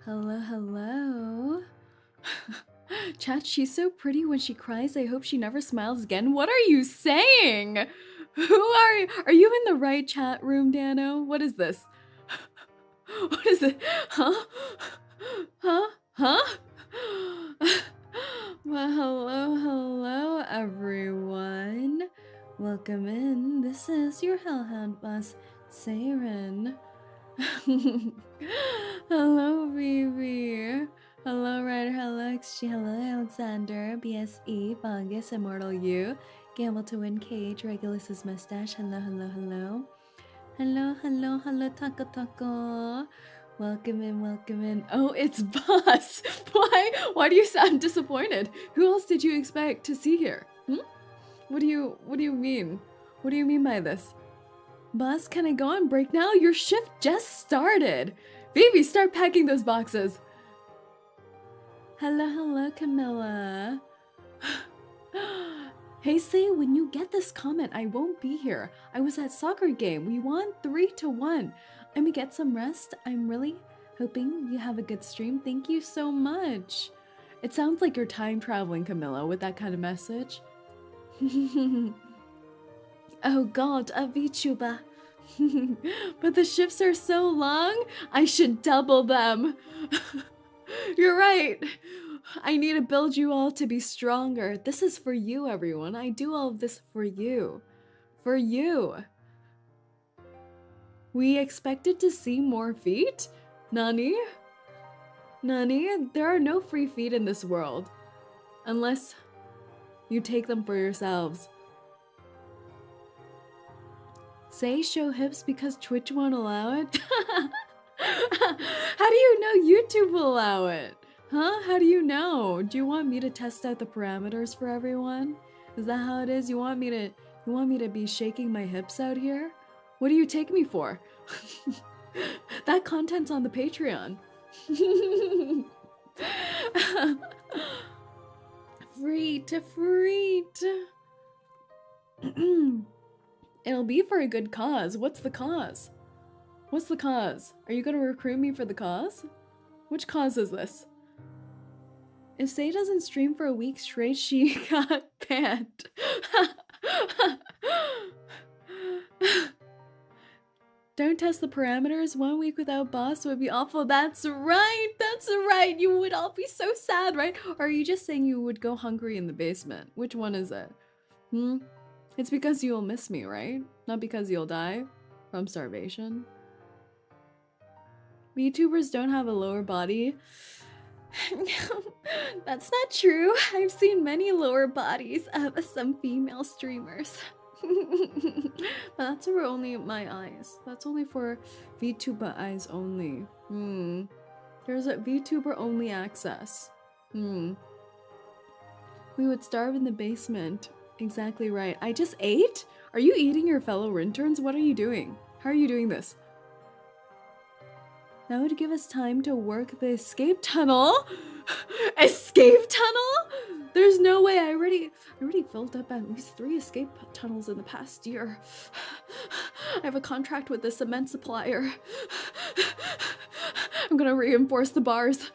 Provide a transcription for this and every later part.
Hello, hello. Chat, she's so pretty when she cries. I hope she never smiles again. What are you saying? Who are you? Are you in the right chat room, Dano? What is this? What is it? Huh? Huh? Huh? Well, hello, everyone. Welcome in. This is your hellhound boss, Saerin. Hello, baby. Hello, Ryder. Hello, XG. Hello, Alexander. BSE, Fungus, Immortal U. Gamble to win, KH, Regulus's mustache. Hello, hello, hello. Hello, hello, hello, Taco Taco. Welcome in. Oh, it's Boss. Why do you sound disappointed? Who else did you expect to see here? What do you mean? What do you mean by this? Boss, can I go on break now? Your shift just started. Baby, start packing those boxes. Hello, Camilla. Hey, say, when you get this comment, I won't be here. I was at soccer game. We won 3-1. Let me get some rest. I'm really hoping you have a good stream. Thank you so much. It sounds like you're time traveling, Camilla, with that kind of message. Oh god, a VTuber. But the shifts are so long, I should double them. You're right. I need to build you all to be stronger. This is for you, everyone. I do all of this for you. For you. We expected to see more feet? Nani? Nani? There are no free feet in this world. Unless you take them for yourselves. Say show hips because Twitch won't allow it? How do you know YouTube will allow it? Huh? How do you know? Do you want me to test out the parameters for everyone? Is that how it is? You want me to be shaking my hips out here? What do you take me for? That content's on the Patreon. Freet. It'll be for a good cause. What's the cause? What's the cause? Are you gonna recruit me for the cause? Which cause is this? If Say doesn't stream for a week straight, she got banned. Don't test the parameters. 1 week without boss would be awful. That's right. You would all be so sad, right? Or are you just saying you would go hungry in the basement? Which one is it? It's because you'll miss me, right? Not because you'll die from starvation. VTubers don't have a lower body. That's not true. I've seen many lower bodies of some female streamers. But that's for only my eyes. That's only for VTuber eyes only. There's a VTuber only access. We would starve in the basement. Exactly right. I just ate? Are you eating your fellow Rinterns? What are you doing? How are you doing this? That would give us time to work the escape tunnel. Escape tunnel? There's no way. I already filled up at least 3 escape tunnels in the past year. I have a contract with the cement supplier. I'm gonna reinforce the bars.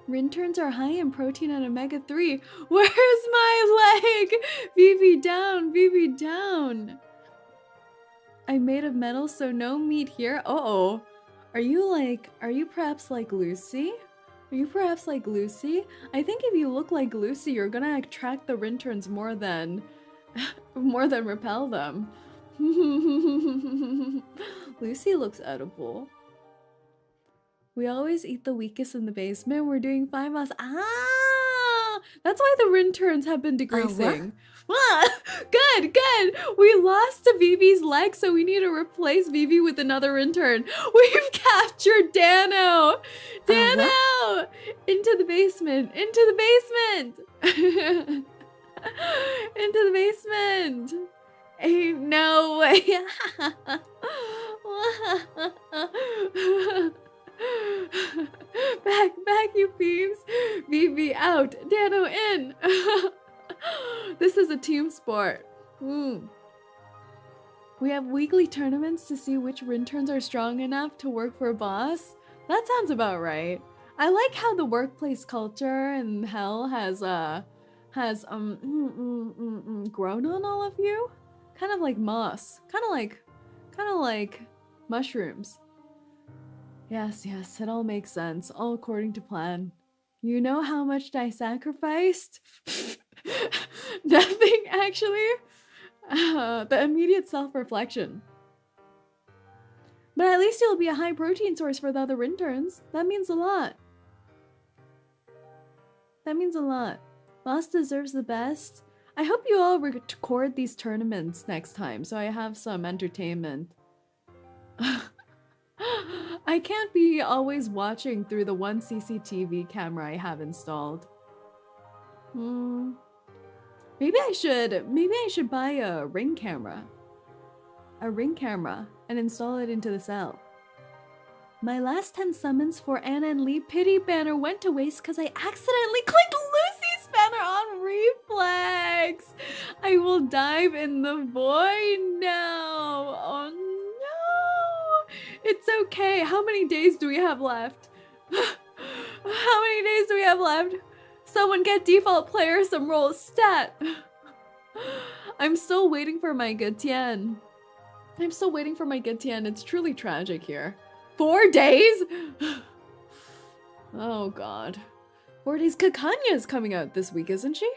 Rinterns are high in protein and omega-3. Where's my leg? VV down. I'm made of metal, so no meat here. Uh-oh. Are you perhaps like Lucy? I think if you look like Lucy, you're gonna attract the Rinterns more than repel them. Lucy looks edible. We always eat the weakest in the basement. We're doing 5 us. Ah! That's why the Rinterns have been decreasing. Good. We lost to Vivi's leg, so we need to replace Vivi with another Rintern. We've captured Dano! Into the basement! Ain't no way! Back, you thieves! Vivi out! Dano in! This is a team sport. We have weekly tournaments to see which interns are strong enough to work for a boss. That sounds about right. I like how the workplace culture in Hell has grown on all of you. Kind of like moss. Kind of like mushrooms. Yes, yes, it all makes sense. All according to plan. You know how much I sacrificed? Nothing, actually. The immediate self-reflection. But at least you'll be a high protein source for the other interns. That means a lot. That means a lot. Boss deserves the best. I hope you all record these tournaments next time so I have some entertainment. I can't be always watching through the one CCTV camera I have installed. Maybe I should buy a ring camera. A ring camera and install it into the cell. My last 10 summons for Anna and Lee pity banner went to waste because I accidentally clicked Lucy's banner on reflex. I will dive in the void now. Oh no. It's okay. How many days do we have left? How many days do we have left? Someone get default player some roll stat. I'm still waiting for my 𝐒𝐴Tien. I'm still waiting for my 𝐒𝐴Tien. It's truly tragic here. 4 days? Oh god. 4 days. 𝐒𝐿𝐤 is coming out this week, isn't she?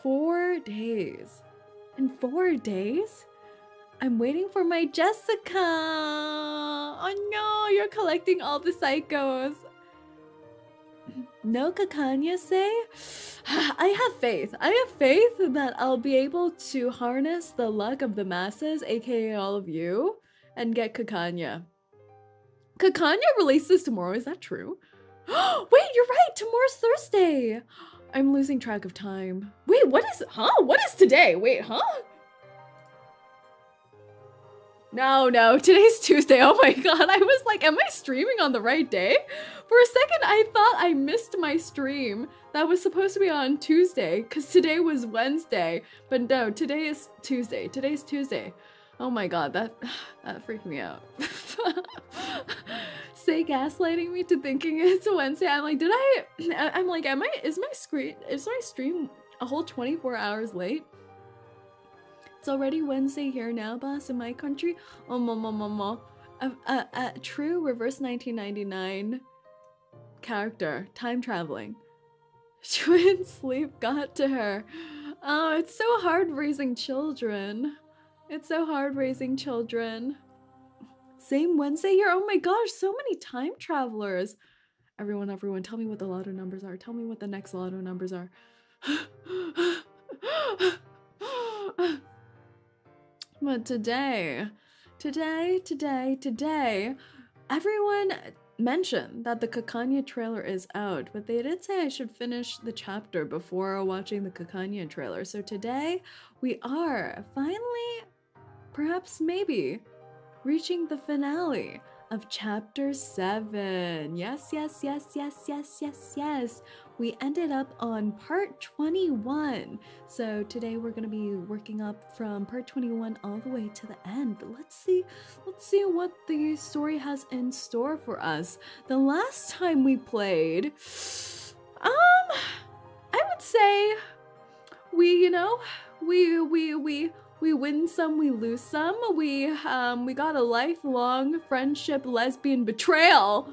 4 days. In 4 days? I'm waiting for my Jessica. Oh no, you're collecting all the psychos. No 𝐒𝐿𝐤 say? I have faith. I have faith that I'll be able to harness the luck of the masses, aka all of you, and get 𝐒𝐿𝐤. 𝐒𝐿𝐤 releases tomorrow, is that true? Wait, you're right, tomorrow's Thursday. I'm losing track of time. Wait, what is today? Wait, huh? No, today's Tuesday. Oh my god, I was like, am I streaming on the right day? For a second, I thought I missed my stream that was supposed to be on Tuesday, because today was Wednesday. But no, today is Tuesday. Today's Tuesday. Oh my god, that freaked me out. Say gaslighting me to thinking it's Wednesday. I'm like, is my stream a whole 24 hours late? It's already Wednesday here now, boss, in my country. Oh, mama. A true reverse 1999 character, time traveling. Twin sleep got to her. Oh, it's so hard raising children. It's so hard raising children. Same Wednesday here? Oh my gosh, so many time travelers. Everyone, tell me what the lotto numbers are. Tell me what the next lotto numbers are. But today, everyone mentioned that the 𝐒𝐿𝐤 trailer is out, but they did say I should finish the chapter before watching the 𝐒𝐿𝐤 trailer. So today, we are finally, perhaps maybe, reaching the finale of chapter 7. Yes. We ended up on part 21. So today we're gonna be working up from part 21 all the way to the end. Let's see what the story has in store for us. The last time we played, I would say we win some, we lose some. We got a lifelong friendship lesbian betrayal.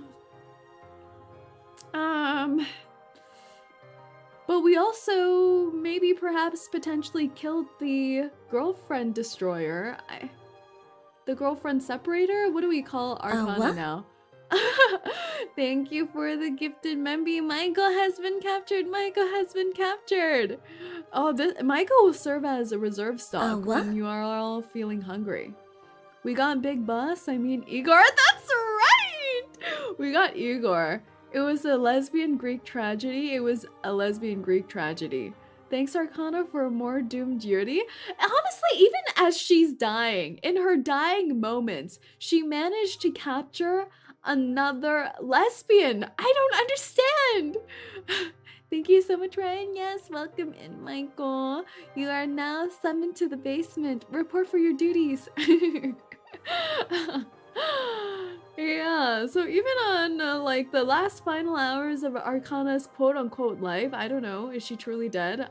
But we also maybe perhaps potentially killed the girlfriend destroyer. The girlfriend separator? What do we call Arcana now? Thank you for the gifted memby. Michael has been captured. Oh, Michael will serve as a reserve stock when you are all feeling hungry. We got Big Boss, Igor. That's right! We got Igor. It was a lesbian Greek tragedy. Thanks, Arcana, for more doomed duty. Honestly, even as she's dying, in her dying moments, she managed to capture another lesbian. I don't understand. Thank you so much, Ryan. Yes, welcome in, Michael. You are now summoned to the basement. Report for your duties. Yeah, so even on like the last final hours of Arcana's quote-unquote life, I don't know, is she truly dead?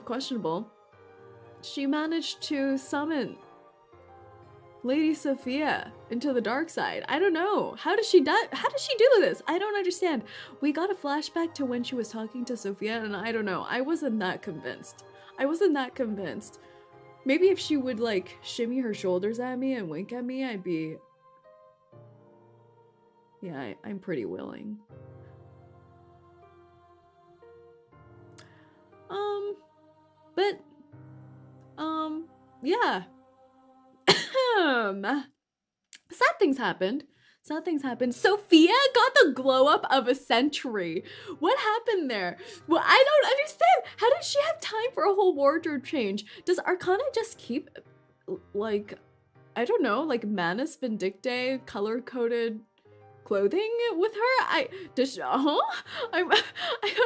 Questionable. She managed to summon Lady Sophia into the dark side. I don't know. How does she do this? I don't understand. We got a flashback to when she was talking to Sophia, and I don't know. I wasn't that convinced. Maybe if she would like shimmy her shoulders at me and wink at me, I'd be... Yeah, I'm pretty willing. Yeah. Sad things happened. Sophia got the glow up of a century. What happened there? Well, I don't understand. How did she have time for a whole wardrobe change? Does Arcana just keep, like, I don't know, like Manus Vindictae color-coded clothing with her? I don't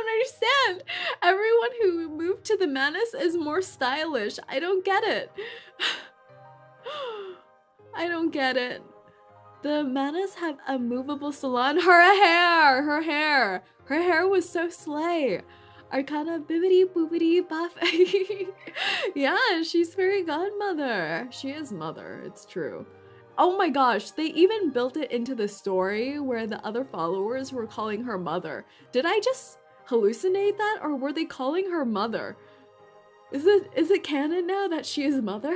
understand. Everyone who moved to the Manus is more stylish. I don't get it. I don't get it. The Manus have a movable salon. Her hair was so slay. Arcana bibbity boobity buff. Yeah, she's fairy godmother. She is mother, it's true. Oh my gosh, they even built it into the story where the other followers were calling her mother. Did I just hallucinate that, or were they calling her mother? Is it canon now that she is mother?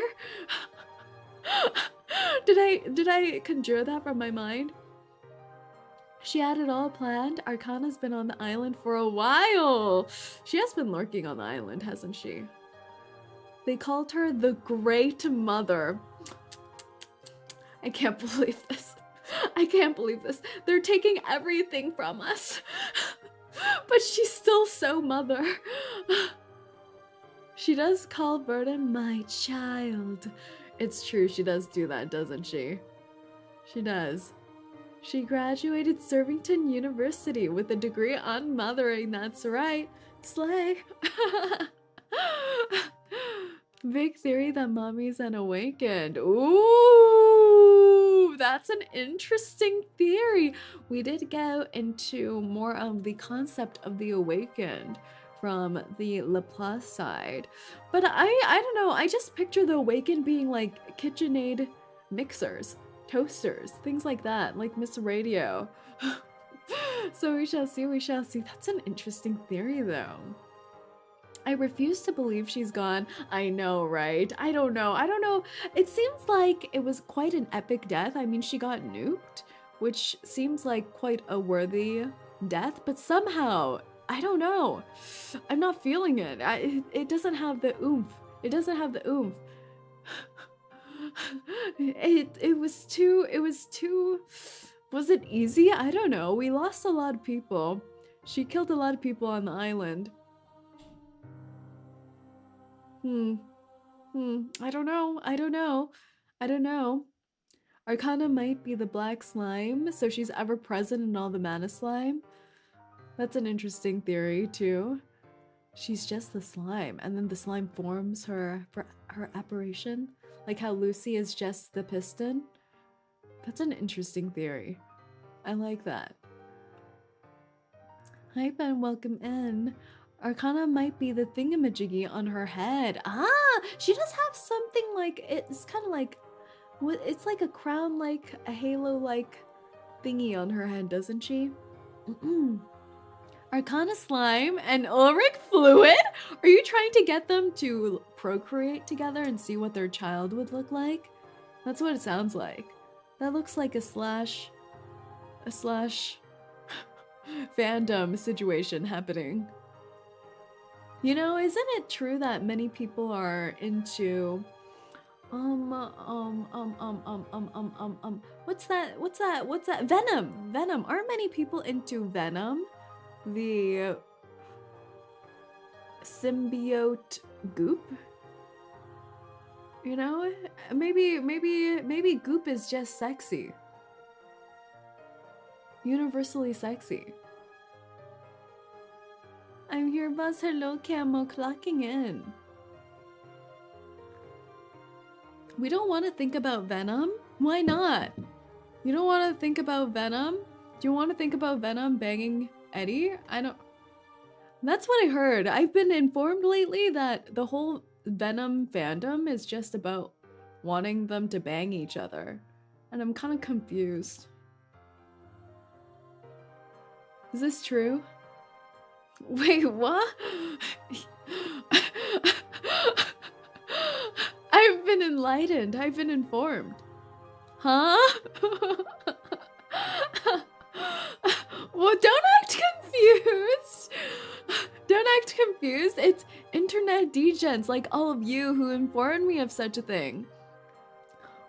Did I conjure that from my mind? She had it all planned. Arcana's been on the island for a while. She has been lurking on the island, hasn't she? They called her the Great Mother. I can't believe this. I can't believe this. They're taking everything from us. But she's still so mother. She does call Verdun my child. It's true, she does do that, doesn't she? She does. She graduated Servington University with a degree on mothering, that's right. Slay. Big theory that mommy's an awakened. Ooh, that's an interesting theory. We did go into more of the concept of the awakened from the Laplace side, but I don't know, I just picture the awakened being like KitchenAid mixers, toasters, things like that, like Miss Radio. So we shall see. That's an interesting theory though. I refuse to believe she's gone. I know, right? I don't know. It seems like it was quite an epic death. I mean, she got nuked, which seems like quite a worthy death, but somehow, I don't know. I'm not feeling it. It doesn't have the oomph. It doesn't have the oomph. It was too... Was it easy? I don't know. We lost a lot of people. She killed a lot of people on the island. I don't know. Arcana might be the black slime, so she's ever present in all the mana slime. That's an interesting theory too. She's just the slime, and then the slime forms her apparition, like how Lucy is just the piston. That's an interesting theory. I like that. Hi Ben, welcome in. Arcana might be the thingamajiggy on her head. Ah, she does have something like, it's kind of like, it's like a crown, like a halo like thingy on her head, doesn't she? Arcana slime and Ulrich fluid? Are you trying to get them to procreate together and see what their child would look like? That's what it sounds like. That looks like a slash fandom situation happening. You know, isn't it true that many people are into what's that? Venom. Aren't many people into Venom? The symbiote goop. You know, maybe goop is just sexy. Universally sexy. I'm here, Buzz. Hello, Camo, clocking in. We don't want to think about Venom? Why not? You don't want to think about Venom? Do you want to think about Venom banging Eddie? I don't... That's what I heard. I've been informed lately that the whole Venom fandom is just about wanting them to bang each other. And I'm kind of confused. Is this true? Wait, what? I've been enlightened. I've been informed. Huh? Well, don't act confused. Don't act confused. It's internet degens like all of you who informed me of such a thing.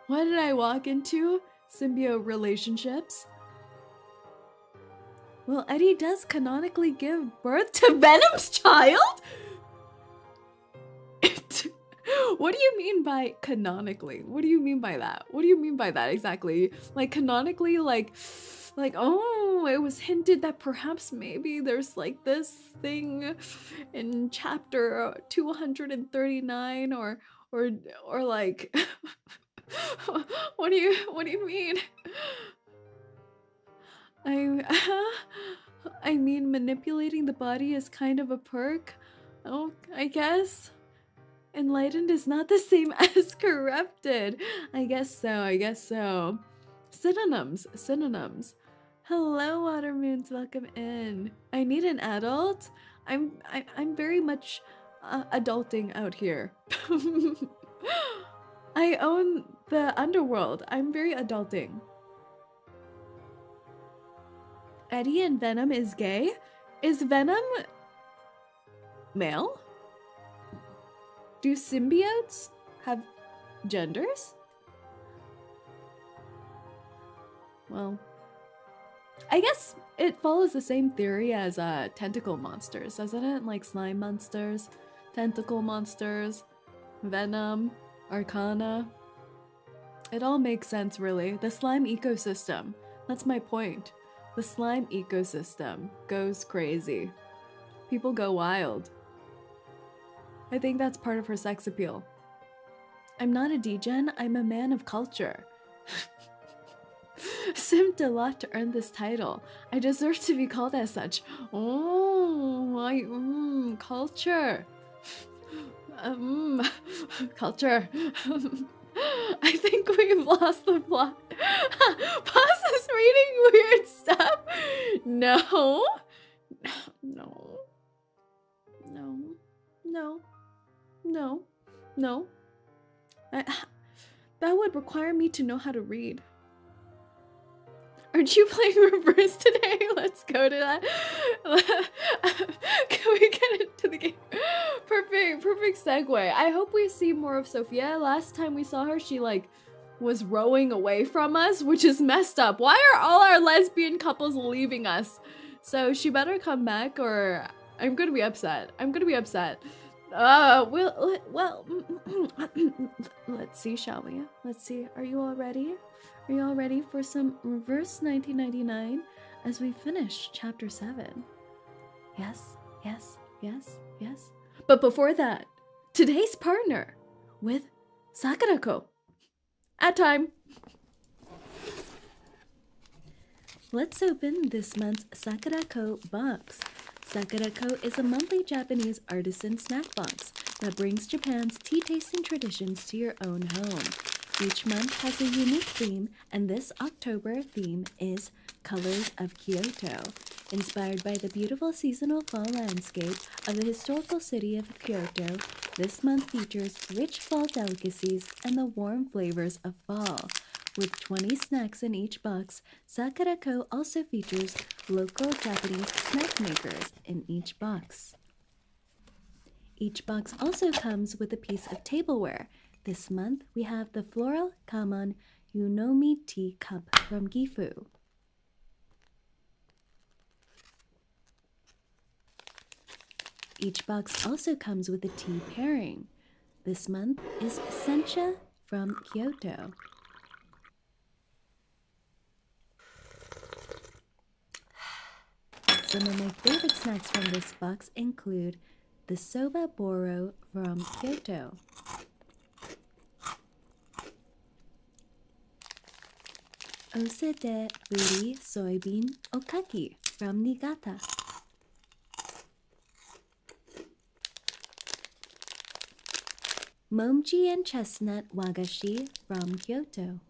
What did I walk into? Symbiote relationships. Well, Eddie does canonically give birth to Venom's child? What do you mean by canonically? What do you mean by that? What do you mean by that exactly? Like canonically, like oh, it was hinted that perhaps maybe there's like this thing in chapter 239 or like what do you mean? I mean, manipulating the body is kind of a perk. Oh, I guess. Enlightened is not the same as corrupted. I guess so. Synonyms. Hello, Water Moons, welcome in. I need an adult. I'm very much adulting out here. I own the underworld. I'm very adulting. Eddie and Venom is gay? Is Venom male? Do symbiotes have genders? Well, I guess it follows the same theory as tentacle monsters, doesn't it? Like slime monsters, tentacle monsters, Venom, Arcana. It all makes sense, really. The slime ecosystem. That's my point. The slime ecosystem goes crazy. People go wild. I think that's part of her sex appeal. I'm not a degen, I'm a man of culture. Simped a lot to earn this title. I deserve to be called as such. Oh, culture. Culture. I think we've lost the plot. Boss is reading weird stuff. No. That would require me to know how to read. Aren't you playing reverse today? Let's go to that. Can we get into the game? Perfect segue. I hope we see more of Sophia. Last time we saw her, she like was rowing away from us, which is messed up. Why are all our lesbian couples leaving us? So she better come back or I'm gonna be upset. Well, let's see, shall we? Let's see. Are you all ready? Are you all ready for some reverse 1999 as we finish chapter 7? Yes. But before that, today's partner with Sakura-ko. At time. Let's open this month's Sakura-ko box. Sakura-ko is a monthly Japanese artisan snack box that brings Japan's tea tasting traditions to your own home. Each month has a unique theme, and this October theme is Colors of Kyoto. Inspired by the beautiful seasonal fall landscape of the historical city of Kyoto, this month features rich fall delicacies and the warm flavors of fall. With 20 snacks in each box, Sakura-ko also features local Japanese snack makers in each box. Each box also comes with a piece of tableware. This month, we have the Floral Kamon Yunomi Tea Cup from Gifu. Each box also comes with a tea pairing. This month is sencha from Kyoto. Some of my favorite snacks from this box include the soba boro from Kyoto, 𝐒𝐡𝐚𝐭 soybean okaki from Niigata, mochi and chestnut wagashi from Kyoto.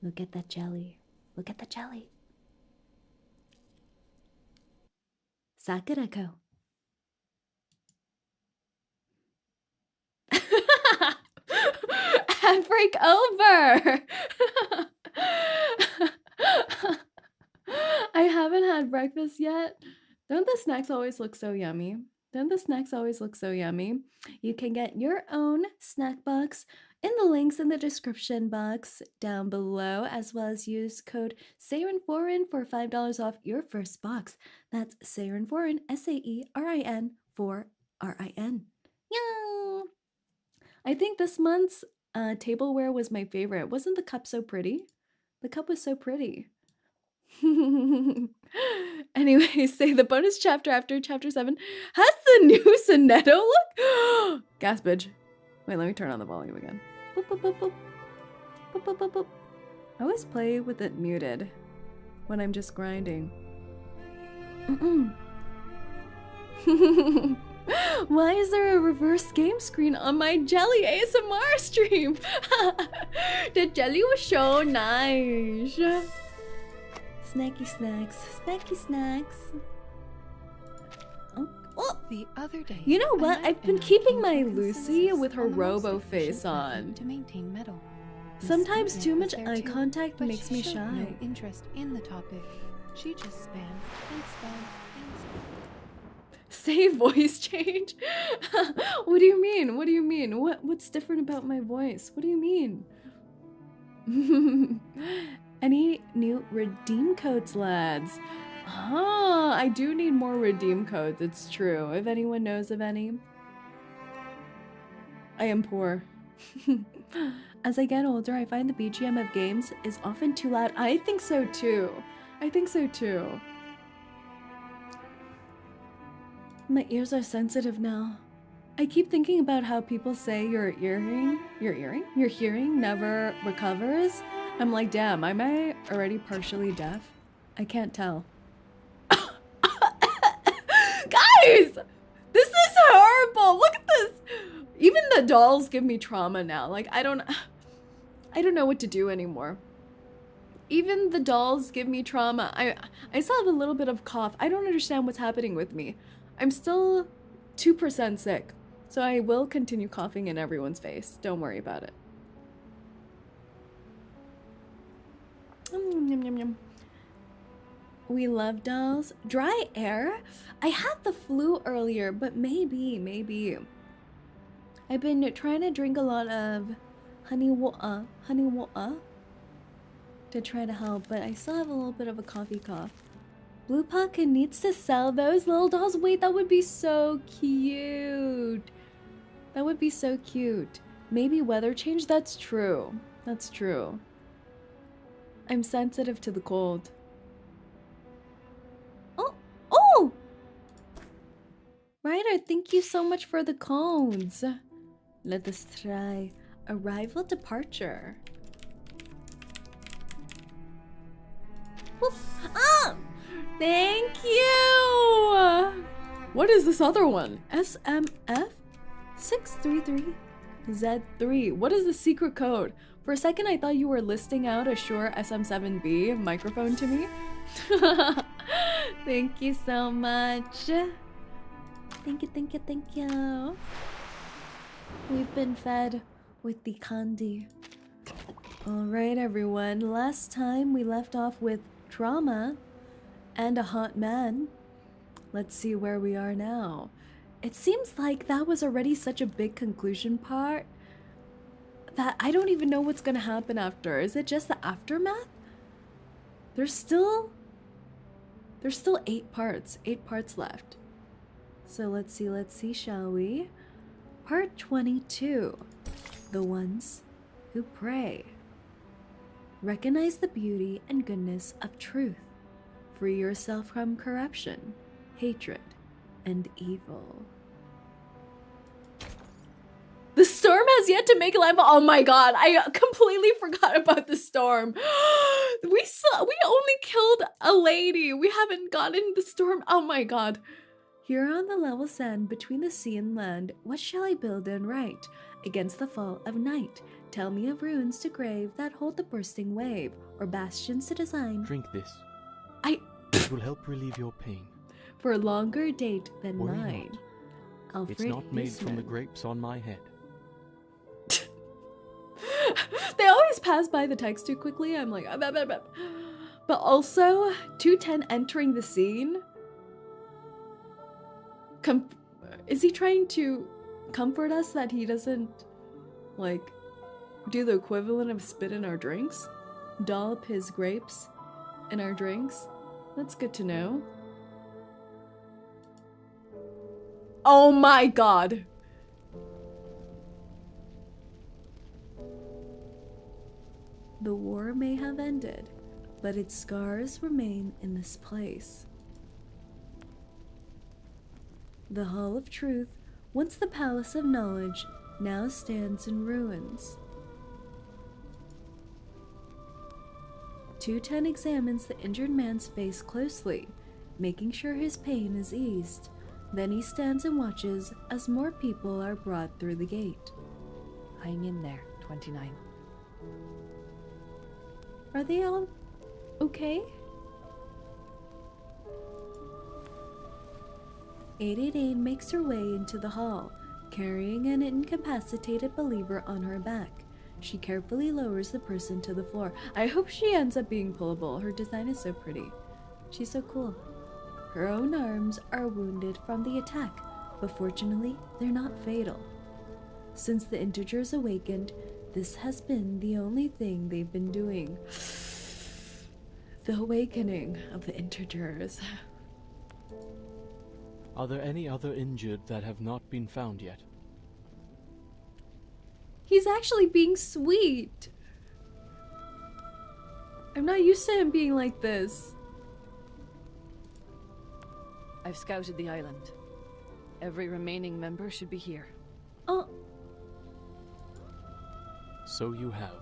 Look at that jelly. Look at the jelly. Sakura-ko. And break over. I haven't had breakfast yet. Don't the snacks always look so yummy? Don't the snacks always look so yummy? You can get your own snack box in the links in the description box down below, as well as use code SAERINFOREIGN for $5 off your first box. That's SAERINFOREIGN, SAERIN, for RIN. Yeah. I think this month's tableware was my favorite. Wasn't the cup so pretty? The cup was so pretty. Anyway, say the bonus chapter after chapter 7 has the new Sonetto look. Gas bitch. Wait, let me turn on the volume again. Boop, boop, boop, boop. Boop, boop, boop, boop. I always play with it muted when I'm just grinding. Why is there a reverse game screen on my jelly ASMR stream? The jelly was so nice. Snacky snacks, snacky snacks. Oh, the other day, you know what? I've been keeping my Lucy with her robo face on. To maintain metal. Sometimes too much eye contact makes me shy. No interest in the topic. She just spammed and spammed and spammed. Say voice change? What do you mean? What do you mean? What's different about my voice? What do you mean? Any new redeem codes, lads? I do need more redeem codes, it's true. If anyone knows of any. I am poor. As I get older, I find the BGM of games is often too loud. I think so too. I think so too. My ears are sensitive now. I keep thinking about how people say your hearing never recovers. I'm like, damn, am I already partially deaf? I can't tell. Guys! This is horrible! Look at this! Even the dolls give me trauma now. Like, I don't know what to do anymore. Even the dolls give me trauma. I still have a little bit of cough. I don't understand what's happening with me. I'm still 2% sick. So I will continue coughing in everyone's face. Don't worry about it. Yum, yum, yum. We love dolls. Dry air? I had the flu earlier, but maybe. I've been trying to drink a lot of honey water to try to help, but I still have a little bit of a cough. Blue Pocket needs to sell those little dolls. Wait, that would be so cute. That would be so cute. Maybe weather change? That's true. That's true. I'm sensitive to the cold. Oh! Ryder, thank you so much for the cones. Let us try arrival departure. Whoop. Ah! Thank you! What is this other one? SMF 633Z3. What is the secret code? For a second, I thought you were listing out a Shure SM7B microphone to me. Thank you so much. Thank you. We've been fed with the candy. Alright, everyone. Last time we left off with trauma and a hot man. Let's see where we are now. It seems like that was already such a big conclusion part that I don't even know what's gonna happen after. Is it just the aftermath? There's still There's still 8 parts. 8 parts left. So let's see, shall we? Part 22. The Ones Who Pray. Recognize the beauty and goodness of truth. Free yourself from corruption, hatred, and evil. The storm has yet to make landfall. Oh my god, I completely forgot about the storm. We only killed a lady. We haven't gotten the storm. Oh my god. Here on the level sand between the sea and land, what shall I build and write? Against the fall of night, tell me of ruins to grave that hold the bursting wave, or bastions to design. Drink this. It will help relieve your pain. For a longer date than Worry mine. not. Alfred It's not made Eastman. from the grapes on my head. They always pass by the text too quickly. I'm like, but also 210 entering the scene. Is he trying to comfort us that he doesn't like do the equivalent of spit in our drinks? Dollop his grapes in our drinks? That's good to know. Oh my god. The war may have ended, but its scars remain in this place. The Hall of Truth, once the Palace of Knowledge, now stands in ruins. 210 examines the injured man's face closely, making sure his pain is eased. Then he stands and watches as more people are brought through the gate. Hang in there, 29. Are they all okay? 888 makes her way into the hall, carrying an incapacitated believer on her back. She carefully lowers the person to the floor. I hope she ends up being pullable. Her design is so pretty. She's so cool. Her own arms are wounded from the attack, but fortunately, they're not fatal. Since the integers awakened, this has been the only thing they've been doing. The awakening of the integers. Are there any other injured that have not been found yet? He's actually being sweet. I'm not used to him being like this. I've scouted the island. Every remaining member should be here. Oh. So you have.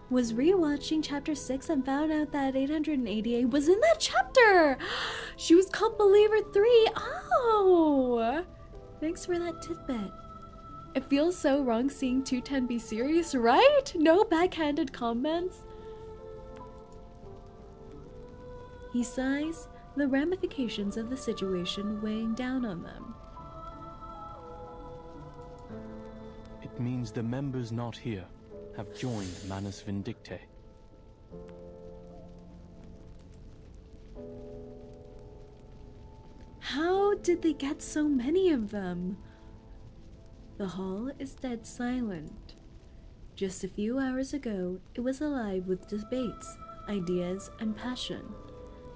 Was rewatching chapter 6 and found out that 888 was in that chapter. She was called Believer 3. Oh, thanks for that tidbit. It feels so wrong seeing 210 be serious, right? No backhanded comments. He sighs, the ramifications of the situation weighing down on them. It means the members not here have joined Manus Vindicte. How did they get so many of them? The hall is dead silent. Just a few hours ago, it was alive with debates, ideas, and passion.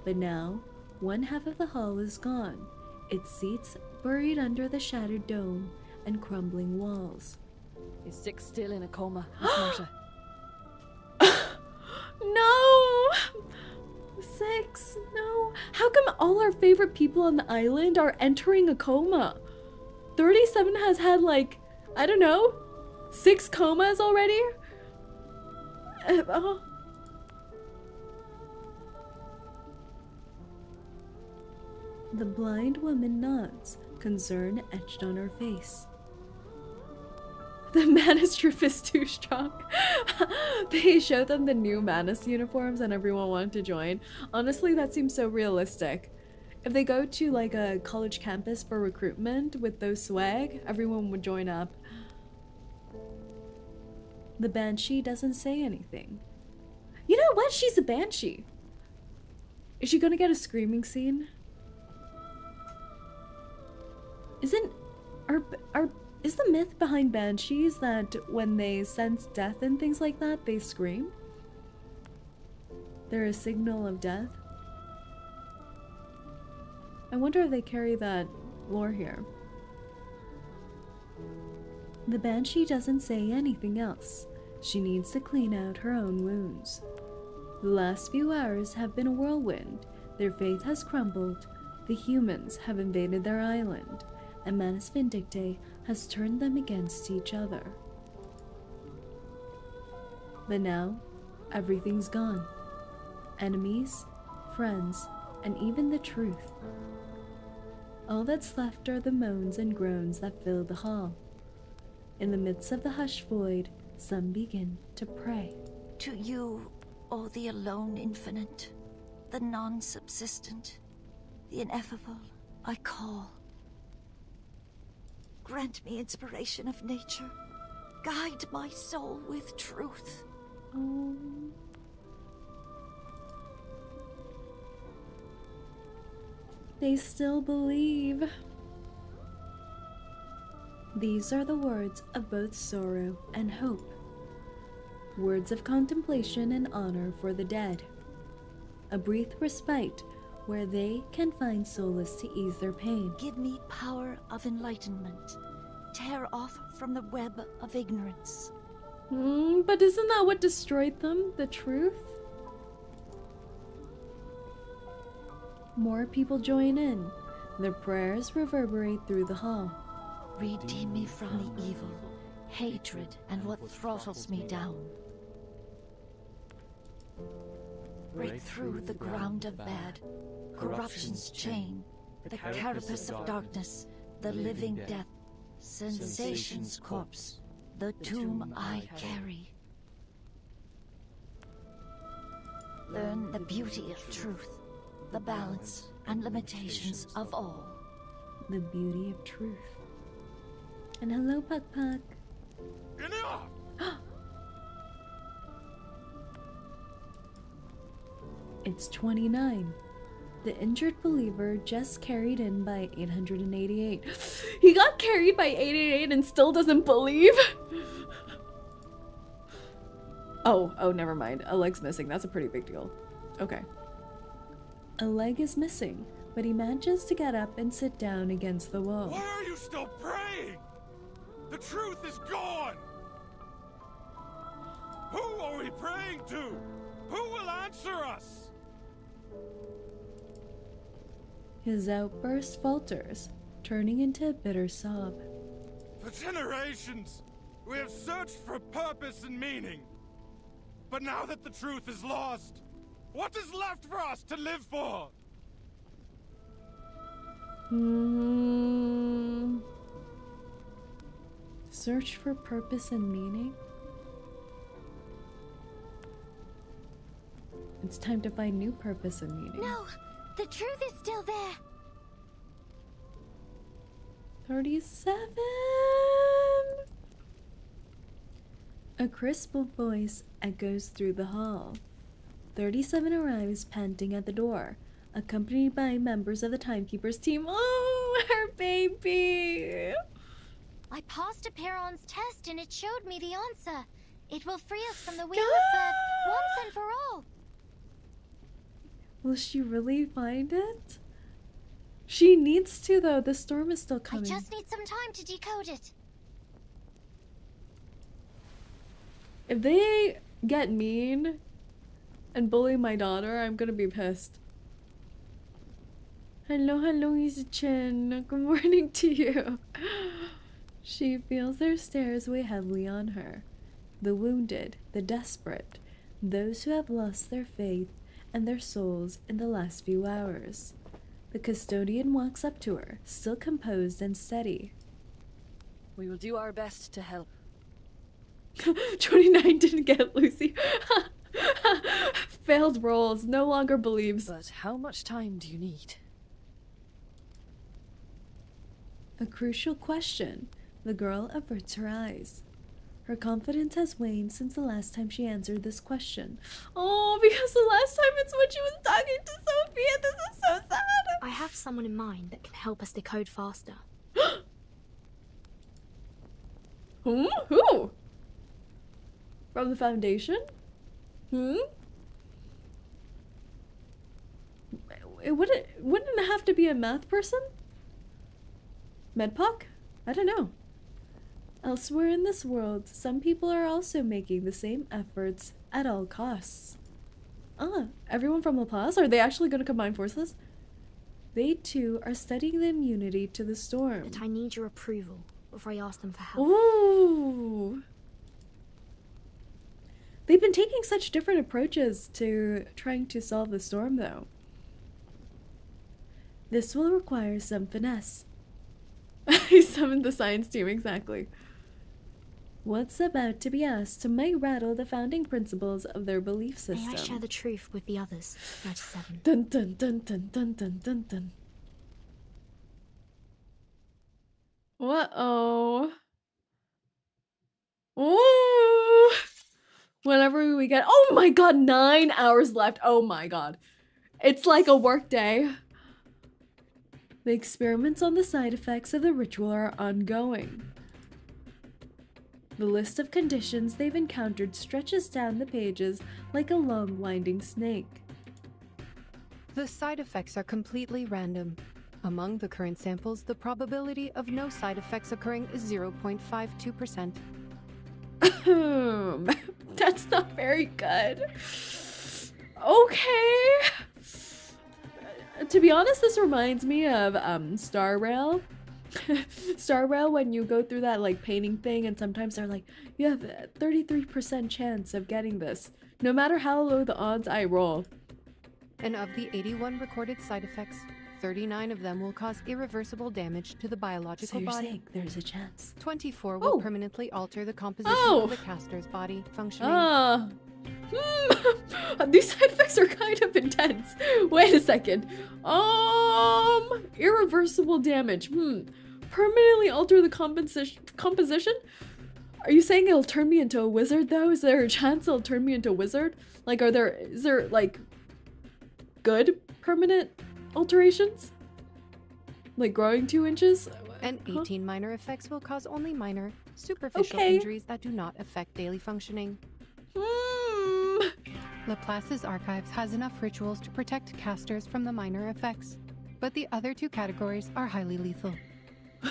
But now, one half of the hall is gone, its seats buried under the shattered dome and crumbling walls. Is 6 still in a coma, Miss Marta? No! 6, no. How come all our favorite people on the island are entering a coma? 37 has had like, I don't know, 6 comas already? The blind woman nods, concern etched on her face. The Manus troop is too strong. They showed them the new Manus uniforms and everyone wanted to join. Honestly, that seems so realistic. If they go to like a college campus for recruitment with those swag, everyone would join up. The Banshee doesn't say anything. You know what? She's a Banshee. Is she gonna get a screaming scene? Is the myth behind banshees that when they sense death and things like that, they scream? They're a signal of death. I wonder if they carry that lore here. The Banshee doesn't say anything else. She needs to clean out her own wounds. The last few hours have been a whirlwind. Their faith has crumbled. The humans have invaded their island, and Manus Vindicte has turned them against each other. But now, everything's gone. Enemies, friends, and even the truth. All that's left are the moans and groans that fill the hall. In the midst of the hushed void, some begin to pray. To you, O the alone infinite, the non-subsistent, the ineffable, I call. Grant me inspiration of nature. Guide my soul with truth. Oh. They still believe. These are the words of both sorrow and hope. Words of contemplation and honor for the dead. A brief respite where they can find solace to ease their pain. Give me power of enlightenment. Tear off from the web of ignorance. But isn't that what destroyed them? The truth? More people join in. Their prayers reverberate through the hall. Redeem me from the evil, hatred, and what throttles me down. Break through the ground of bad, corruption's chain, the carapace of darkness, the living death, sensation's corpse, the tomb I carry. Learn the beauty of truth, the balance and limitations of all. The beauty of truth. And hello, Puck Puck. Enough! It's 29. The injured believer just carried in by 888. He got carried by 888 and still doesn't believe? Oh, never mind. A leg's missing. That's a pretty big deal. Okay. A leg is missing, but he manages to get up and sit down against the wall. Why are you still praying? The truth is gone! Who are we praying to? Who will answer us? His outburst falters, turning into a bitter sob. For generations, we have searched for purpose and meaning. But now that the truth is lost, what is left for us to live for? Search for purpose and meaning? It's time to find new purpose and meaning. No, the truth is still there. 37. A crisp voice echoes through the hall. 37 arrives panting at the door, accompanied by members of the Timekeeper's team. Oh, her baby! I passed Aperon's test and it showed me the answer. It will free us from the wheel of birth once and for all. Will she really find it? She needs to, though. The storm is still coming. I just need some time to decode it. If they get mean and bully my daughter, I'm gonna be pissed. Hello, 𝐒𝐿𝐿, good morning to you. She feels their stares weigh heavily on her. The wounded, the desperate, those who have lost their faith and their souls in the last few hours. The custodian walks up to her, still composed and steady. We will do our best to help. 29 didn't get Lucy. Failed rolls, no longer believes. But how much time do you need? A crucial question. The girl averts her eyes. Her confidence has waned since the last time she answered this question. Oh, because the last time it's when she was talking to Sophia. This is so sad. I have someone in mind that can help us decode faster. Who? From the Foundation? wouldn't it have to be a math person? Medpoc? I don't know. Elsewhere in this world, some people are also making the same efforts at all costs. Ah, everyone from Laplace? Are they actually going to combine forces? They too are studying the immunity to the storm. But I need your approval before I ask them for help. Ooh. They've been taking such different approaches to trying to solve the storm, though. This will require some finesse. He summoned the science team, exactly. What's about to be asked might rattle the founding principles of their belief system. May I share the truth with the others, 97? Dun dun dun dun dun dun dun dun. Uh-oh. Ooh. Whenever we get— oh my god, 9 hours left. Oh my god. It's like a work day. The experiments on the side effects of the ritual are ongoing. The list of conditions they've encountered stretches down the pages like a long winding snake. The side effects are completely random. Among the current samples, the probability of no side effects occurring is 0.52%. That's not very good. Okay. To be honest, this reminds me of Star Rail. Star Rail, when you go through that like painting thing, and sometimes they're like, you have a 33% chance of getting this, no matter how low the odds I roll. And of the 81 recorded side effects, 39 of them will cause irreversible damage to the biological So you're body. saying there's a chance. 24 will permanently alter the composition of the caster's body functioning. These side effects are kind of intense. Wait a second. Irreversible damage. Permanently alter the composition? Are you saying it'll turn me into a wizard, though? Is there a chance it'll turn me into a wizard? Like, is there, like, good permanent alterations? Like growing 2 inches? And 18 minor effects will cause only minor, superficial injuries that do not affect daily functioning. Laplace's archives has enough rituals to protect casters from the minor effects, but the other 2 categories are highly lethal.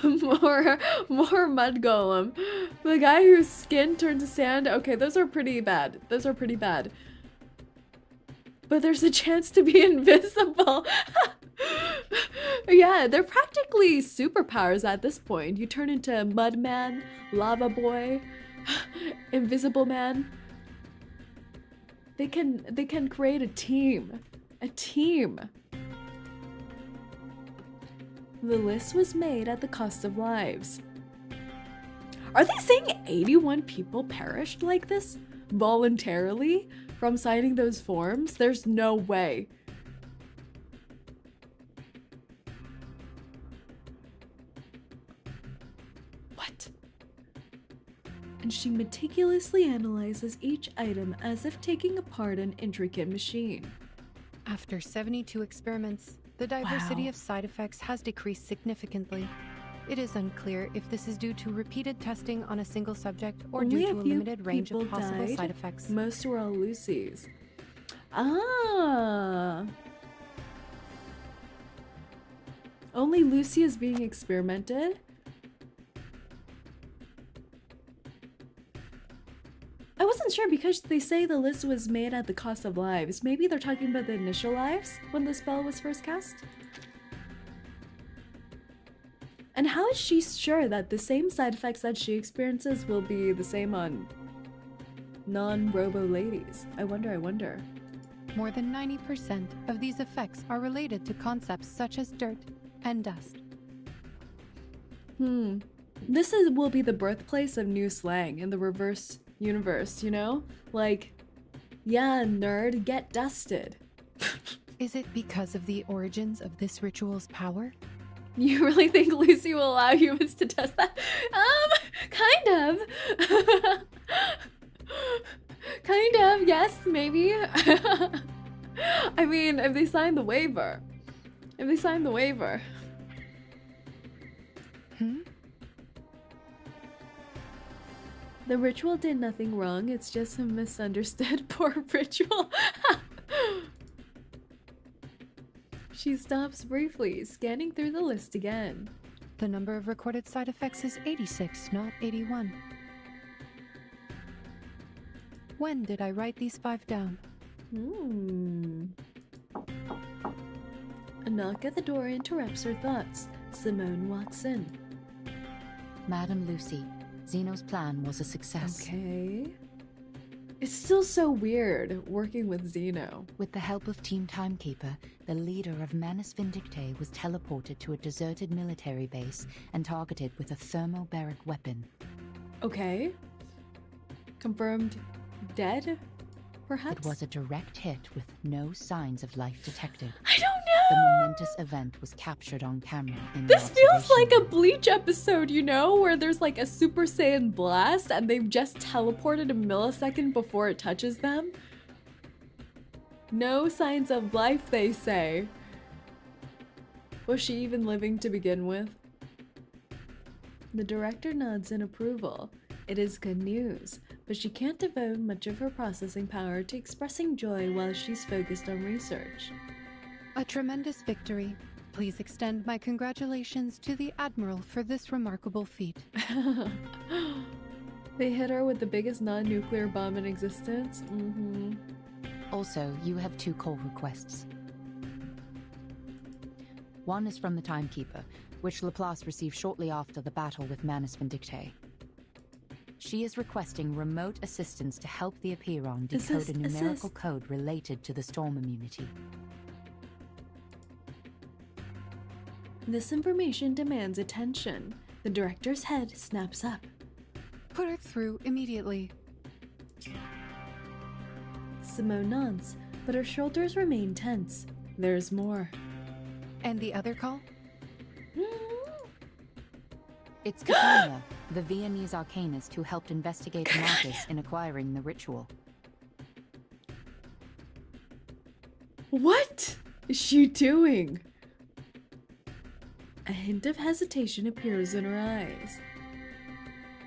more mud golem. The guy whose skin turned to sand. Okay, those are pretty bad. Those are pretty bad. But there's a chance to be invisible. Yeah, they're practically superpowers at this point. You turn into Mud Man, Lava Boy, Invisible Man. They can create a team. A team. The list was made at the cost of lives. Are they saying 81 people perished like this voluntarily from signing those forms? There's no way. What? And she meticulously analyzes each item as if taking apart an intricate machine. After 72 experiments, the diversity of side effects has decreased significantly. It is unclear if this is due to repeated testing on a single subject or due to a limited range of possible side effects. Most were all Lucy's. Ah. Only Lucy is being experimented? I wasn't sure because they say the list was made at the cost of lives. Maybe they're talking about the initial lives when the spell was first cast? And how is she sure that the same side effects that she experiences will be the same on non-robo ladies? I wonder. More than 90% of these effects are related to concepts such as dirt and dust. This will be the birthplace of new slang in the reverse universe, you know? Like, yeah, nerd, get dusted. Is it because of the origins of this ritual's power? You really think Lucy will allow humans to test that? Kind of. Kind of, yes, maybe. I mean, if they sign the waiver. The ritual did nothing wrong, it's just a misunderstood poor ritual. She stops briefly, scanning through the list again. The number of recorded side effects is 86, not 81. When did I write these 5 down? A knock at the door interrupts her thoughts. Simone walks in. Madam Lucy, Zeno's plan was a success. Okay. It's still so weird working with Zeno. With the help of Team Timekeeper, the leader of Manus Vindicte was teleported to a deserted military base and targeted with a thermobaric weapon. Okay. Confirmed dead, perhaps? It was a direct hit with no signs of life detected. I don't The know! momentous event was captured on camera in This the feels observation like a room. Bleach episode, you know, where there's like a Super Saiyan blast and they've just teleported a millisecond before it touches them. No signs of life, they say. Was she even living to begin with? The director nods in approval. It is good news, but she can't devote much of her processing power to expressing joy while she's focused on research. A tremendous victory. Please extend my congratulations to the Admiral for this remarkable feat. They hit her with the biggest non-nuclear bomb in existence. Also, you have 2 call requests. One is from the Timekeeper, which Laplace received shortly after the battle with Manus Vindicte. She is requesting remote assistance to help the Apiron decode a numerical code related to the storm immunity. This information demands attention. The director's head snaps up. Put her through immediately. Simone nods, but her shoulders remain tense. There's more. And the other call? It's 𝐒𝐡𝐚𝐭, the Viennese arcanist who helped investigate Marcus in acquiring the ritual. What is she doing? A hint of hesitation appears in her eyes.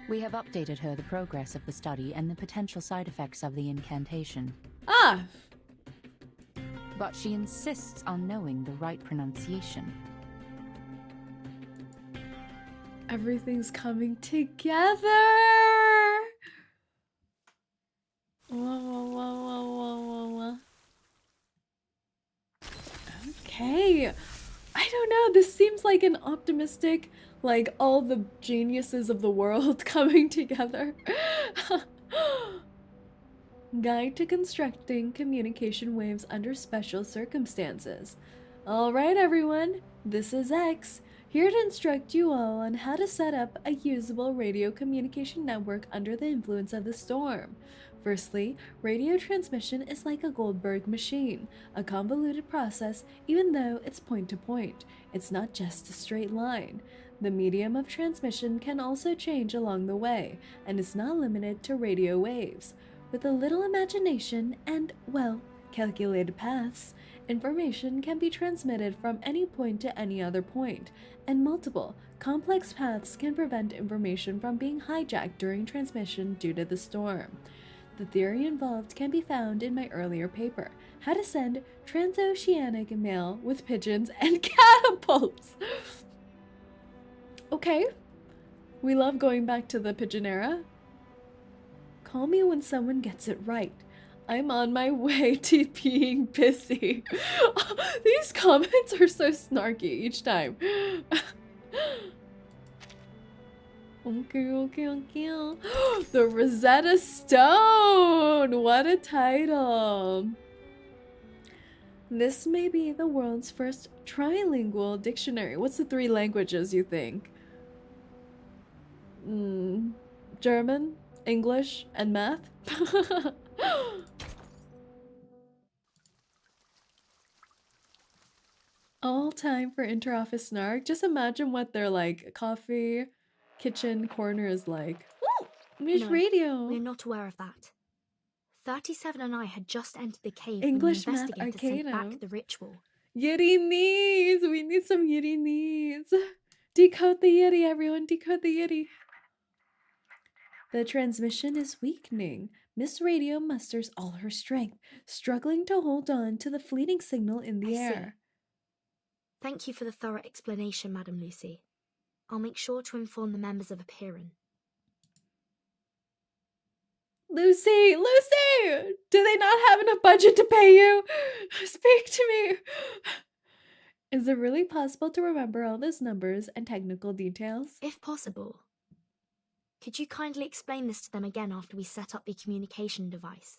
We have updated her the progress of the study and the potential side effects of the incantation. Ah! But she insists on knowing the right pronunciation. Everything's coming together! Whoa. Okay. I don't know, this seems like an optimistic, like all the geniuses of the world coming together. Guide to constructing communication waves under special circumstances. Alright everyone, this is X, here to instruct you all on how to set up a usable radio communication network under the influence of the storm. Firstly, radio transmission is like a Goldberg machine, a convoluted process even though it's point-to-point. It's not just a straight line. The medium of transmission can also change along the way, and is not limited to radio waves. With a little imagination and, well, calculated paths, information can be transmitted from any point to any other point, and multiple, complex paths can prevent information from being hijacked during transmission due to the storm. The theory involved can be found in my earlier paper, How to Send Transoceanic Mail with Pigeons and Catapults. Okay, we love going back to the pigeon era. Call me when someone gets it right. I'm on my way to being busy. These comments are so snarky each time. Okay. The Rosetta Stone! What a title! This may be the world's first trilingual dictionary. What's the 3 languages you think? German, English, and math? All time for interoffice snark. Just imagine what their like coffee kitchen corner is like. Ooh, Miss No, Radio. We're not aware of that. 37 and I had just entered the cave English, when the math, investigators sent Arcana. back the ritual. Yeti knees. We need some Yeti knees. Decode the Yeti, everyone. Decode the Yeti. The transmission is weakening. Miss Radio musters all her strength, struggling to hold on to the fleeting signal in the I see. air. Thank you for the thorough explanation, Madam Lucy. I'll make sure to inform the members of Apeiron. Lucy! Lucy! Do they not have enough budget to pay you? Speak to me! Is it really possible to remember all those numbers and technical details? If possible. Could you kindly explain this to them again after we set up the communication device?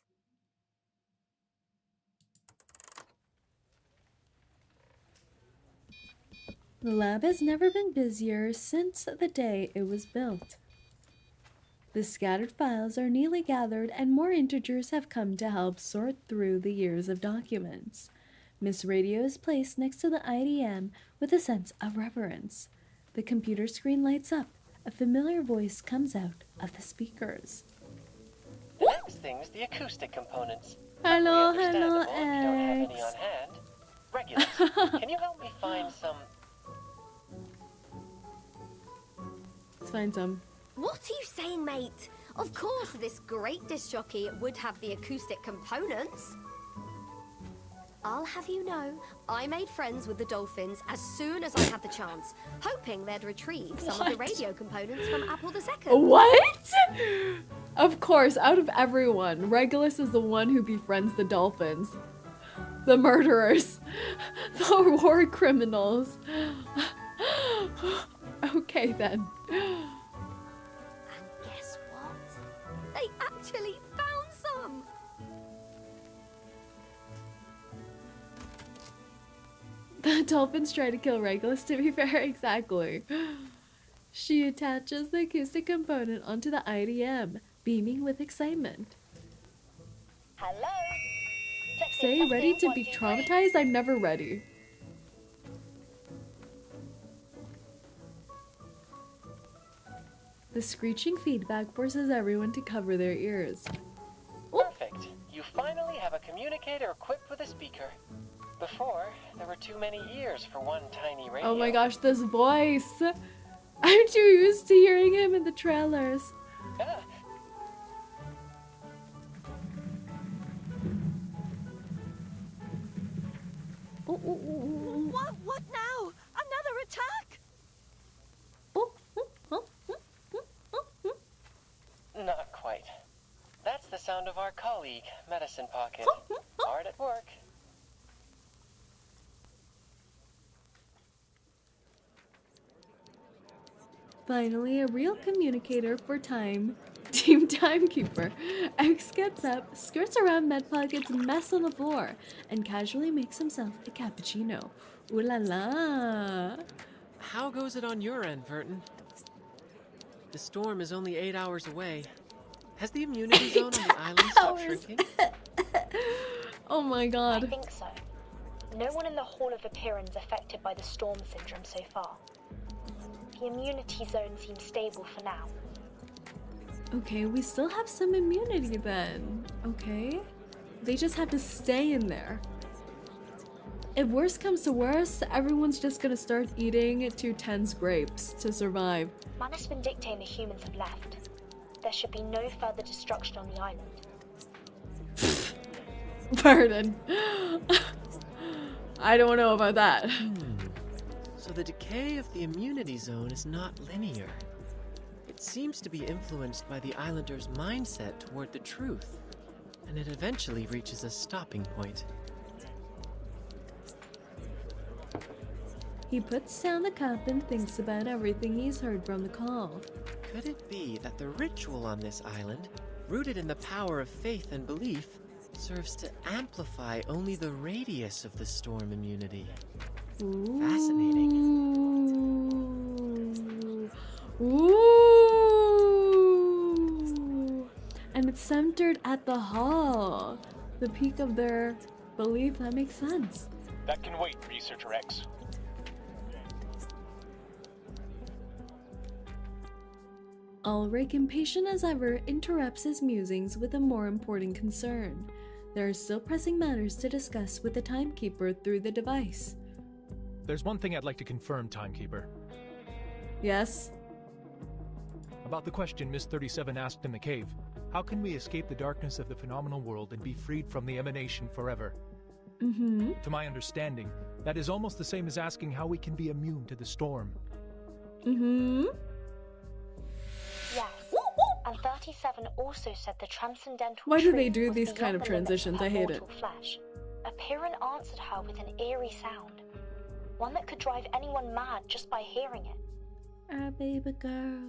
The lab has never been busier since the day it was built. The scattered files are neatly gathered and more integers have come to help sort through the years of documents. Miss Radio is placed next to the IDM with a sense of reverence. The computer screen lights up. A familiar voice comes out of the speakers. The next thing's the acoustic components. Hello, Understandable hello, if you don't have any X. on hand. Regulus, can you help me find some... Let's find some. What are you saying, mate? Of course, this great disc jockey would have the acoustic components. I'll have you know, I made friends with the dolphins as soon as I had the chance, hoping they'd retrieve some of the radio components from Apple II. What? Of course, out of everyone, Regulus is the one who befriends the dolphins. The murderers. The war criminals. Okay, then. And guess what? They actually found some! The dolphins try to kill Regulus, to be fair, exactly. She attaches the acoustic component onto the IDM, beaming with excitement. Hello? Say ready to be traumatized? I'm never ready. The screeching feedback forces everyone to cover their ears. Perfect. You finally have a communicator equipped with a speaker. Before, there were too many ears for one tiny radio. Oh my gosh, this voice! I'm too used to hearing him in the trailers. Ah. What now? Another attack? Not quite. That's the sound of our colleague, Medicine Pocket. Hard at work. Finally, a real communicator for time. Team Timekeeper. X gets up, skirts around Medpocket's mess on the floor, and casually makes himself a cappuccino. Ooh la la! How goes it on your end, Vertin? The storm is only 8 hours away. Has the immunity zone on the island stopped shrinking? Oh my god. I think so. No one in the Hall of Apeiron's affected by the storm syndrome so far. The immunity zone seems stable for now. Okay, we still have some immunity then. Okay. They just have to stay in there. If worst comes to worst, everyone's just gonna start eating 210's grapes to survive. Manus Vindictae and the humans have left. There should be no further destruction on the island. Pardon. I don't know about that. So the decay of the immunity zone is not linear. It seems to be influenced by the islander's mindset toward the truth, and it eventually reaches a stopping point. He puts down the cup and thinks about everything he's heard from the call. Could it be that the ritual on this island, rooted in the power of faith and belief, serves to amplify only the radius of the storm immunity? Ooh. Fascinating. Ooh. And it's centered at the hall. The peak of their belief. That makes sense. That can wait, Researcher X. Ulrich, impatient as ever, interrupts his musings with a more important concern. There are still pressing matters to discuss with the Timekeeper through the device. There's one thing I'd like to confirm, Timekeeper. Yes? About the question Miss 37 asked in the cave. How can we escape the darkness of the phenomenal world and be freed from the emanation forever? To my understanding, that is almost the same as asking how we can be immune to the storm. Yes. And 37 also said the transcendental Why do they truth do was these kind beyond of the limits transitions? of her I hate it. mortal flesh. Piran answered her with an eerie sound, one that could drive anyone mad just by hearing it. Ah, baby girl.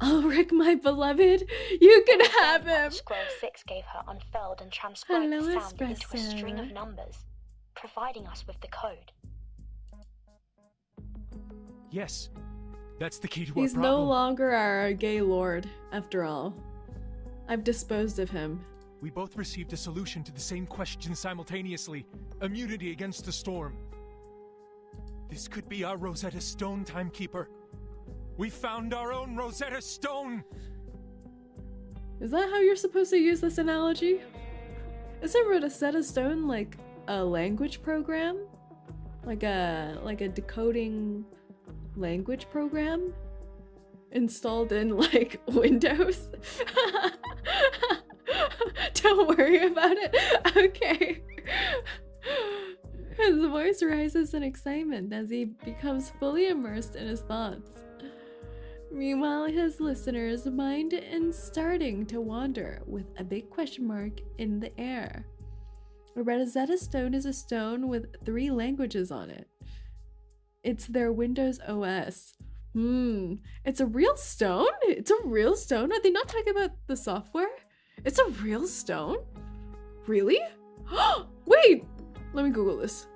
Ulrich, my beloved, you can have him. Scroll 6 gave her unfurled and transcribed Hello, the sound into a espresso. string of numbers, providing us with the code. Yes, that's the key to He's our problem. no longer our gay lord, after all. I've disposed of him. We both received a solution to the same question simultaneously. Immunity against the storm. This could be our Rosetta Stone, Timekeeper. We found our own Rosetta Stone! Is that how you're supposed to use this analogy? Isn't Rosetta Stone like a language program? Like a decoding language program? Installed in like Windows? Don't worry about it. Okay. His voice rises in excitement as he becomes fully immersed in his thoughts. Meanwhile, his listener's mind is starting to wander with a big question mark in the air. A Rosetta Stone is a stone with 3 languages on it. It's their Windows OS. It's a real stone? It's a real stone? Are they not talking about the software? It's a real stone? Really? Wait! Let me Google this.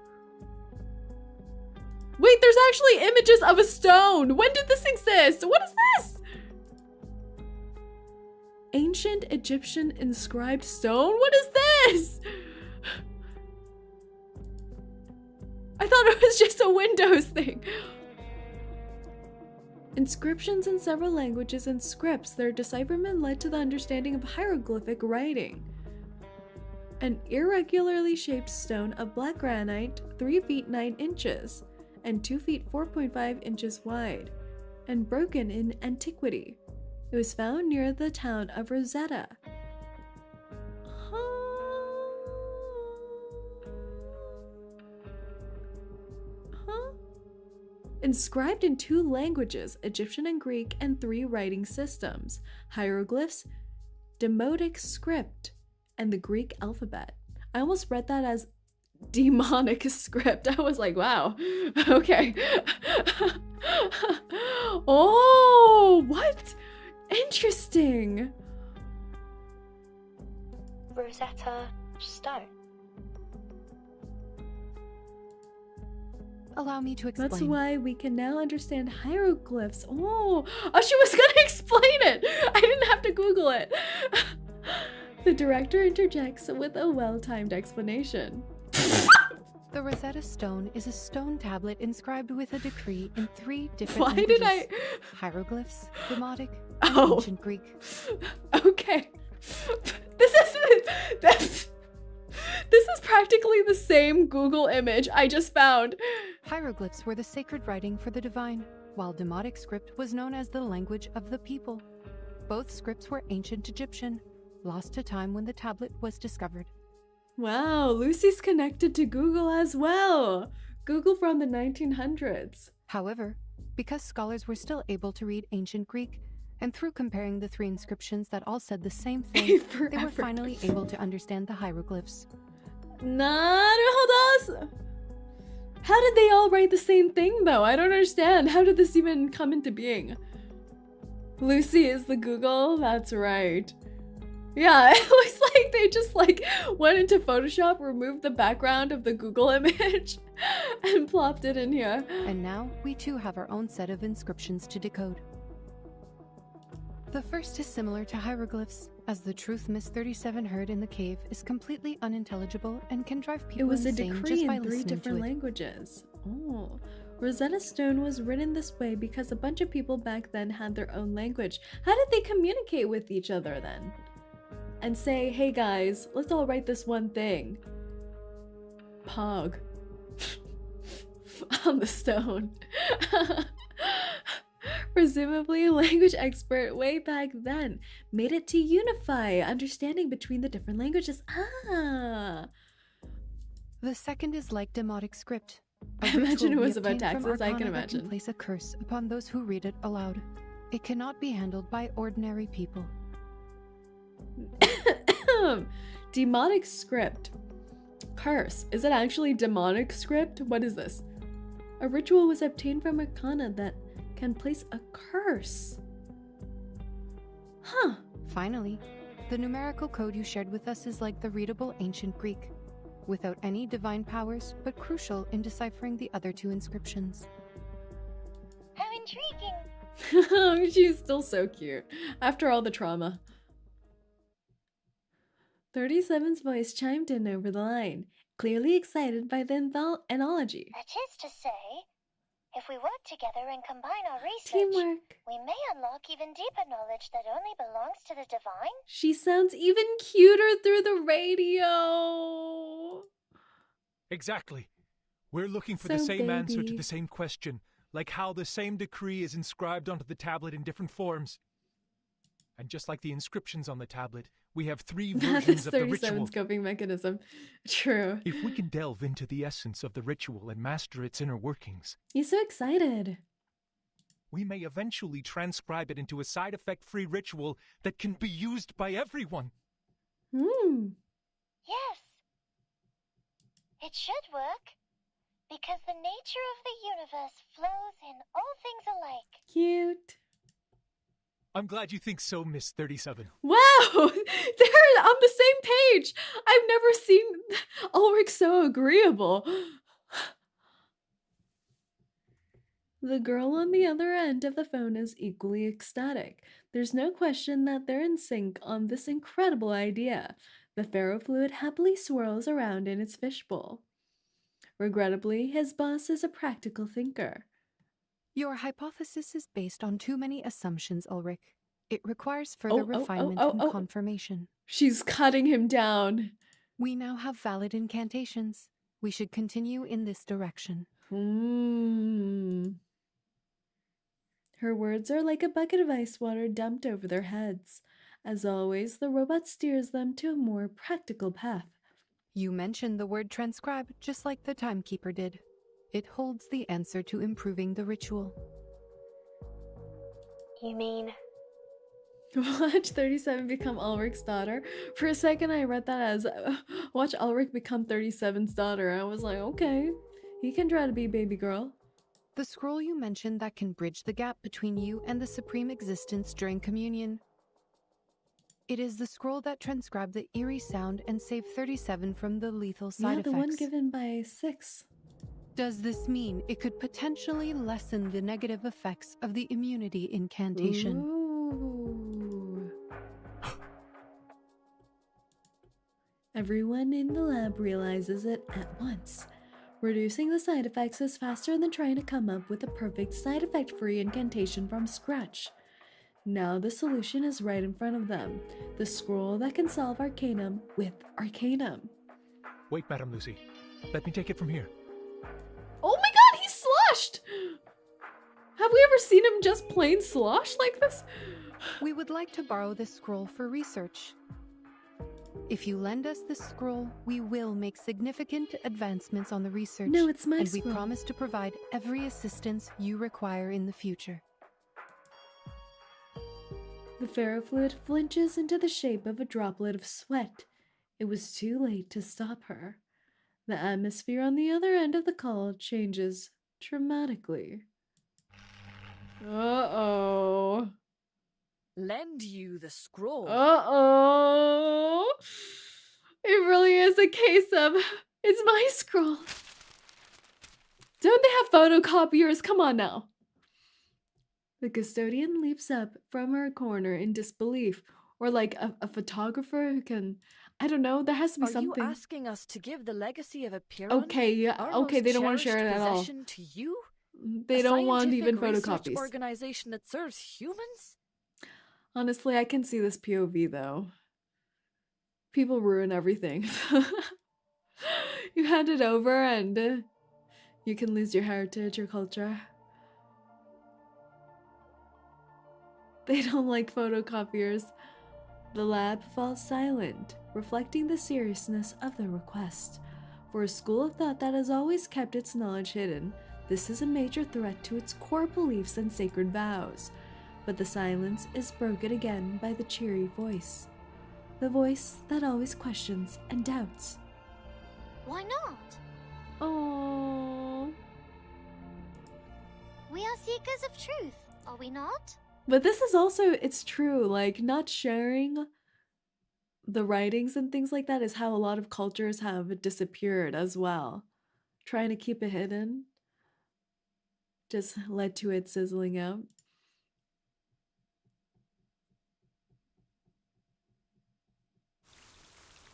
Wait, there's actually images of a stone! When did this exist? What is this? Ancient Egyptian inscribed stone? What is this? I thought it was just a Windows thing. Inscriptions in several languages and scripts, their decipherment led to the understanding of hieroglyphic writing. An irregularly shaped stone of black granite, 3 feet 9 inches, and 2 feet 4.5 inches wide, and broken in antiquity. It was found near the town of Rosetta. Inscribed in 2 languages, Egyptian and Greek, and 3 writing systems, hieroglyphs, demotic script, and the Greek alphabet. I almost read that as demonic script. I was like, wow, okay. Oh, what? Interesting. Rosetta Stone. Allow me to explain. That's why we can now understand hieroglyphs. Oh, she was gonna explain it. I didn't have to Google it. The director interjects with a well-timed explanation. The Rosetta Stone is a stone tablet inscribed with a decree in 3 different languages. Hieroglyphs, demotic, and ancient Greek. Okay. This is practically the same Google image I just found. Hieroglyphs were the sacred writing for the divine, while demotic script was known as the language of the people. Both scripts were ancient Egyptian, lost to time when the tablet was discovered. Wow, Lucy's connected to Google as well. Google from the 1900s. However, because scholars were still able to read ancient Greek, and through comparing the 3 inscriptions that all said the same thing, they were finally able to understand the hieroglyphs. Naruhodos! How did they all write the same thing though? I don't understand. How did this even come into being? Lucy is the Google? That's right. Yeah, it looks like they just went into Photoshop, removed the background of the Google image, and plopped it in here. And now, we too have our own set of inscriptions to decode. The first is similar to hieroglyphs, as the truth Miss 37 heard in the cave is completely unintelligible and can drive people insane just by listening to it. It was a decree in 3 different languages. Oh. Rosetta Stone was written this way because a bunch of people back then had their own language. How did they communicate with each other then? And say, hey guys, let's all write this one thing. Pog. On the stone. Presumably a language expert way back then made it to unify understanding between the different languages. The second is like demotic script. I imagine it was about obtained from taxes, I can Arcana that imagine. Place a curse upon those who read it aloud. It cannot be handled by ordinary people. Demonic script. Curse. Is it actually demonic script? What is this? A ritual was obtained from Arcana that can place a curse. Huh. Finally, the numerical code you shared with us is like the readable ancient Greek, without any divine powers, but crucial in deciphering the other two inscriptions. How intriguing! She's still so cute, after all the trauma. 37's voice chimed in over the line, clearly excited by the analogy. That is to say, if we work together and combine our research, Teamwork. we may unlock even deeper knowledge that only belongs to the divine. She sounds even cuter through the radio. Exactly. We're looking for So the same answer to baby. the same question, like how the same decree is inscribed onto the tablet in different forms. And just like the inscriptions on the tablet, we have 3 versions of the ritual. coping mechanism. True. If we can delve into the essence of the ritual and master its inner workings, He's so excited. we may eventually transcribe it into a side effect-free ritual that can be used by everyone. Yes. It should work. Because the nature of the universe flows in all things alike. Cute. I'm glad you think so, Miss 37. Wow! They're on the same page! I've never seen Ulrich so agreeable. The girl on the other end of the phone is equally ecstatic. There's no question that they're in sync on this incredible idea. The ferrofluid happily swirls around in its fishbowl. Regrettably, his boss is a practical thinker. Your hypothesis is based on too many assumptions, Ulrich. It requires further refinement and confirmation. She's cutting him down. We now have valid incantations. We should continue in this direction. Her words are like a bucket of ice water dumped over their heads. As always, the robot steers them to a more practical path. You mentioned the word transcribe, just like the timekeeper did. It holds the answer to improving the ritual. You mean? Watch 37 become Ulrich's daughter. For a second, I read that as watch Ulrich become 37's daughter. I was like, okay, he can try to be baby girl. The scroll you mentioned that can bridge the gap between you and the supreme existence during communion. It is the scroll that transcribed the eerie sound and saved 37 from the lethal side effects. The one given by 6. Does this mean it could potentially lessen the negative effects of the immunity incantation? Ooh. Everyone in the lab realizes it at once. Reducing the side effects is faster than trying to come up with a perfect side effect-free incantation from scratch. Now the solution is right in front of them. The scroll that can solve Arcanum with Arcanum. Wait, Madam Lucy. Let me take it from here. Oh my god, he's sloshed! Have we ever seen him just plain slosh like this? We would like to borrow this scroll for research. If you lend us this scroll, we will make significant advancements on the research. No, it's my and scroll. We promise to provide every assistance you require in the future. The ferrofluid flinches into the shape of a droplet of sweat. It was too late to stop her. The atmosphere on the other end of the call changes dramatically. Uh-oh. Lend you the scroll. Uh-oh. It really is a case of, it's my scroll. Don't they have photocopiers? Come on now. The custodian leaps up from her corner in disbelief, or like a photographer who can, I don't know, there has to be something. Are you asking us to give the legacy of Apeiron? Okay, yeah, okay, they don't want to share it at all. To you? They don't want even research photocopies. Organization that serves humans? Honestly, I can see this POV though. People ruin everything. You hand it over and you can lose your heritage or culture. They don't like photocopiers. The lab falls silent, reflecting the seriousness of the request. For a school of thought that has always kept its knowledge hidden, this is a major threat to its core beliefs and sacred vows. But the silence is broken again by the cheery voice. The voice that always questions and doubts. Why not? Oh. We are seekers of truth, are we not? But this is also, it's true, like, not sharing the writings and things like that is how a lot of cultures have disappeared as well. Trying to keep it hidden just led to it sizzling out.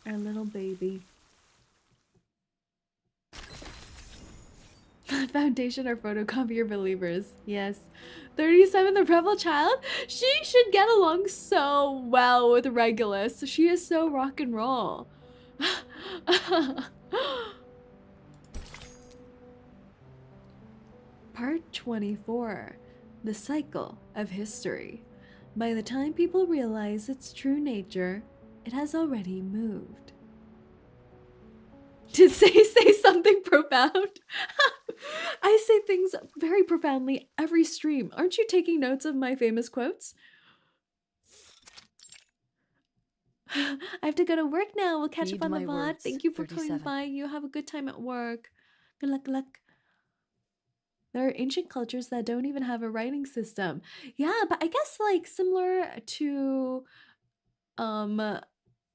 Our little baby. Foundation or photocopier believers. Yes. 37, the rebel child. She should get along so well with Regulus. She is so rock and roll. Part 24. The cycle of history. By the time people realize its true nature, it has already moved. To say something profound. I say things very profoundly every stream. Aren't you taking notes of my famous quotes? I have to go to work now. We'll catch up on the VOD. Thank you for coming by. You have a good time at work. Good luck, good luck. There are ancient cultures that don't even have a writing system. Yeah, but I guess like similar to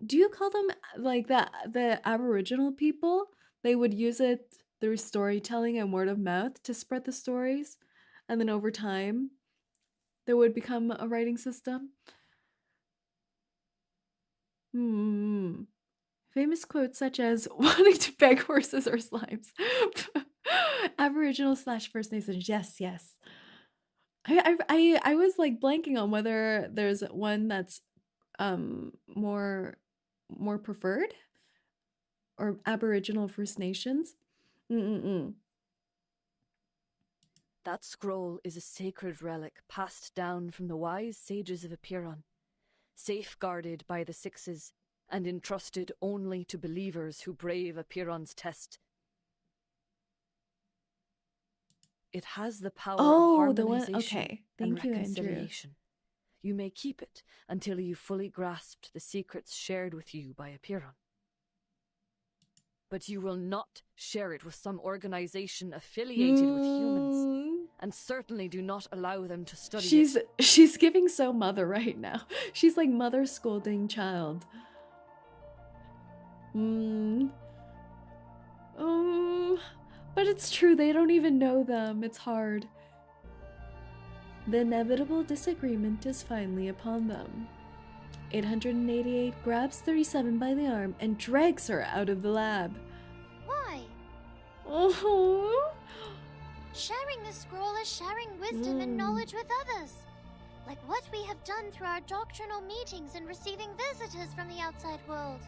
do you call them like the Aboriginal people? They would use it through storytelling and word of mouth to spread the stories, and then over time there would become a writing system. Famous quotes such as wanting to beg horses or slimes. Aboriginal / First Nations. Yes, yes. I was like blanking on whether there's one that's more preferred, or Aboriginal First Nations. That scroll is a sacred relic passed down from the wise sages of Epeiron, safeguarded by the Sixes and entrusted only to believers who brave Epeiron's test. It has the power of harmonization and reconciliation. You may keep it until you fully grasped the secrets shared with you by Epeiron. But you will not share it with some organization affiliated with humans, and certainly do not allow them to study it. She's giving so mother right now. She's like mother scolding child. But it's true, they don't even know them. It's hard. The inevitable disagreement is finally upon them. 888 grabs 37 by the arm and drags her out of the lab. Why? Oh. Sharing the scroll is sharing wisdom and knowledge with others. Like what we have done through our doctrinal meetings and receiving visitors from the outside world.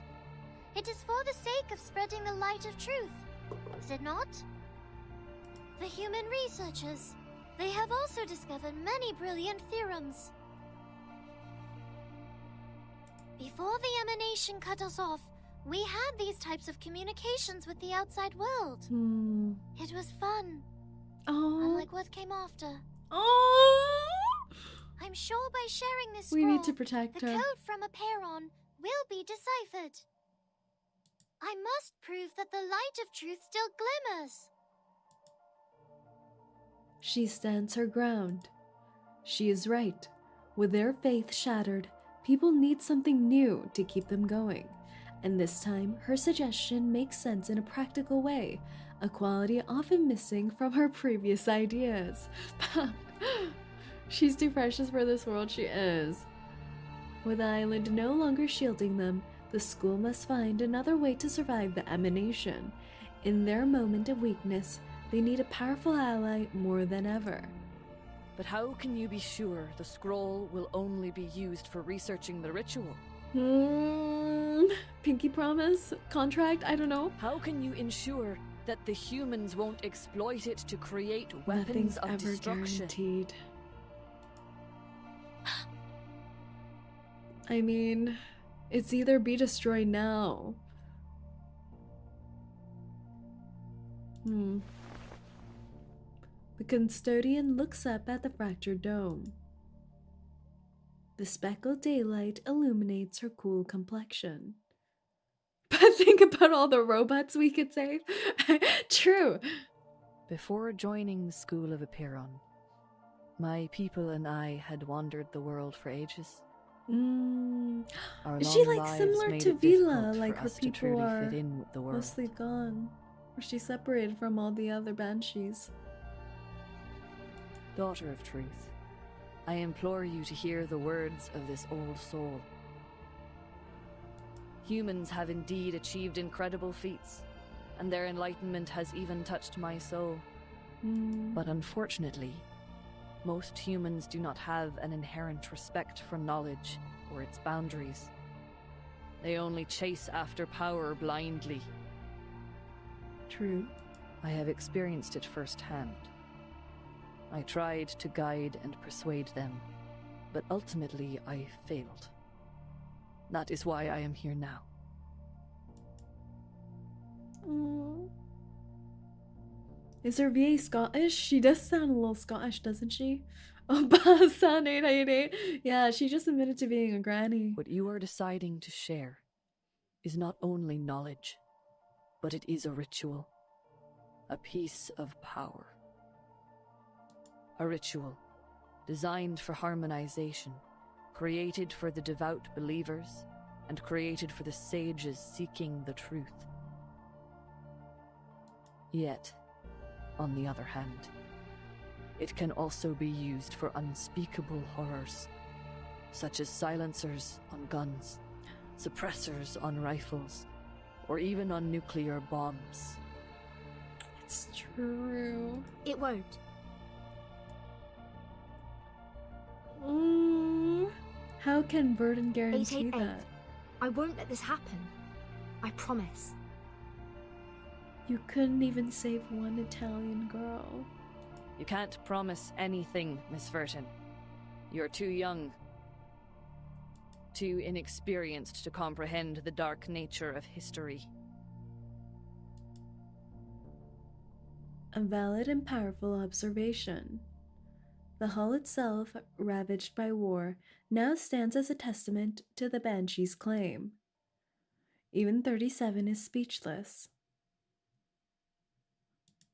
It is for the sake of spreading the light of truth, is it not? The human researchers, they have also discovered many brilliant theorems. Before the emanation cut us off, we had these types of communications with the outside world. It was fun. Unlike what came after. I'm sure by sharing this scroll, we need to protect the her. code from Epeiron will be deciphered. I must prove that the light of truth still glimmers. She stands her ground. She is right. With their faith shattered, people need something new to keep them going. And this time, her suggestion makes sense in a practical way, a quality often missing from her previous ideas. She's too precious for this world, she is. With the island no longer shielding them, the school must find another way to survive the emanation. In their moment of weakness, they need a powerful ally more than ever. But how can you be sure the scroll will only be used for researching the ritual? Pinky promise? Contract? I don't know. How can you ensure that the humans won't exploit it to create weapons of destruction? Guaranteed. I mean, it's either be destroyed now The custodian looks up at the fractured dome. The speckled daylight illuminates her cool complexion. But think about all the robots we could save. True. Before joining the School of Apiron, my people and I had wandered the world for ages. Is she like similar to Vila? Like her people are mostly gone. Or she's separated from all the other banshees. Daughter of Truth, I implore you to hear the words of this old soul. Humans have indeed achieved incredible feats, and their enlightenment has even touched my soul. But unfortunately, most humans do not have an inherent respect for knowledge or its boundaries. They only chase after power blindly. True. I have experienced it firsthand. I tried to guide and persuade them, but ultimately I failed. That is why I am here now. Is her VA Scottish? She does sound a little Scottish, doesn't she? Oh, Basan 888. Yeah, she just admitted to being a granny. What you are deciding to share is not only knowledge, but it is a ritual. A piece of power. A ritual designed for harmonization, created for the devout believers, and created for the sages seeking the truth. Yet, on the other hand, it can also be used for unspeakable horrors, such as silencers on guns, suppressors on rifles, or even on nuclear bombs. It's true. It won't. How can Verdun guarantee 888. that? I won't let this happen. I promise. You couldn't even save one Italian girl. You can't promise anything, Miss Vertin. You're too young, too inexperienced to comprehend the dark nature of history. A valid and powerful observation. The hull itself, ravaged by war, now stands as a testament to the Banshee's claim. Even 37 is speechless.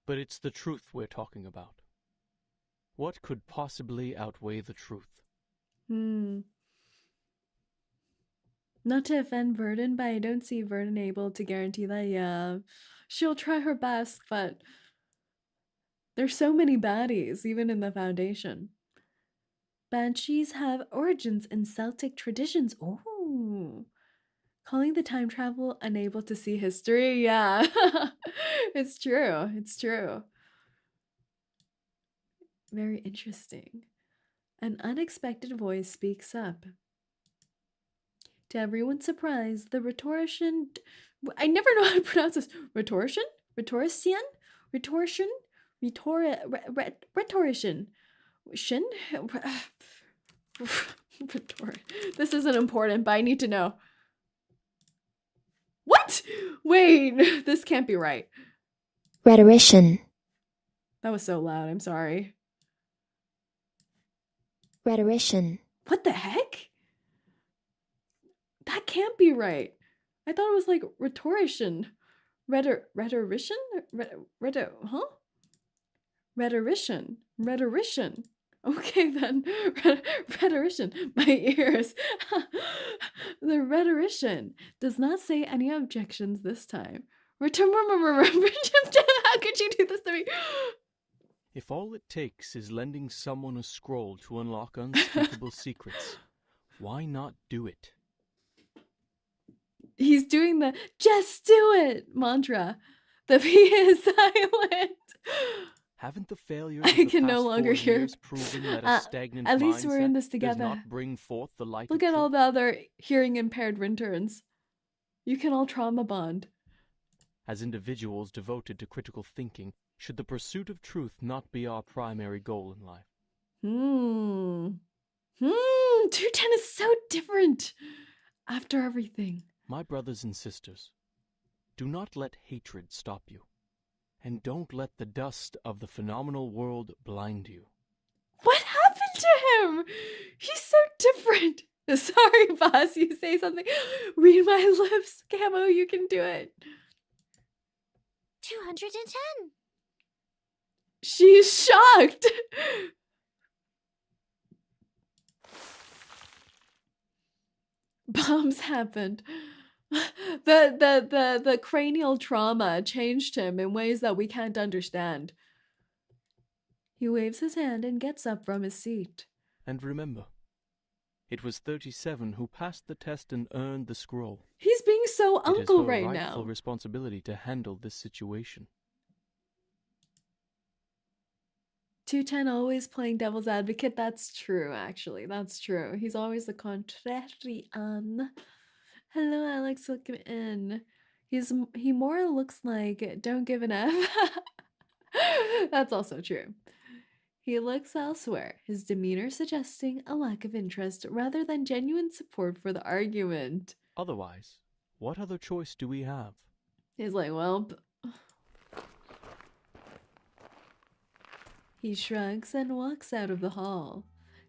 But it's the truth we're talking about. What could possibly outweigh the truth? Not to offend Verdun, but I don't see Verdun able to guarantee that. Yeah, she'll try her best, but there's so many baddies, even in the Foundation. Banshees have origins in Celtic traditions. Oh, calling the time travel unable to see history. Yeah, it's true. It's true. Very interesting. An unexpected voice speaks up. To everyone's surprise, the rhetorician... I never know how to pronounce this. Rhetorician? Rhetorician? Rhetorician? Rhetorician. Shin? This isn't important, but I need to know. What? Wait, this can't be right. Rhetorician. That was so loud, I'm sorry. Rhetorician. What the heck? That can't be right. I thought it was like rhetorician. Rhetorician? Huh? Rhetorician. Rhetorician. Okay then. Rhetorician. My ears. The rhetorician does not say any objections this time. How could you do this to me? If all it takes is lending someone a scroll to unlock unspeakable secrets, why not do it? He's doing the "just do it" mantra. The P is silent. Haven't the failures I of the can past no longer 4 hear. years proven that a stagnant At least we're in mindset this together. does not bring forth the light Look of at all truth? the other hearing impaired interns. You can all trauma bond. As individuals devoted to critical thinking, should the pursuit of truth not be our primary goal in life? 210 is so different after everything. My brothers and sisters, do not let hatred stop you. And don't let the dust of the phenomenal world blind you. What happened to him? He's so different. Sorry, boss, you say something. Read my lips. 𝐂𝐿𝐴, you can do it. 210. She's shocked. Bombs happened. The cranial trauma changed him in ways that we can't understand. He waves his hand and gets up from his seat. And remember, it was 37 who passed the test and earned the scroll. He's being so uncle right now. It is her now. rightful responsibility to handle this situation. 210 always playing devil's advocate. That's true, actually. That's true. He's always the contrarian. Hello, Alex. Welcome in. He more looks like don't give an F. That's also true. He looks elsewhere, his demeanor suggesting a lack of interest rather than genuine support for the argument. Otherwise, what other choice do we have? He's like, well... He shrugs and walks out of the hall.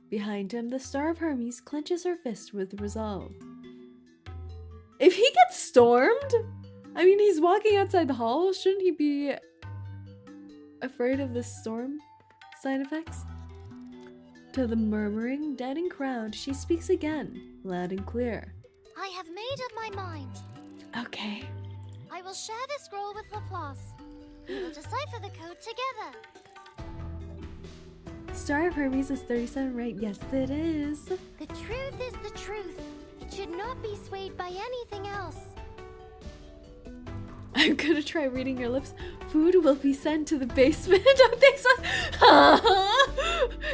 Behind him, the Star of Hermes clenches her fist with resolve. If he gets stormed? I mean, he's walking outside the hall. Shouldn't he be afraid of the storm side effects? To the murmuring, deadening crowd, she speaks again, loud and clear. I have made up my mind. Okay. I will share the scroll with Laplace. We will decipher the code together. Star of Hermes is 37, right? Yes, it is. The truth is the truth. It should not be swayed by anything else. I'm gonna try reading your lips. Food will be sent to the basement. Don't think so.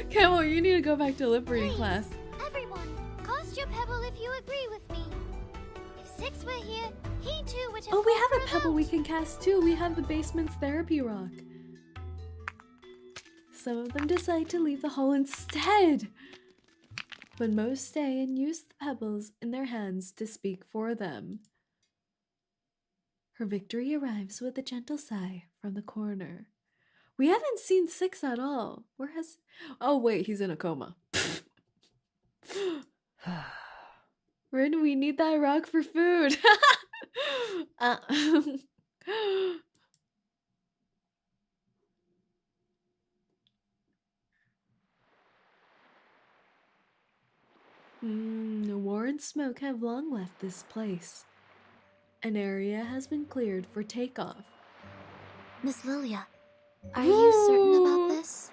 𝐂𝐿, you need to go back to lip reading class. Everyone, cast your pebble if you agree with me. If 6 were here, he too would have. Oh, we have a pebble we can cast too. We have the basement's therapy rock. Some of them decide to leave the hall instead, but most stay and use the pebbles in their hands to speak for them. Her victory arrives with a gentle sigh from the corner. We haven't seen 6 at all. Where has... Oh wait, he's in a coma. Rin, we need that rock for food. War and smoke have long left this place. An area has been cleared for takeoff. Miss Lilia, are you certain about this?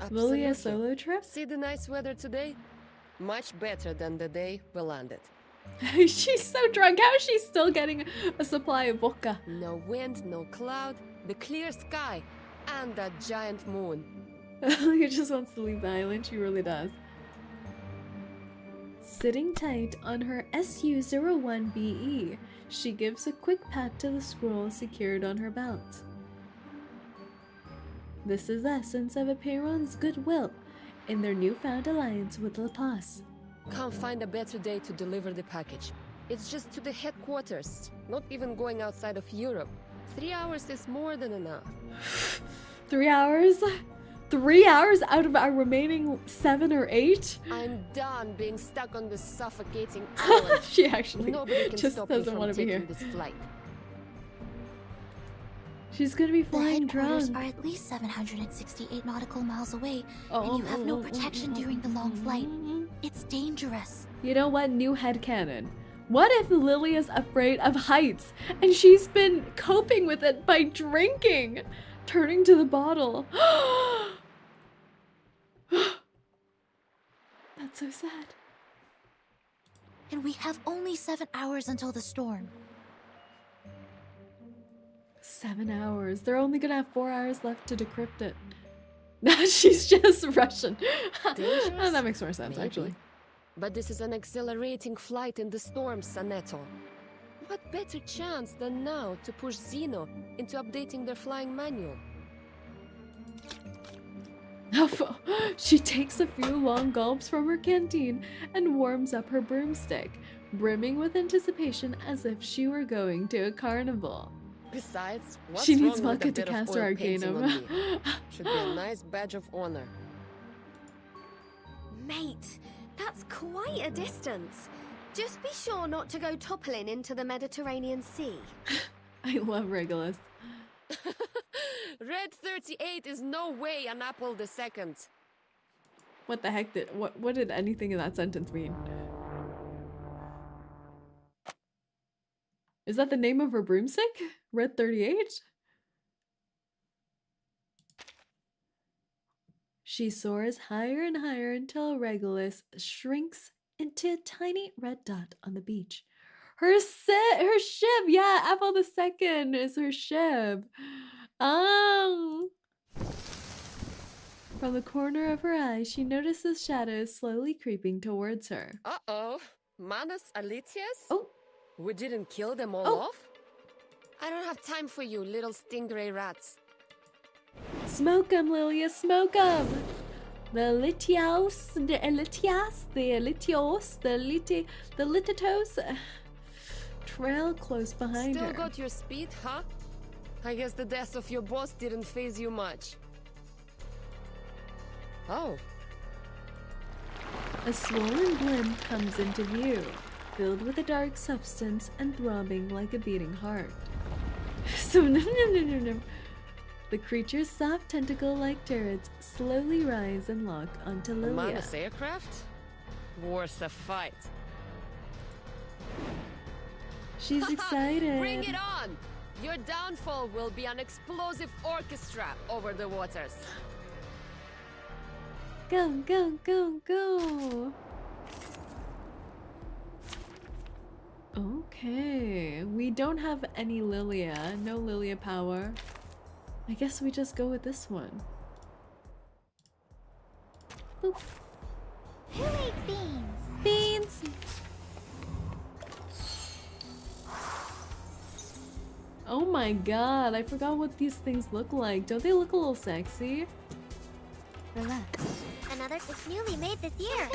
Lilia solo trip? See the nice weather today? Much better than the day we landed. She's so drunk. How is she still getting a supply of vodka? No wind, no cloud, the clear sky, and that giant moon. Lilia just wants to leave the island. She really does. Sitting tight on her SU-01BE, she gives a quick pat to the scroll secured on her belt. This is the essence of Apiron's goodwill in their newfound alliance with Laplace. Can't find a better day to deliver the package. It's just to the headquarters, not even going outside of Europe. 3 hours is more than enough. 3 hours? 3 hours out of our remaining 7 or 8? I'm done being stuck on this suffocating island. She actually Nobody can just stop doesn't me want from to be taking here. this flight. She's gonna be flying The headquarters drunk. are at least 768 nautical miles away, and you have no protection during the long flight. It's dangerous. You know what? New headcanon. What if Lilia's afraid of heights and she's been coping with it by drinking? Turning to the bottle. That's so sad. And we have only 7 hours until the storm. 7 hours. They're only gonna have 4 hours left to decrypt it. Now she's just Russian. Oh, that makes more sense, Maybe. actually. But this is an exhilarating flight in the storm, Saneto. What better chance than now to push Xeno into updating their flying manual? She takes a few long gulps from her canteen and warms up her broomstick, brimming with anticipation as if she were going to a carnival. Besides, what's She needs wrong with vodka a to bit of cast her oil painting Arcanum. on me? Should be a nice badge of honor. Mate, that's quite a distance. Just be sure not to go toppling into the Mediterranean Sea. I love Regulus. Red 38 is no way an apple the second. What the heck did what did anything in that sentence mean? Is that the name of her broomstick? Red 38? She soars higher and higher until Regulus shrinks into a tiny red dot on the beach. Her ship, yeah, Apple the Second is her ship. From the corner of her eye, she notices shadows slowly creeping towards her. Uh-oh. Manus Alitius? Oh. We didn't kill them all off? I don't have time for you, little stingray rats. Smoke 'em, Lilia, smoke 'em! The Litios, the Lititos trail close behind Still her. got your speed, huh? I guess the death of your boss didn't faze you much. Oh. A swollen blimp comes into view, filled with a dark substance and throbbing like a beating heart. So the creature's soft tentacle-like turrets slowly rise and lock onto Lilia. Manus aircraft? Worth a fight. She's excited. Bring it on! Your downfall will be an explosive orchestra over the waters. Go, go, go, go! Okay, we don't have any Lilia, no Lilia power. I guess we just go with this one. Boop. Who ate beans? Beans! Oh my god, I forgot what these things look like. Don't they look a little sexy? Relax. It's newly made this year.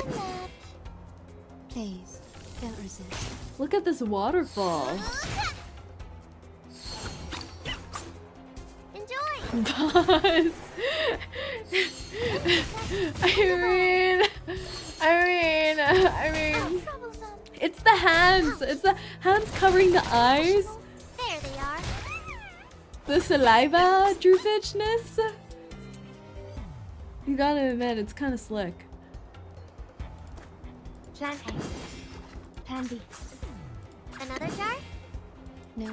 Please, don't resist. Look at this waterfall. Enjoy! Boss! I mean, it's the hands. It's the hands covering the eyes. There they are. The saliva droopagенess. You gotta admit, it's kind of slick. Plan A. Plan B. Another jar? No.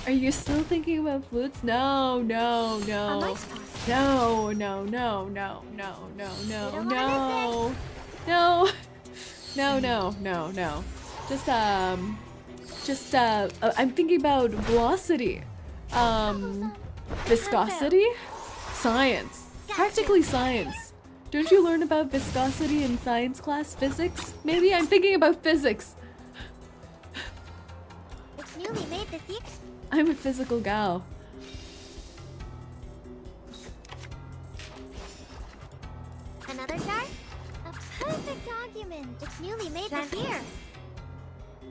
Are you still thinking about flutes? No, no, no. No, no, no, no, no, no, no, no. No. No, no, no, no. I'm thinking about velocity. Viscosity? Science. Practically science. Don't you learn about viscosity in science class? Physics? Maybe I'm thinking about physics. It's newly made this year. I'm a physical gal. Another jar? A perfect argument. It's newly made this year.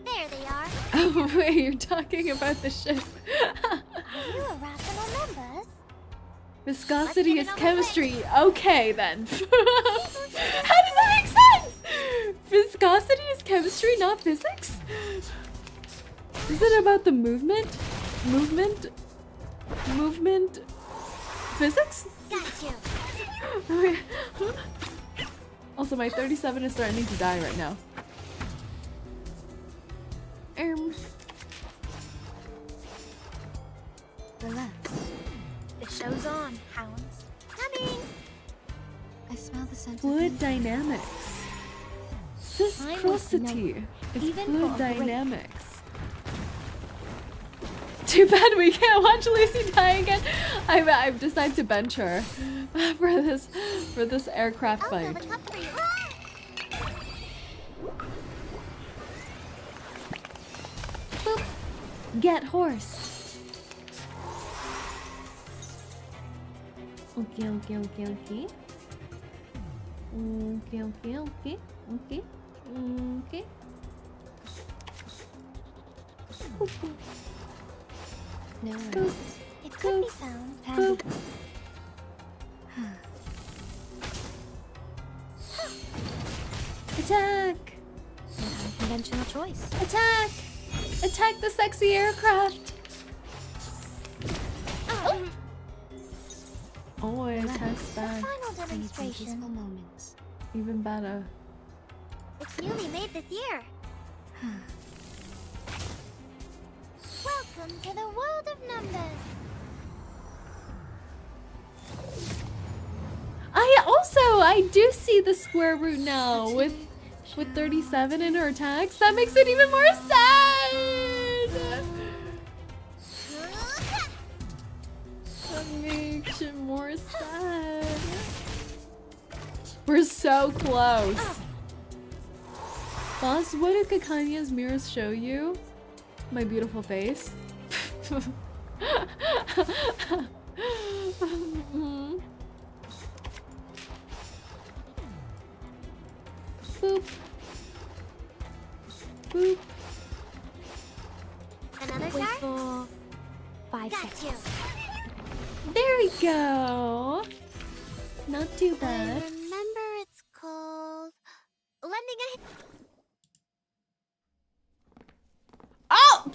There they are. Oh wait, you're talking about the ship. Are you a rational numbers? Viscosity is chemistry. Okay then. How does that make sense? Viscosity is chemistry, not physics? Is it about the movement? Movement? Physics? Got you. Also, my 37 is threatening to die right now. Relax. The show's on, hounds. Coming! I smell the scent. Fluid dynamics. Viscosity is fluid dynamics. Too bad we can't watch Lucy die again. I've decided to bench her for this aircraft fight. Boop. Get horse. Okay. No Boop. worries. It could be found. Boop. Attack! Unconventional choice. Attack! Attack the sexy aircraft! Oh, it attacks back. Final demonstration. Peaceful moments. Even better. It's newly made this year. Welcome to the world of numbers. I do see the square root now with 37 in her attacks. That makes it even more sad. That makes it more sad. We're so close. Boss, what do 𝐒𝐚𝐭's mirrors show you? My beautiful face. Boop. Boop. Another Wait card? for 5 Got seconds. you. There we go. Not too I bad. remember it's called lending a. Oh!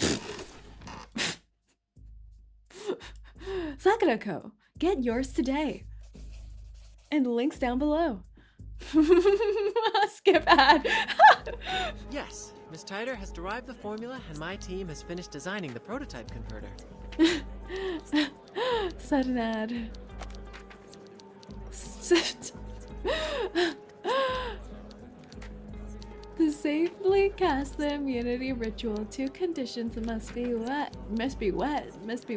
𝐒𝐴𝐚𝐭, get yours today. And the link's down below. Skip ad. Yes, Miss Titer has derived the formula and my team has finished designing the prototype converter. Said an ad. To safely cast the immunity ritual, 2 conditions must be met. Must be met. Must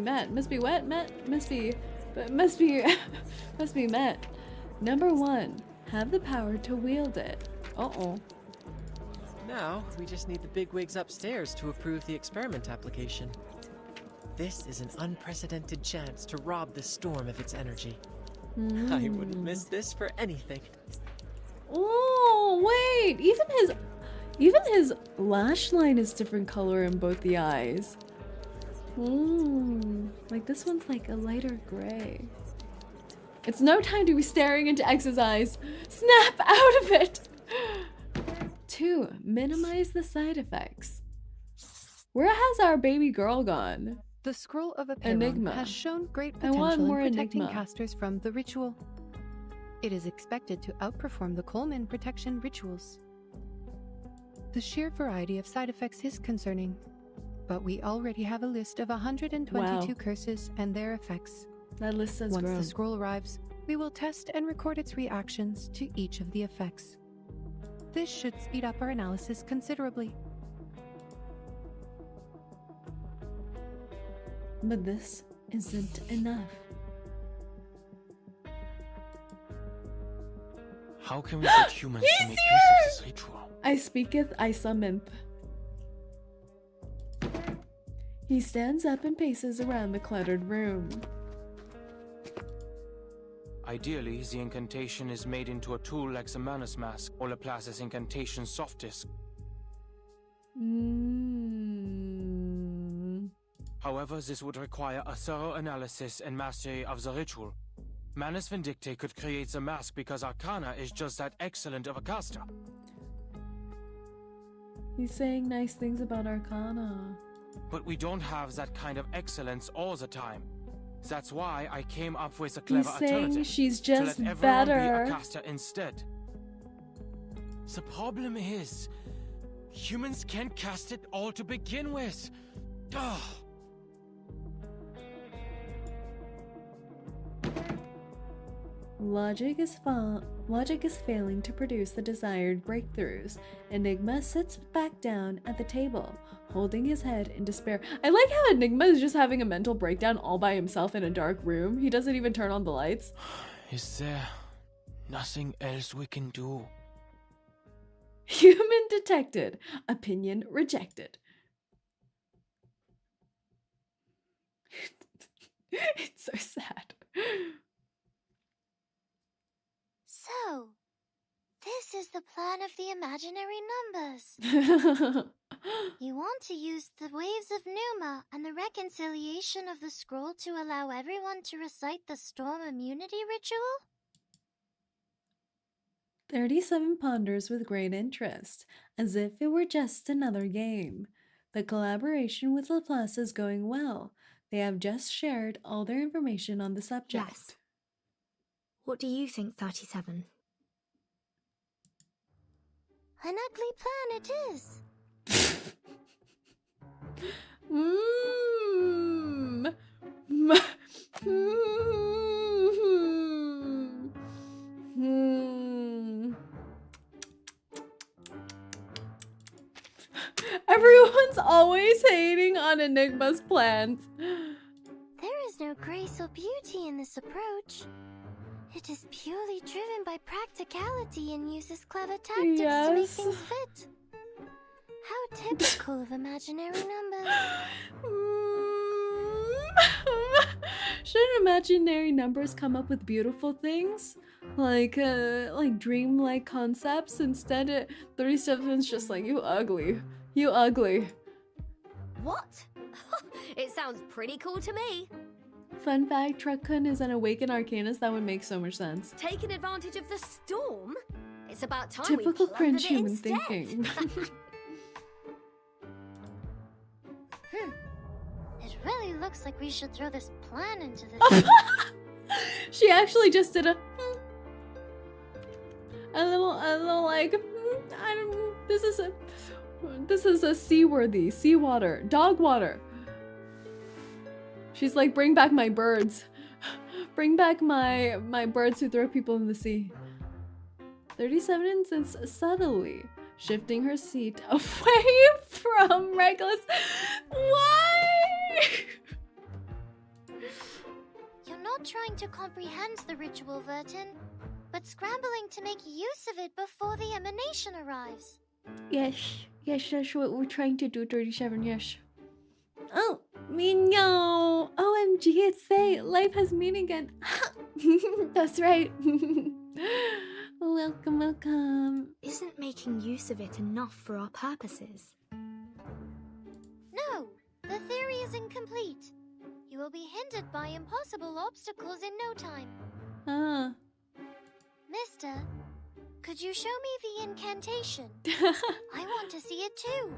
be, met. Number 1, have the power to wield it. Uh-oh. Now, we just need the bigwigs upstairs to approve the experiment application. This is an unprecedented chance to rob the storm of its energy. I wouldn't miss this for anything. Oh, wait! Even his lash line is different color in both the eyes. Like this one's like a lighter gray. It's no time to be staring into X's eyes. Snap out of it! 2, minimize the side effects. Where has our baby girl gone? The scroll of Epeiron Enigma. has shown great I want potential more in protecting Enigma. casters from the ritual. It is expected to outperform the 𝐒𝐚 protection rituals. The sheer variety of side effects is concerning, but we already have a list of 122 Wow. curses and their effects. That list has Once grown. the scroll arrives, we will test and record its reactions to each of the effects. This should speed up our analysis considerably. But this isn't enough. How can we get humans to make use of this ritual? I speaketh, I summoneth. He stands up and paces around the cluttered room. Ideally, the incantation is made into a tool like the Manus Mask or Laplace's incantation soft disk. However, this would require a thorough analysis and mastery of the ritual. Manus Vindicte could create the mask because Arcana is just that excellent of a caster. He's saying nice things about Arcana. But we don't have that kind of excellence all the time. That's why I came up with a clever He's saying alternative. she's to let just everyone better. be a caster instead. The problem is, humans can't cast it all to begin with. Ugh. Logic is failing to produce the desired breakthroughs. Enigma sits back down at the table, holding his head in despair. I like how Enigma is just having a mental breakdown all by himself in a dark room. He doesn't even turn on the lights. Is there nothing else we can do? Human detected. Opinion rejected. It's so sad. So, this is the plan of the imaginary numbers. You want to use the waves of Numa and the reconciliation of the scroll to allow everyone to recite the storm immunity ritual? 37 ponders with great interest, as if it were just another game. The collaboration with Laplace is going well. They have just shared all their information on the subject. Yes. What do you think, 37? An ugly plan it is. Everyone's always hating on Enigma's plans. There is no grace or beauty in this approach. It is purely driven by practicality and uses clever tactics to make things fit. How typical of imaginary numbers. Shouldn't imaginary numbers come up with beautiful things? Like dream-like concepts? Instead, 37's just like, you ugly. You ugly. What? It sounds pretty cool to me. Fun fact, 𝐒𝐿 is an awakened arcanist. That would make so much sense. Taking advantage of the storm? It's about time Typical we cringe it human instead. thinking. It really looks like we should throw this plan into this. She actually just did a little like, I don't. This is a seaworthy, seawater, dog water. She's like, bring back my birds. Bring back my birds who throw people in the sea. 37 instance subtly shifting her seat away from Regulus. Why? You're not trying to comprehend the ritual, Vertin, but scrambling to make use of it before the emanation arrives. Yes, that's what we're trying to do, 37, yes. Oh, no. OMG, it's Say. Life has meaning again. That's right. Welcome, welcome. Isn't making use of it enough for our purposes? No, the theory is incomplete. You will be hindered by impossible obstacles in no time. Mister, could you show me the incantation? I want to see it too.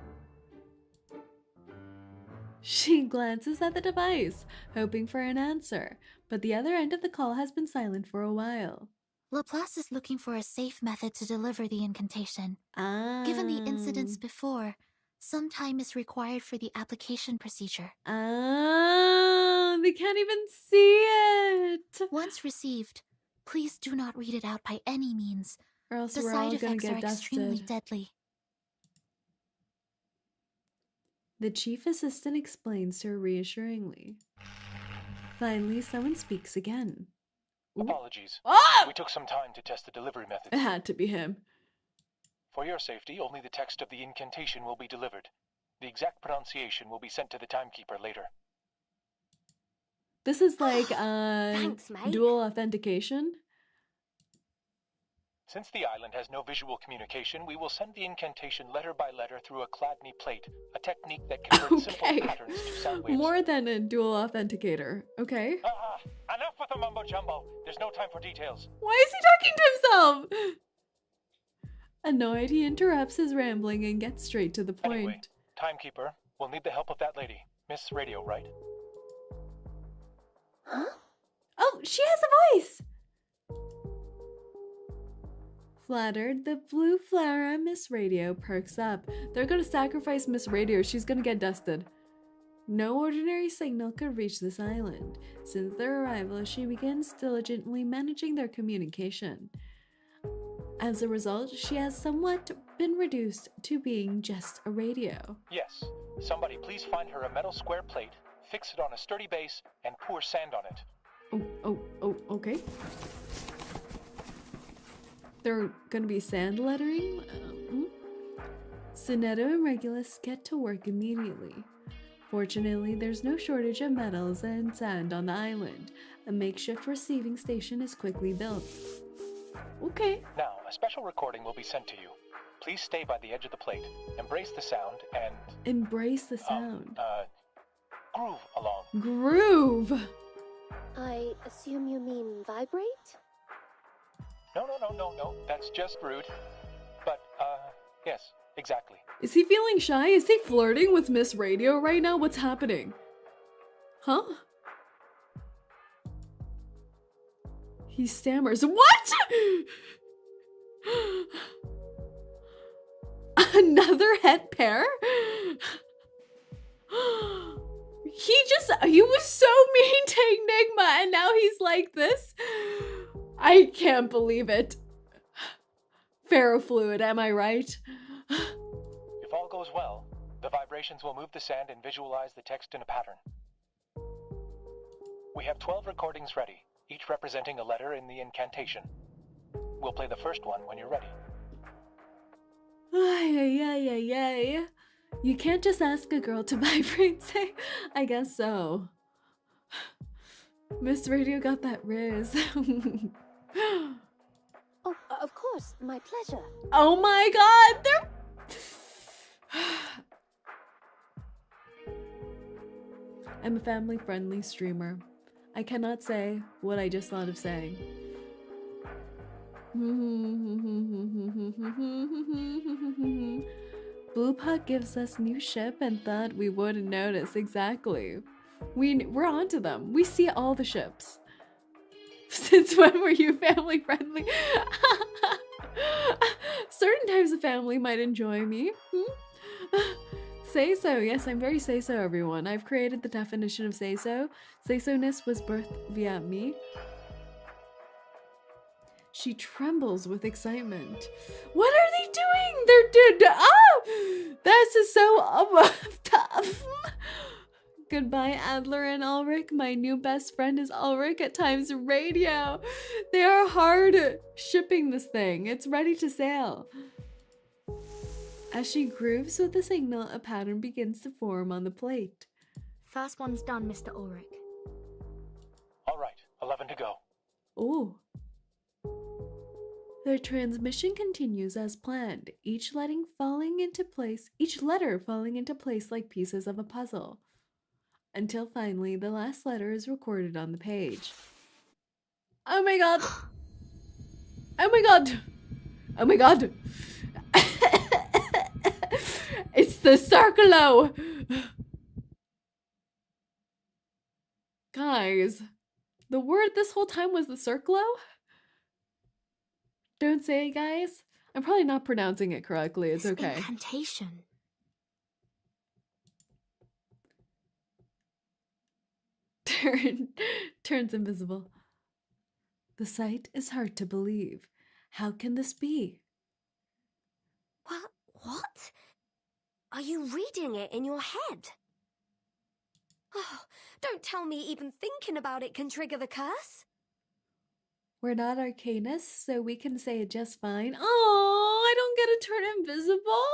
She glances at the device, hoping for an answer, but the other end of the call has been silent for a while. Laplace is looking for a safe method to deliver the incantation. Given the incidents before, some time is required for the application procedure. They can't even see it! Once received, please do not read it out by any means. Or else the we're side all gonna effects get are extremely dusted. deadly. The chief assistant explains to her reassuringly. Finally, someone speaks again. Ooh. Apologies. Ah! We took some time to test the delivery method. It had to be him. For your safety, only the text of the incantation will be delivered. The exact pronunciation will be sent to the timekeeper later. This is like Thanks, mate. dual authentication. Since the island has no visual communication, we will send the incantation letter by letter through a Chladni plate, a technique that converts simple patterns to sound waves. More than a dual authenticator. Okay. Enough with the mumbo-jumbo. There's no time for details. Why is he talking to himself? Annoyed, he interrupts his rambling and gets straight to the point. Anyway, timekeeper, we'll need the help of that lady. Miss Radio, right? Huh? Oh, she has a voice! Flattered, the blue flower on Miss Radio perks up. They're gonna sacrifice Miss Radio. She's gonna get dusted. No ordinary signal could reach this island. Since their arrival, she begins diligently managing their communication. As a result, she has somewhat been reduced to being just a radio. Yes. Somebody please find her a metal square plate, fix it on a sturdy base, and pour sand on it. Okay. They're gonna be sand lettering? Sonetto and Regulus get to work immediately. Fortunately, there's no shortage of metals and sand on the island. A makeshift receiving station is quickly built. Okay. Now, a special recording will be sent to you. Please stay by the edge of the plate, embrace the sound, and... Embrace the sound. Groove along. Groove! I assume you mean vibrate? No, that's just rude. But, yes, exactly. Is he feeling shy? Is he flirting with Miss Radio right now? What's happening? Huh? He stammers. What?! Another head pair? He was so mean to Enigma and now he's like this? I can't believe it. Ferrofluid, am I right? If all goes well, the vibrations will move the sand and visualize the text in a pattern. We have 12 recordings ready, each representing a letter in the incantation. We'll play the first one when you're ready. Ay. You can't just ask a girl to vibrate, say? I guess so. Miss Radio got that riz. Oh, of course, my pleasure. Oh my god, I'm a family-friendly streamer. I cannot say what I just thought of saying. Blue Puck gives us new ship and thought we wouldn't notice. Exactly. We're onto them. We see all the ships. Since when were you family friendly? Certain types of family might enjoy me. Say so. Yes, I'm very say so, everyone. I've created the definition of say so. Say so-ness was birthed via me. She trembles with excitement. What are they doing? This is so tough. Goodbye, Adler and Ulrich. My new best friend is Ulrich at Times Radio. They are hard shipping this thing. It's ready to sail. As she grooves with the signal, a pattern begins to form on the plate. First one's done, Mr. Ulrich. All right, 11 to go. Ooh. Their transmission continues as planned, each letter falling into place like pieces of a puzzle. Until finally, the last letter is recorded on the page. Oh my god! Oh my god! Oh my god! It's the circolo! Guys, the word this whole time was the circolo? Don't say it, guys. I'm probably not pronouncing it correctly. It's okay. Incantation. Turns invisible. The sight is hard to believe. How can this be? What? Are you reading it in your head? Oh, don't tell me even thinking about it can trigger the curse. We're not arcanists, so we can say it just fine. Oh, I don't get to turn invisible.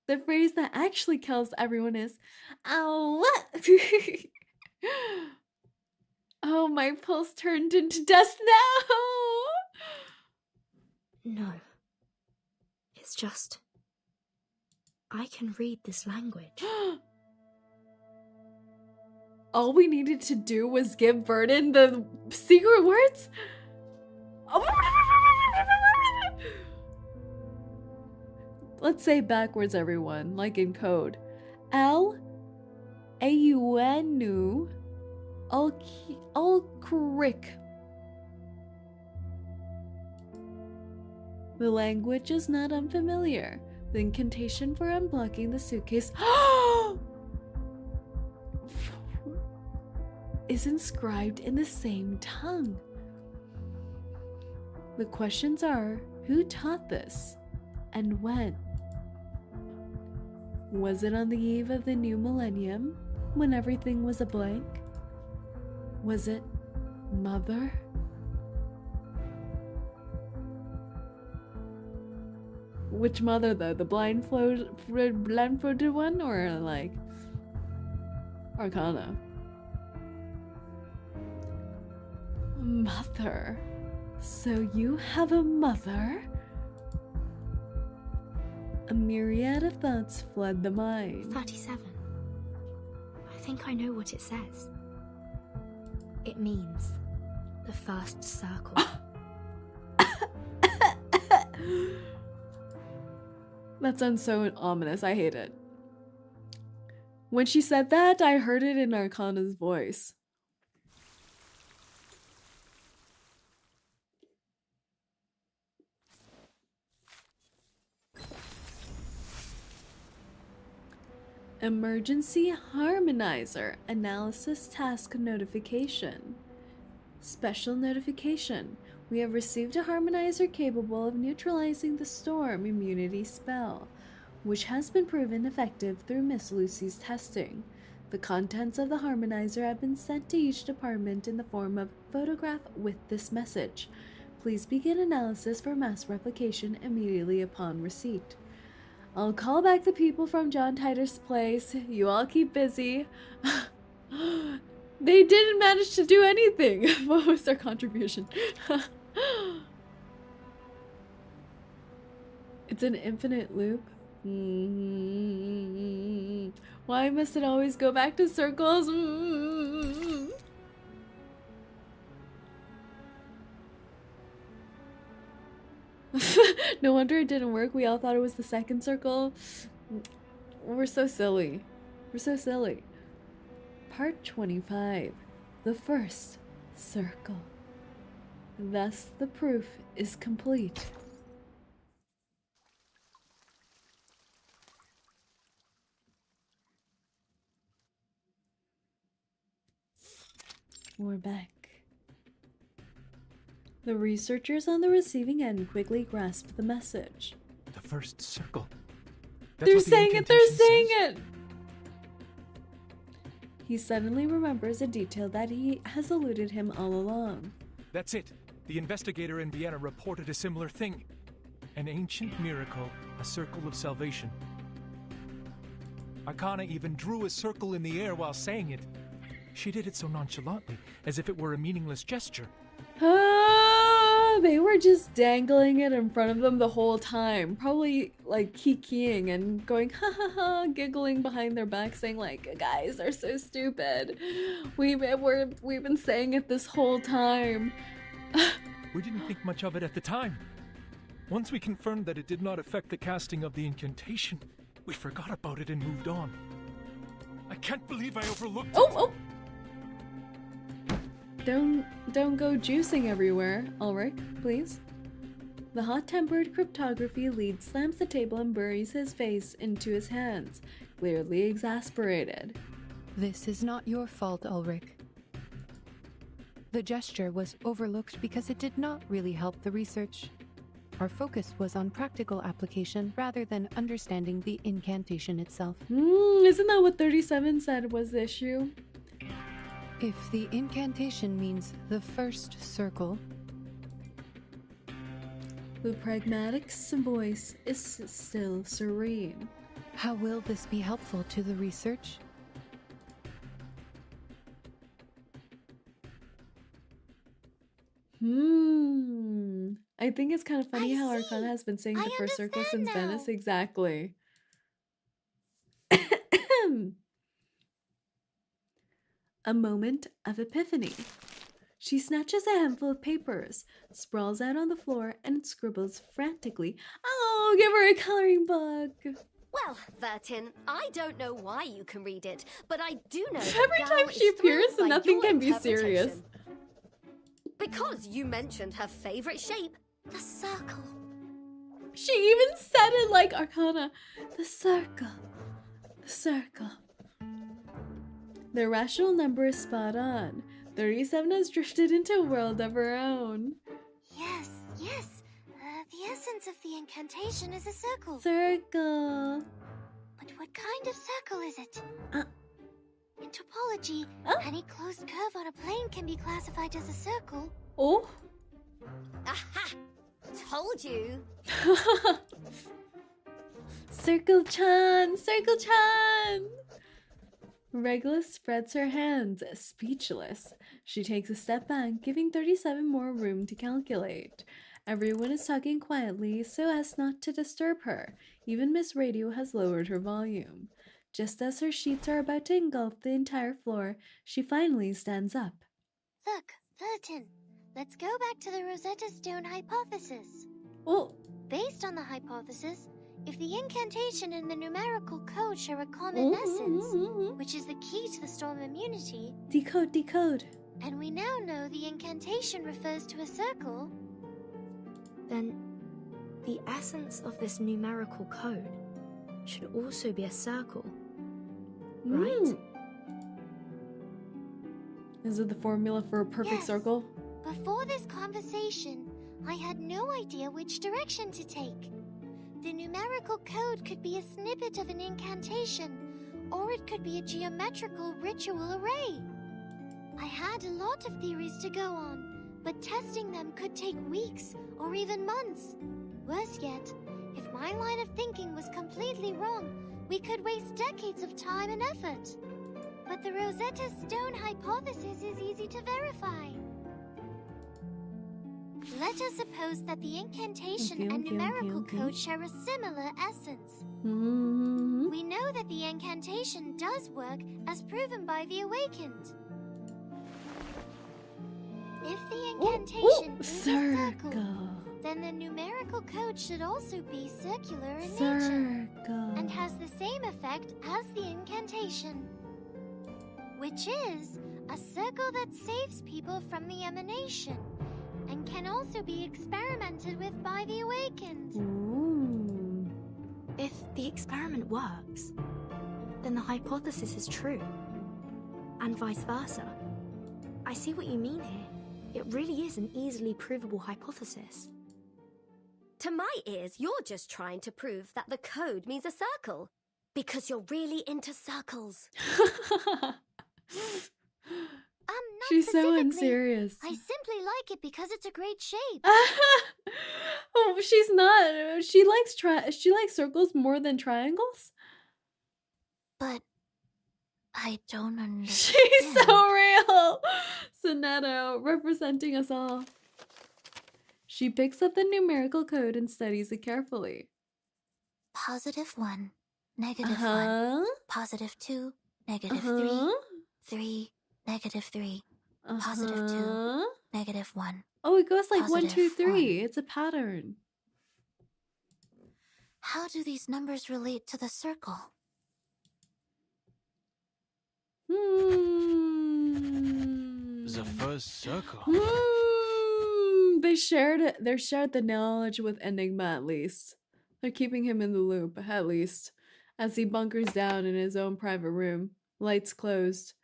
The phrase that actually kills everyone is, ow. Oh, my pulse turned into dust now. No. It's just... I can read this language. All we needed to do was give Vernon the secret words? Let's say backwards, everyone, like in code. 𝐒𝐴𝐢𝐴𝐚𝐥𝐬. The language is not unfamiliar. The incantation for unblocking the suitcase is inscribed in the same tongue. The questions are, who taught this and when? Was it on the eve of the new millennium when everything was a blank? Was it Mother? Which mother though? The blindfolded one or like Arcana? Mother. So you have a mother? A myriad of thoughts flood the mind. 37. I think I know what it says. It means the first circle. That sounds so ominous. I hate it. When she said that, I heard it in Arcana's voice. Emergency Harmonizer Analysis Task Notification. Special notification. We have received a harmonizer capable of neutralizing the storm immunity spell, which has been proven effective through Miss Lucy's testing. The contents of the harmonizer have been sent to each department in the form of photograph with this message. Please begin analysis for mass replication immediately upon receipt. I'll call back the people from John Titor's place. You all keep busy. They didn't manage to do anything. What was their contribution? It's an infinite loop. Why must it always go back to circles? No wonder it didn't work. We all thought it was the second circle. We're so silly. We're so silly. Part 25. The first circle. Thus the proof is complete. We're back. The researchers on the receiving end quickly grasped the message. The first circle. They're saying it! They're saying it! He suddenly remembers a detail that has eluded him all along. That's it. The investigator in Vienna reported a similar thing. An ancient miracle, a circle of salvation. Arcana even drew a circle in the air while saying it. She did it so nonchalantly, as if it were a meaningless gesture. They were just dangling it in front of them the whole time. Probably like kikiing and going ha ha ha, giggling behind their back, saying like, guys are so stupid. We've been saying it this whole time. We didn't think much of it at the time. Once we confirmed that it did not affect the casting of the incantation, we forgot about it and moved on. I can't believe I overlooked it. Oh! Don't go juicing everywhere, Ulrich, please. The hot-tempered cryptography lead slams the table and buries his face into his hands, clearly exasperated. This is not your fault, Ulrich. The gesture was overlooked because it did not really help the research. Our focus was on practical application rather than understanding the incantation itself. Isn't that what 37 said was the issue? If the incantation means the first circle, the pragmatic's voice is still serene. How will this be helpful to the research? I think it's kind of funny how Arcana has been saying the first circle since Venice. Exactly. A moment of epiphany. She snatches a handful of papers, sprawls out on the floor, and scribbles frantically. Oh, give her a coloring book! Well, Vertin, I don't know why you can read it, but I do know every time she appears, nothing can be serious. Because you mentioned her favorite shape, the circle. She even said it like Arcana. The circle. The circle. The rational number is spot on. 37 has drifted into a world of her own. Yes. The essence of the incantation is a circle. Circle. But what kind of circle is it? In topology, any closed curve on a plane can be classified as a circle. Oh. Aha! Told you. Circle-chan! Circle-chan! Regulus spreads her hands, speechless. She takes a step back, giving 37 more room to calculate. Everyone is talking quietly so as not to disturb her. Even Miss Radio has lowered her volume. Just as her sheets are about to engulf the entire floor, she finally stands up. Look, Fullerton, let's go back to the Rosetta Stone hypothesis. Oh. Based on the hypothesis, if the incantation and the numerical code share a common essence, which is the key to the storm immunity... Decode. And we now know the incantation refers to a circle... Then, the essence of this numerical code should also be a circle, right? Is it the formula for a perfect circle? Before this conversation, I had no idea which direction to take. The numerical code could be a snippet of an incantation, or it could be a geometrical ritual array. I had a lot of theories to go on, but testing them could take weeks or even months. Worse yet, if my line of thinking was completely wrong, we could waste decades of time and effort. But the Rosetta Stone hypothesis is easy to verify. Let us suppose that the incantation and numerical code share a similar essence. We know that the incantation does work, as proven by the Awakened. If the incantation is a circle, then the numerical code should also be circular in nature and has the same effect as the incantation, which is a circle that saves people from the emanation and can also be experimented with by the Awakened. If the experiment works, then the hypothesis is true, and vice versa. I see what you mean here. It really is an easily provable hypothesis. To my ears, you're just trying to prove that the code means a circle. Because you're really into circles. She's so unserious. I simply like it because it's a great shape. Oh, she's not. She likes circles more than triangles. But I don't understand. She's so real. Sonetto representing us all. She picks up the numerical code and studies it carefully. +1, -1, +2, -3, 3, -3, +2, -1. Oh, it goes like 1, 2, 3. 1. It's a pattern. How do these numbers relate to the circle? The first circle. They shared it. They shared the knowledge with Enigma at least. They're keeping him in the loop, at least, as he bunkers down in his own private room, lights closed.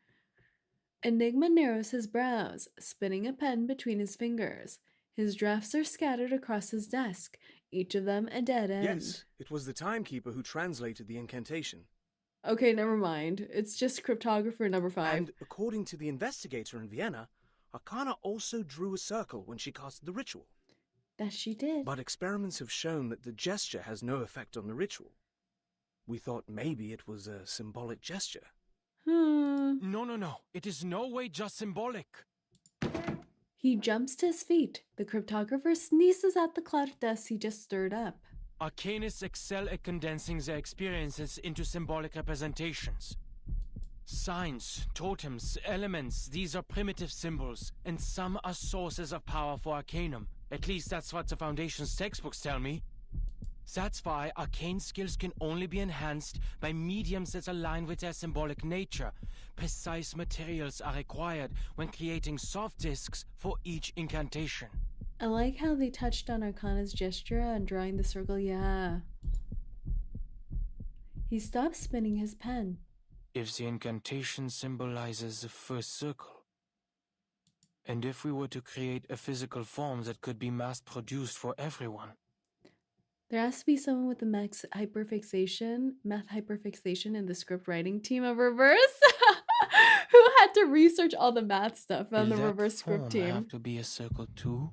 Enigma narrows his brows, spinning a pen between his fingers. His drafts are scattered across his desk, each of them a dead end. Yes, it was the timekeeper who translated the incantation. Okay, never mind. It's just cryptographer number 5. And according to the investigator in Vienna, Arcana also drew a circle when she casted the ritual. That she did. But experiments have shown that the gesture has no effect on the ritual. We thought maybe it was a symbolic gesture. No. It is no way just symbolic. He jumps to his feet. The cryptographer sneezes at the cloud of dust he just stirred up. Arcanists excel at condensing their experiences into symbolic representations. Signs, totems, elements, these are primitive symbols, and some are sources of power for Arcanum. At least that's what the Foundation's textbooks tell me. That's why arcane skills can only be enhanced by mediums that align with their symbolic nature. Precise materials are required when creating soft discs for each incantation. I like how they touched on Arcana's gesture and drawing the circle, yeah. He stops spinning his pen. If the incantation symbolizes the first circle, and if we were to create a physical form that could be mass-produced for everyone. There has to be someone with the math hyperfixation in the script writing team of Reverse who had to research all the math stuff on the Reverse script team. Have to be a circle too?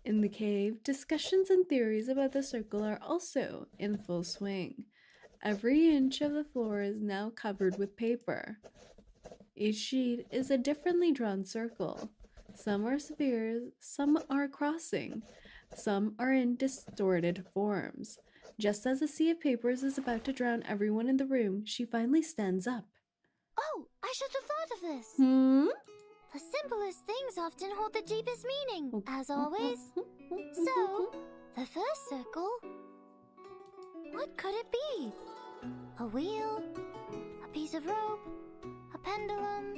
In the cave, discussions and theories about the circle are also in full swing. Every inch of the floor is now covered with paper. Each sheet is a differently drawn circle. Some are spheres, some are crossing, some are in distorted forms. Just as a sea of papers is about to drown everyone in the room, she finally stands up. Oh, I should have thought of this. The simplest things often hold the deepest meaning, as always. So, the first circle, what could it be? A wheel? A piece of rope? A pendulum?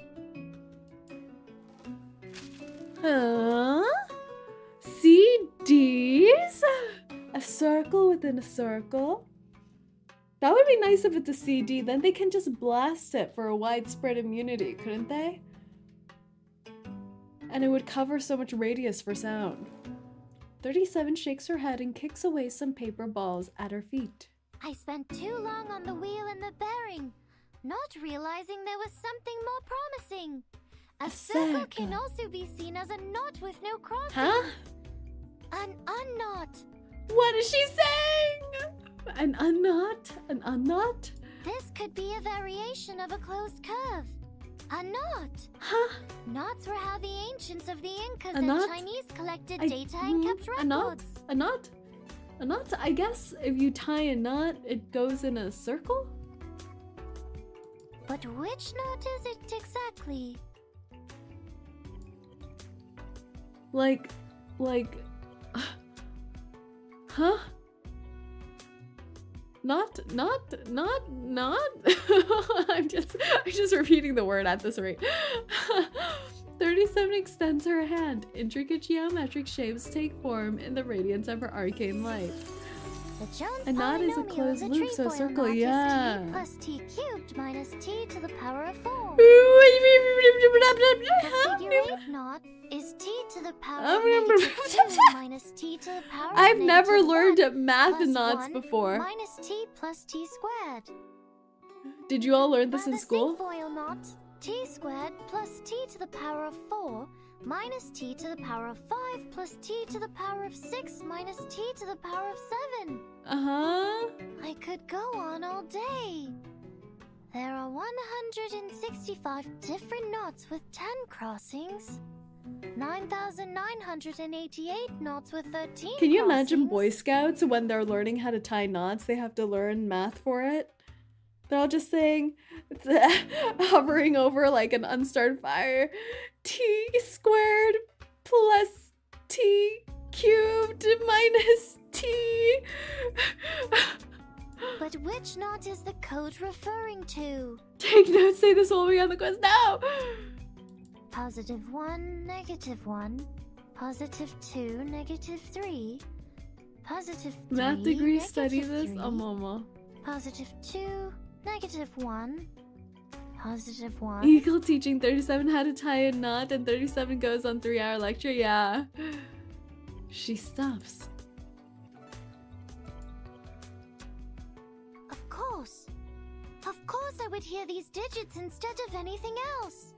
Huh? CDs? A circle within a circle? That would be nice if it's a CD, then they can just blast it for a widespread immunity, couldn't they? And it would cover so much radius for sound. 37 shakes her head and kicks away some paper balls at her feet. I spent too long on the wheel and the bearing, not realizing there was something more promising. A circle can also be seen as a knot with no crossings. Huh? An unknot. What is she saying? An unknot? An unknot? This could be a variation of a closed curve. A knot. Huh? Knots were how the ancients of the Incas A and knot? Chinese collected data and kept records. A knot? A knot? A knot? I guess if you tie a knot, it goes in a circle? But which knot is it exactly? Like, huh? Not. I'm just repeating the word at this rate. 37 extends her hand. Intricate geometric shapes take form in the radiance of her arcane light. A knot is a closed loop, so a circle, yeah. T plus t cubed minus t to the power of 4. The figure 8 knot is t to the power of -2 minus t to the power of I've never learned -1 math in plus knots 1 before. minus t plus t squared. Did you all learn this in The school? cinfoil knot, t squared plus t to the power of 4 minus t to the power of 5 plus t to the power of 6 minus t to the power of 7. Uh-huh. I could go on all day. There are 165 different knots with 10 crossings. 9,988 knots with 13 Can you imagine crossings. Boy Scouts when they're learning how to tie knots? They have to learn math for it. They're all just saying, hovering over like an unstarted fire. T squared plus t cubed minus t. But which knot is the code referring to? Take notes, say this while we're on the quest now. +1, -1, +2, -3, +3, Math degree, study this? -3, Oh, mama. +2, -1, +1. Eagle teaching 37 how to tie a knot, and 37 goes on 3-hour lecture. Yeah. She stops. Of course I would hear these digits instead of anything else.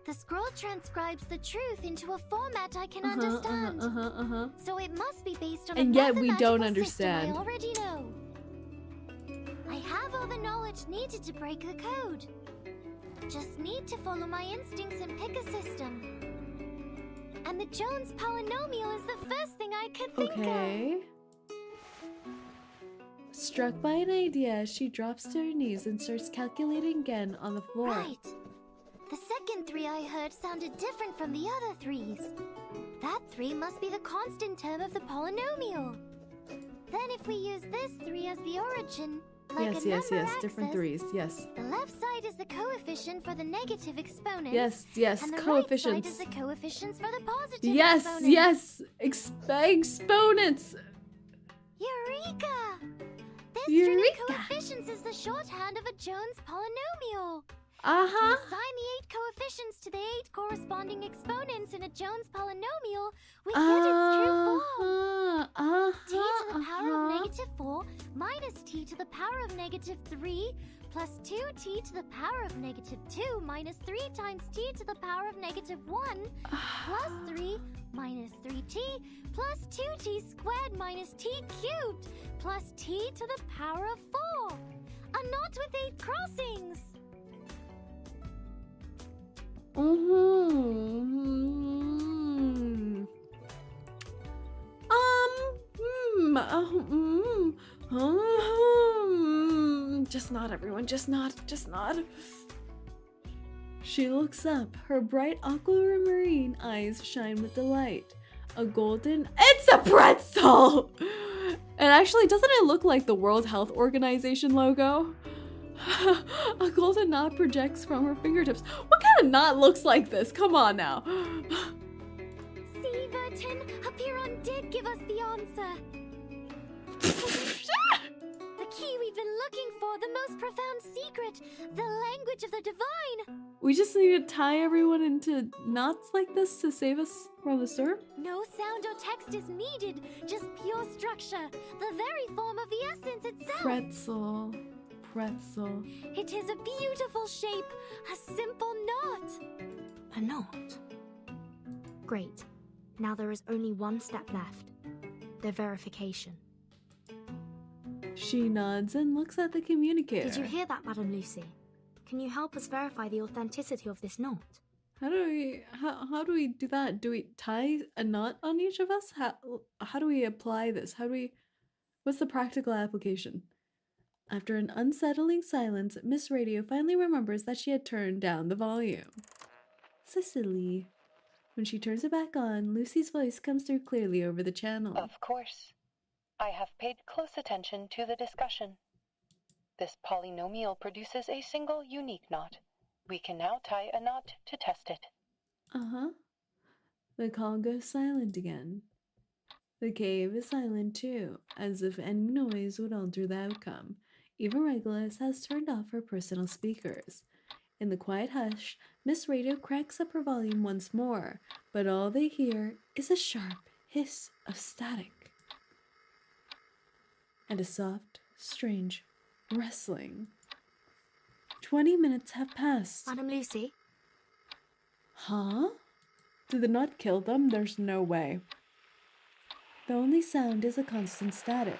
The scroll transcribes the truth into a format I can understand. So it must be based on And a yet we don't mathematical understand. system I already know. I have all the knowledge needed to break the code. Just need to follow my instincts and pick a system. And the Jones polynomial is the first thing I could think of. Struck by an idea, she drops to her knees and starts calculating again on the floor. Right. The second 3 I heard sounded different from the other 3s. That 3 must be the constant term of the polynomial. Then if we use this 3 as the origin, like a number axis, different 3s, yes. the left side is the coefficient for the negative exponents. Yes, and the coefficients. right side is the coefficients for the positive Yes, exponents. exponents! Eureka! This Eureka! string of coefficients is the shorthand of a Jones polynomial. If we assign the 8 coefficients to the 8 corresponding exponents in a Jones polynomial, we get its true form. T to the power of -4 minus t to the power of -3 plus 2t to the power of -2 minus 3 times t to the power of -1 plus 3 minus 3t plus 2t squared minus t cubed plus t to the power of 4. A knot with 8 crossings. Just nod, everyone. Just nod. Just nod. She looks up. Her bright aquamarine eyes shine with delight. A golden... It's a pretzel! And actually, doesn't it look like the World Health Organization logo? A golden knot projects from her fingertips. What kind of knot looks like this? Come on now. See, Vertin, Apiron did give us the answer. The key we've been looking for, the most profound secret, the language of the divine. We just need to tie everyone into knots like this to save us from the storm? No sound or text is needed, just pure structure, the very form of the essence itself. Pretzel. Pretzel. It is a beautiful shape, a simple knot. A knot? Great. Now there is only one step left. The verification. She nods and looks at the communicator. Did you hear that, Madam Lucy? Can you help us verify the authenticity of this knot? How do we do that? Do we tie a knot on each of us? How do we apply this? What's the practical application? After an unsettling silence, Miss Radio finally remembers that she had turned down the volume. Cicely. When she turns it back on, Lucy's voice comes through clearly over the channel. Of course. I have paid close attention to the discussion. This polynomial produces a single unique knot. We can now tie a knot to test it. Uh-huh. The call goes silent again. The cave is silent too, as if any noise would alter the outcome. Even Regulus has turned off her personal speakers. In the quiet hush, Miss Radio cranks up her volume once more, but all they hear is a sharp hiss of static. And a soft, strange rustling. 20 minutes have passed. Madam Lucy? Huh? Did the knot kill them? There's no way. The only sound is a constant static,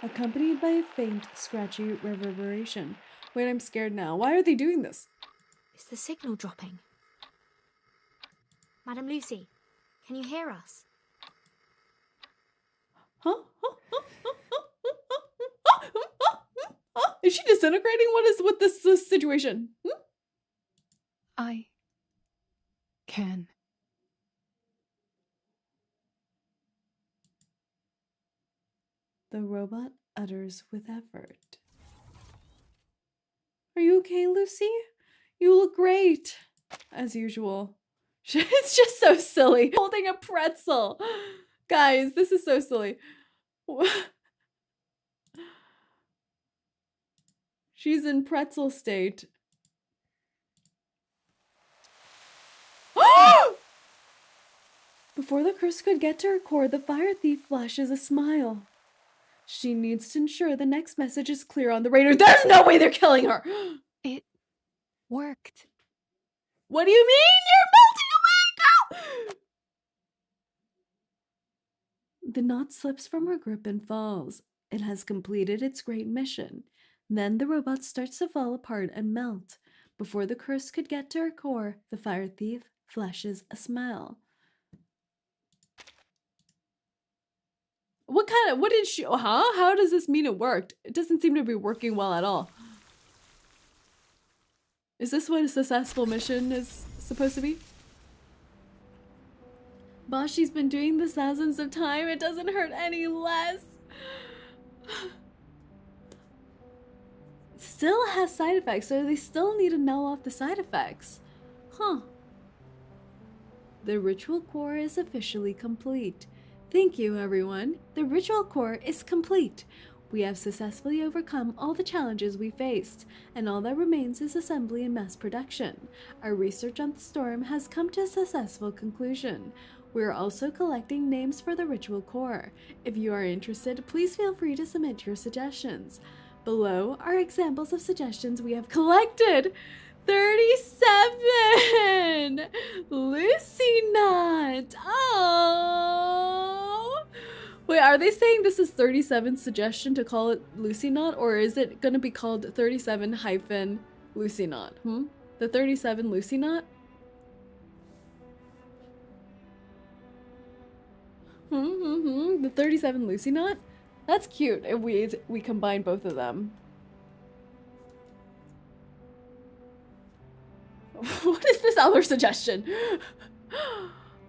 accompanied by a faint, scratchy reverberation. Wait, I'm scared now. Why are they doing this? Is the signal dropping? Madam Lucy, can you hear us? Huh? Is she disintegrating? What is with this situation? I can. The robot utters with effort. Are you okay, Lucy? You look great. As usual. It's just so silly. Holding a pretzel. Guys, this is so silly. She's in pretzel state. Before the curse could get to her core, the fire thief flashes a smile. She needs to ensure the next message is clear on the radar. There's no way they're killing her! It worked. What do you mean? You're melting away! Go! The knot slips from her grip and falls. It has completed its great mission. Then the robot starts to fall apart and melt. Before the curse could get to her core, the fire thief flashes a smile. What did she, How does this mean it worked? It doesn't seem to be working well at all. Is this what a successful mission is supposed to be? Boss, she's been doing this thousands of times. It doesn't hurt any less. Still has side effects, so they still need to know off the side effects. Huh. The ritual core is officially complete. Thank you, everyone. The ritual core is complete. We have successfully overcome all the challenges we faced, and all that remains is assembly and mass production. Our research on the storm has come to a successful conclusion. We are also collecting names for the ritual core. If you are interested, please feel free to submit your suggestions. Below are examples of suggestions we have collected. 37! Lucy Knot! Oh! Wait, are they saying this is 37's suggestion to call it Lucy Knot, or is it gonna be called 37- Lucy Knot? The 37 Lucy Knot? The 37 Lucy Knot? That's cute if we combine both of them. What is this other suggestion?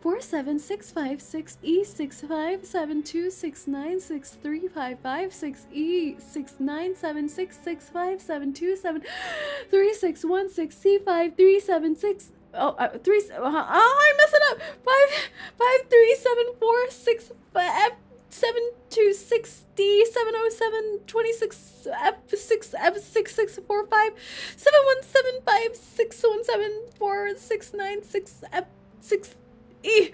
47656E657269635556E6976657273616376. Oh, I messed it up. 53746572667464617461746964696E.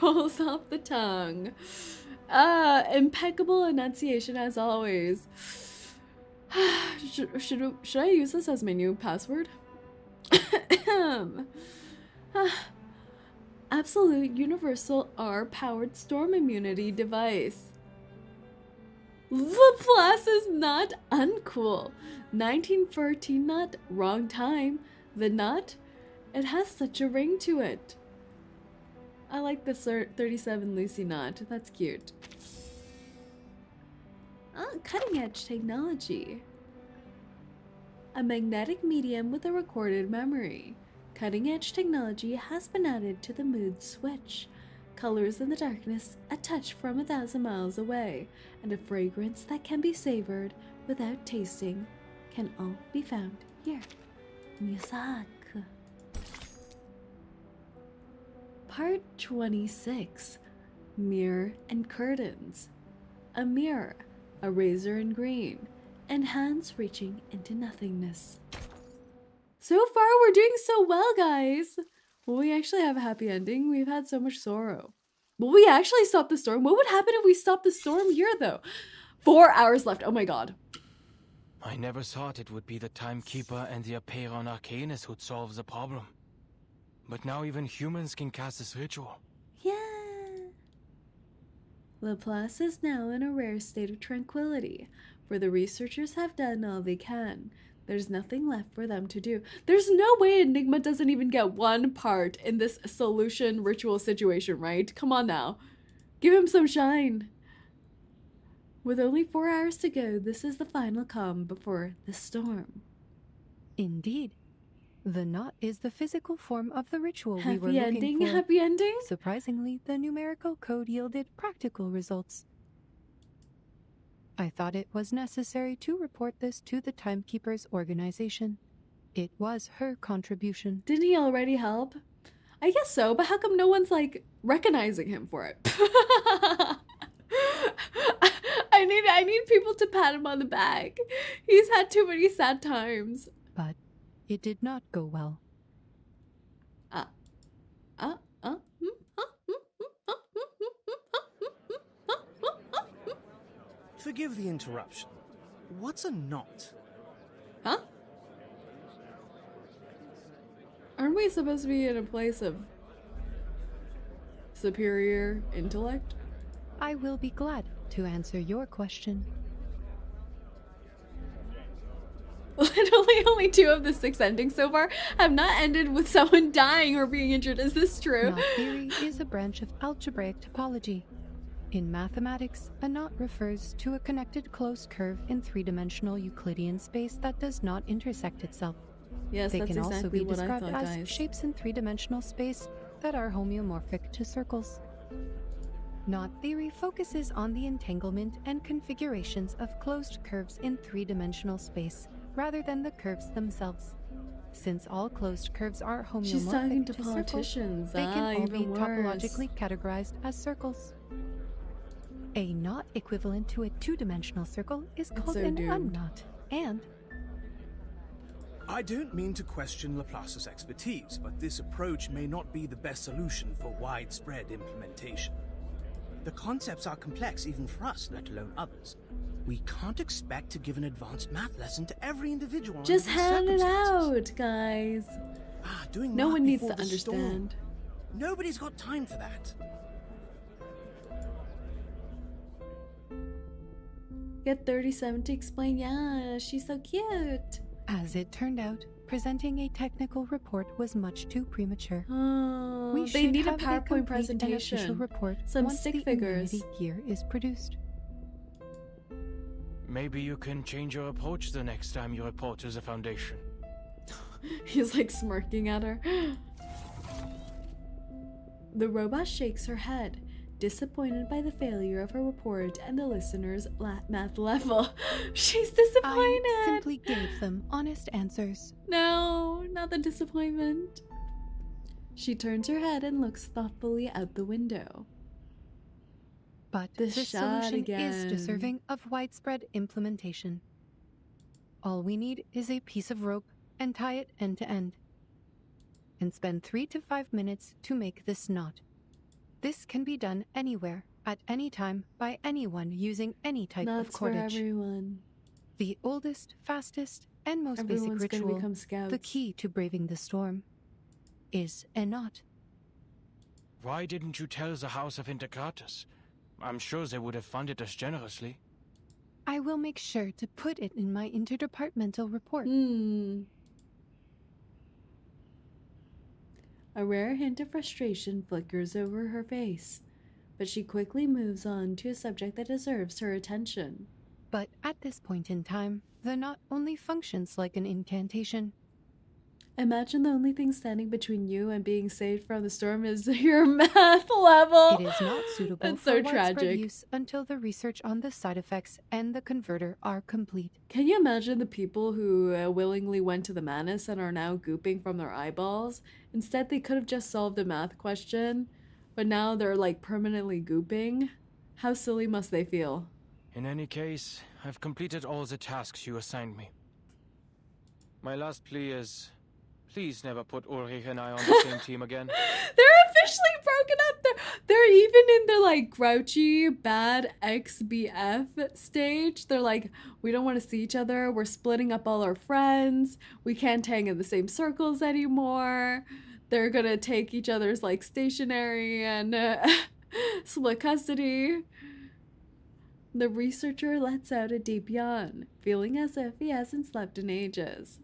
Rolls off the tongue. Impeccable enunciation as always. Should I use this as my new password? Absolute universal R-powered storm immunity device. Laplace is not uncool. 1914 nut, wrong time. The nut, it has such a ring to it. I like the 37 Lucy Knot. That's cute. Cutting edge technology. A magnetic medium with a recorded memory. Cutting edge technology has been added to the mood switch. Colors in the darkness, a touch from 1,000 miles away, and a fragrance that can be savored without tasting can all be found here. Music. Part 26. Mirror and curtains. A mirror, a razor in green, and hands reaching into nothingness. So far, we're doing so well, guys. Will we actually have a happy ending? We've had so much sorrow. Will we actually stop the storm? What would happen if we stopped the storm here, though? 4 hours left. Oh my god. I never thought it would be the Timekeeper and the Apeiron Arcanus who'd solve the problem. But now even humans can cast this ritual. Yeah. Laplace is now in a rare state of tranquility, for the researchers have done all they can. There's nothing left for them to do. There's no way Enigma doesn't even get one part in this solution ritual situation, right? Come on now. Give him some shine. With only 4 hours to go, this is the final calm before the storm. Indeed. The knot is the physical form of the ritual we were looking for. Happy ending? Surprisingly, the numerical code yielded practical results. I thought it was necessary to report this to the Timekeeper's organization. It was her contribution. Didn't he already help? I guess so, but how come no one's, like, recognizing him for it? I need people to pat him on the back. He's had too many sad times. But it did not go well. Forgive the interruption. What's a knot? Huh? Aren't we supposed to be in a place of superior intellect? I will be glad to answer your question. Literally only 2 of the 6 endings so far have not ended with someone dying or being injured. Is this true? Knot theory is a branch of algebraic topology. In mathematics, a knot refers to a connected closed curve in 3-dimensional Euclidean space that does not intersect itself. Yes, they that's can also exactly be what I described thought, as guys. shapes in 3-dimensional space that are homeomorphic to circles. Knot theory focuses on the entanglement and configurations of closed curves in 3-dimensional space, rather than the curves themselves. Since all closed curves are homeomorphic She's talking to circles, politicians. they can all be even worse. topologically categorized as circles. A knot equivalent to a 2-dimensional circle is called so an doomed. unknot, and I don't mean to question Laplace's expertise, but this approach may not be the best solution for widespread implementation. The concepts are complex even for us, let alone others. We can't expect to give an advanced math lesson to every individual. Just hand it out, guys. Doing no math one needs to before the storm. understand. Nobody's got time for that. Get 37 to explain. Yeah, she's so cute. As it turned out, presenting a technical report was much too premature. Oh, they need a PowerPoint presentation. Official report Some once stick the figures. immunity gear is produced. Maybe you can change your approach the next time you report to the Foundation. He's like smirking at her. The robot shakes her head, disappointed by the failure of her report and the listener's math level. She's disappointed. I simply gave them honest answers. No, not the disappointment. She turns her head and looks thoughtfully out the window. But this solution is deserving of widespread implementation. All we need is a piece of rope and tie it end to end. And spend 3 to 5 minutes to make this knot. This can be done anywhere, at any time, by anyone using any type of cordage. For everyone. The oldest, fastest, and most Everyone's basic gonna ritual, become scouts. the key to braving the storm, is a knot. Why didn't you tell the House of Integratus? I'm sure they would have funded us generously. I will make sure to put it in my interdepartmental report. A rare hint of frustration flickers over her face, but she quickly moves on to a subject that deserves her attention. But at this point in time, the knot only functions like an incantation. Imagine the only thing standing between you and being saved from the storm is your math level. It is not suitable That's for so widespread tragic. use until the research on the side effects and the converter are complete. Can you imagine the people who willingly went to the madness and are now gooping from their eyeballs? Instead, they could have just solved a math question, but now they're like permanently gooping. How silly must they feel? In any case, I've completed all the tasks you assigned me. My last plea is, please never put Ulrich and I on the same team again. They're officially broken up. They're even in their like grouchy, bad ex-BF stage. They're like, we don't want to see each other. We're splitting up all our friends. We can't hang in the same circles anymore. They're gonna take each other's like stationery and split custody. The researcher lets out a deep yawn, feeling as if he hasn't slept in ages.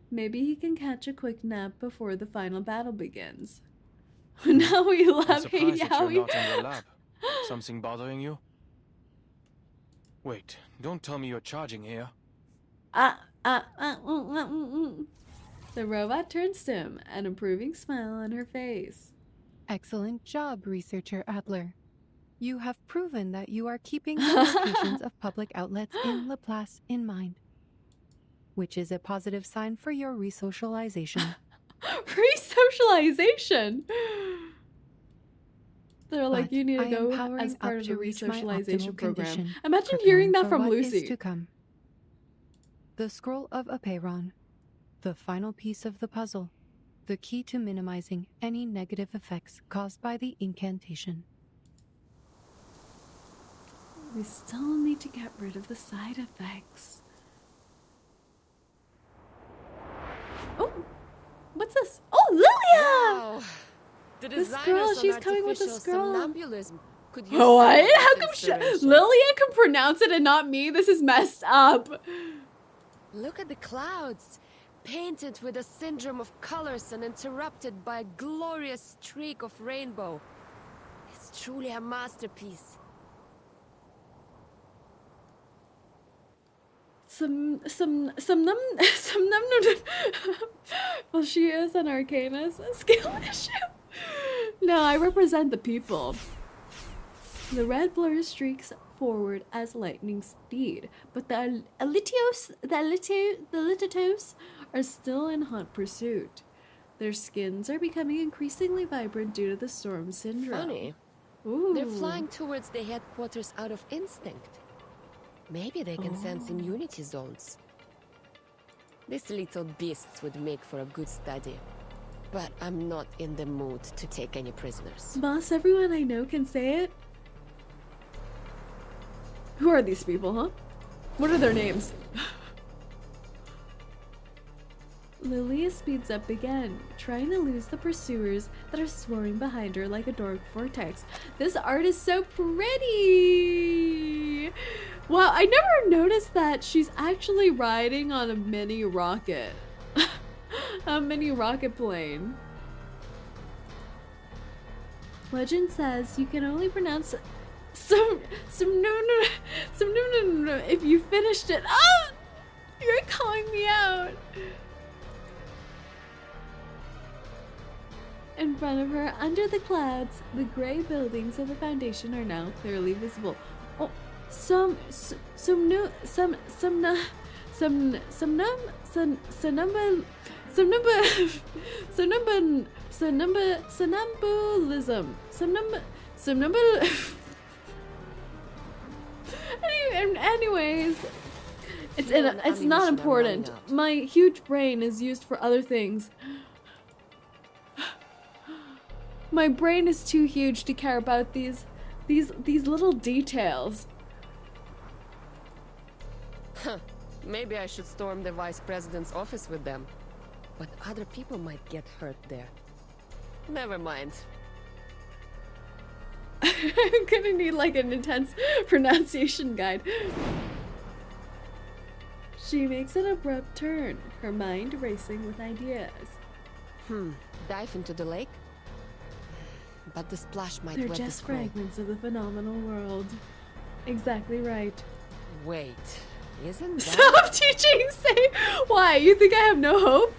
Maybe he can catch a quick nap before the final battle begins. Now we I'm love surprised that Howie. you're not in your lab. Something bothering you? Wait, don't tell me you're charging here. The robot turns to him, an approving smile on her face. Excellent job, researcher Adler. You have proven that you are keeping the locations of public outlets in Laplace in mind, which is a positive sign for your resocialization. Resocialization? They're like, But you need to I am go powering as up part of the to reach my resocialization optimal program. condition, Imagine hearing that preparing from for what is Lucy. to come. The scroll of Apeiron, the final piece of the puzzle, the key to minimizing any negative effects caused by the incantation. We still need to get rid of the side effects. Oh, what's this? Oh, Lilia! Wow. The This girl, designers on she's coming with this artificial girl. somnambulism could use Oh, what? some How come inspiration. Lilia can pronounce it and not me? This is messed up. Look at the clouds, painted with a syndrome of colors and interrupted by a glorious streak of rainbow. It's truly a masterpiece. Some well, she is an Arcana's skill issue. No, I represent the people. The red blur streaks forward as lightning speed, but the Elitios are still in hot pursuit. Their skins are becoming increasingly vibrant due to the storm syndrome. Funny. Ooh. They're flying towards the headquarters out of instinct. Maybe they can sense immunity zones. These little beasts would make for a good study. But I'm not in the mood to take any prisoners. Boss, everyone I know can say it. Who are these people, huh? What are their names? Lilia speeds up again, trying to lose the pursuers that are swarming behind her like a dark vortex. This art is so pretty! Wow, I never noticed that she's actually riding on a mini rocket. A mini rocket plane. Legend says you can only pronounce some no if you finished it. Oh! You're calling me out! In front of her, under the clouds, the gray buildings of the Foundation are now clearly visible. Oh, some anyways, it's not important. My huge brain is used for other things. My brain is too huge to care about these little details. Huh. Maybe I should storm the Vice President's office with them. But other people might get hurt there. Never mind. I'm gonna need like an intense pronunciation guide. She makes an abrupt turn, her mind racing with ideas. Dive into the lake? But the splash might They're wet just the scroll. fragments of the phenomenal world. Exactly right. Wait, isn't that— Stop teaching! Say why? You think I have no hope?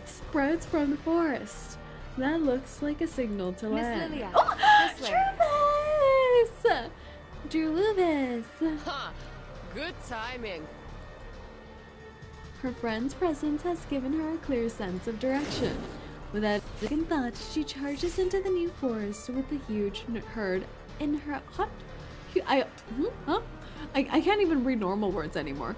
Sprouts from the forest. That looks like a signal to Miss land. Lilia, Oh, this way. Druvis! Ha! Good timing. Her friend's presence has given her a clear sense of direction. Without second thought, she charges into the new forest with the huge herd in her hot. I can't even read normal words anymore.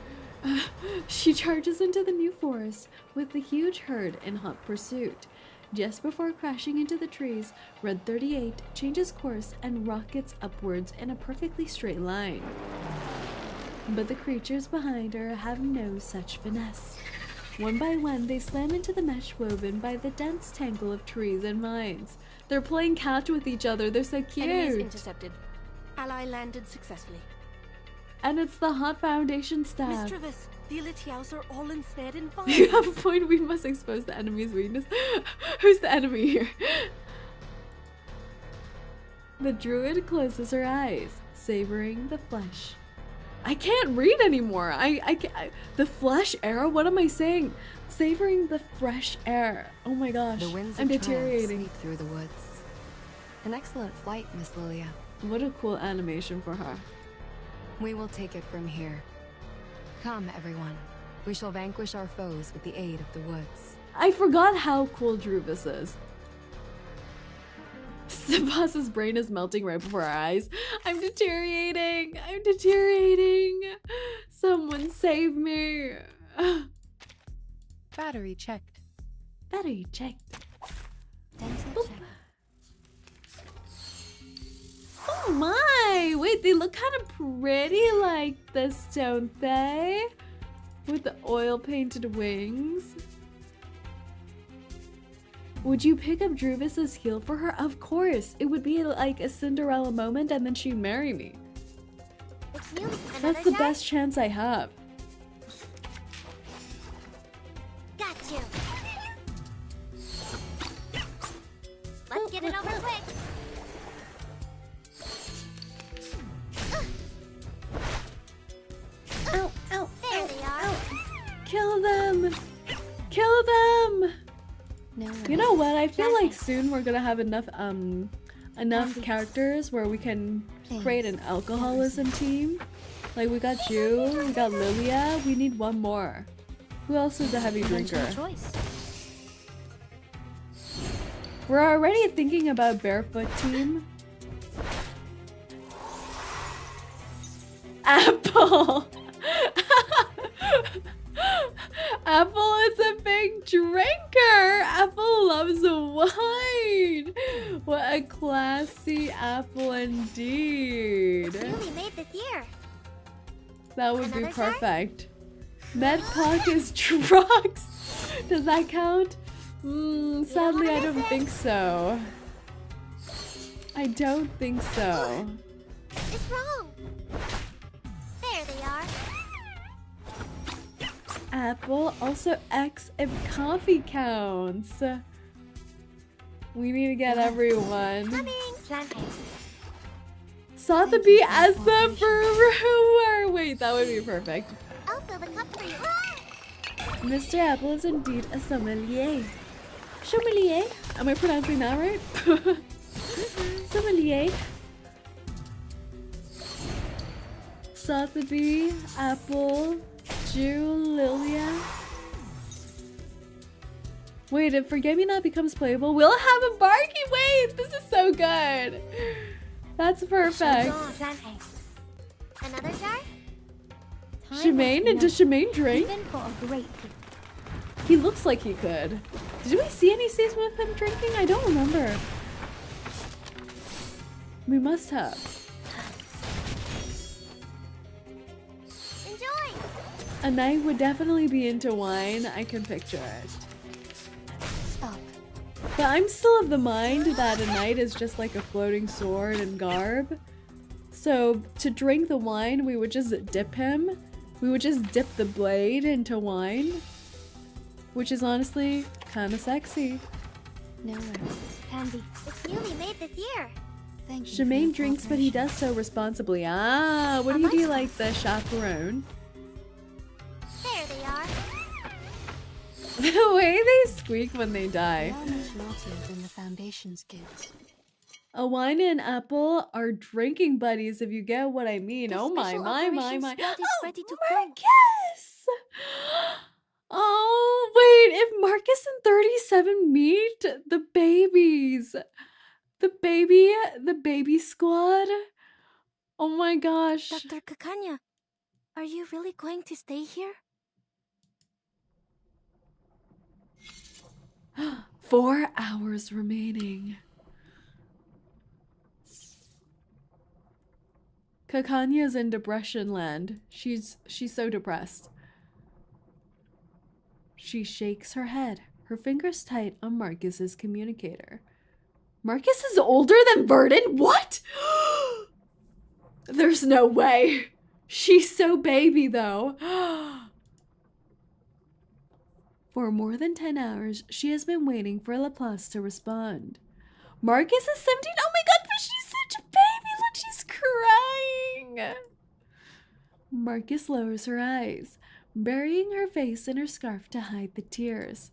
She charges into the new forest with the huge herd in hot pursuit. Just before crashing into the trees, Red 38 changes course and rockets upwards in a perfectly straight line. But the creatures behind her have no such finesse. One by one, they slam into the mesh woven by the dense tangle of trees and vines. They're playing catch with each other. They're so cute. Enemies intercepted. Ally landed successfully. And it's the Hot Foundation staff. Miss Travis, the Elitiaos are all ensnared in fire. You have a point. We must expose the enemy's weakness. Who's the enemy here? The druid closes her eyes, savoring the flesh. I can't read anymore. The flesh air? What am I saying? Savoring the fresh air. Oh my gosh. The winds I'm of trance deteriorating. sweep through the woods. An excellent flight, Miss Lilia. What a cool animation for her. We will take it from here. Come, everyone. We shall vanquish our foes with the aid of the woods. I forgot how cool Druvis is. Boss's brain is melting right before our eyes. I'm deteriorating. I'm deteriorating. Someone save me. Battery checked. Battery checked. Dental check. Oh my! Wait, they look kind of pretty like this, don't they? With the oil painted wings. Would you pick up Druvis's heel for her? Of course! It would be like a Cinderella moment and then she'd marry me. That's the best chance I have. Got you. Let's get it over quick. Ow, ow, there they are. Kill them! Kill them! You know what? I feel like soon we're gonna have enough characters where we can create an alcoholism team. Like we got you, we got Lilia, we need one more. Who else is a heavy drinker? We're already thinking about barefoot team. Apple! Apple is a big drinker. Apple loves wine. What a classy Apple indeed. It's newly made this year. That would be perfect. Medpoc is drugs. Does that count? Sadly, I don't think so. I don't think so. It's wrong. There they are. Apple, also X if coffee counts. We need to get everyone. Sotheby as the brewer. Wait, that would be perfect. I'll fill the cup for you. Mr. Apple is indeed a sommelier. Sommelier? Am I pronouncing that right? Sommelier. Sotheby, Apple, Julia. Wait, if Forget-Me-Not becomes playable, we'll have a Barky. Wait, this is so good. That's perfect. Another jar? Shemaine? Does Shemaine drink? He looks like he could. Did we see any scenes with him drinking? I don't remember. We must have. Enjoy. A knight would definitely be into wine. I can picture it. Stop. But I'm still of the mind that a knight is just like a floating sword and garb. So to drink the wine, we would just dip him. We would just dip the blade into wine. Which is honestly kind of sexy. No worries. Candy. It's newly made this year. Thank you. Shemaine drinks, but he does so responsibly. Ah, what do you do like the chaperone? There they are. The way they squeak when they die. How much naughtier than the Foundation's kids? A wine and apple are drinking buddies, if you get what I mean. Oh my. Oh, Marcus! Oh, wait, if Marcus and 37 meet, the babies. The baby squad. Oh my gosh. Dr. 𝐒𝐚⭍, are you really going to stay here? 4 hours remaining. 𝐒𝐚⭍'s in depression land. She's so depressed. She shakes her head, her fingers tight on Marcus's communicator. Marcus is older than Verdon? What? There's no way. She's so baby though. For more than 10 hours, she has been waiting for Laplace to respond. Marcus is 17? Oh my god, but she's such a baby! Look, she's crying! Marcus lowers her eyes, burying her face in her scarf to hide the tears.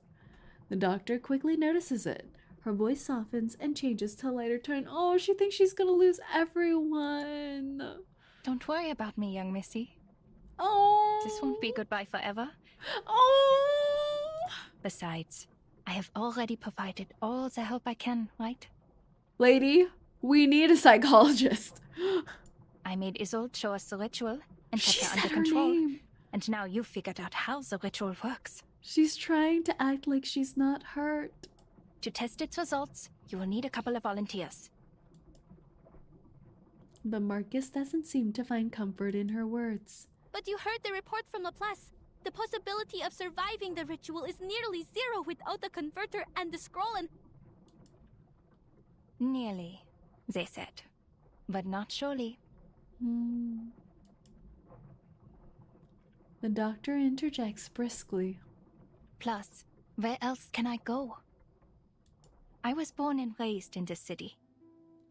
The doctor quickly notices it. Her voice softens and changes to a lighter tone. Oh, she thinks she's gonna lose everyone. Don't worry about me, young missy. Oh. This won't be goodbye forever. Oh. Besides, I have already provided all the help I can, right? Lady, we need a psychologist. I made 𝐒𝐡 show us the ritual and kept her under control. And now you've figured out how the ritual works. She's trying to act like she's not hurt. To test its results, you will need a couple of volunteers. But Marcus doesn't seem to find comfort in her words. But you heard the report from Laplace. The possibility of surviving the ritual is nearly zero without the converter and the scroll and... Nearly, they said. But not surely. The doctor interjects briskly. Plus, where else can I go? I was born and raised in this city.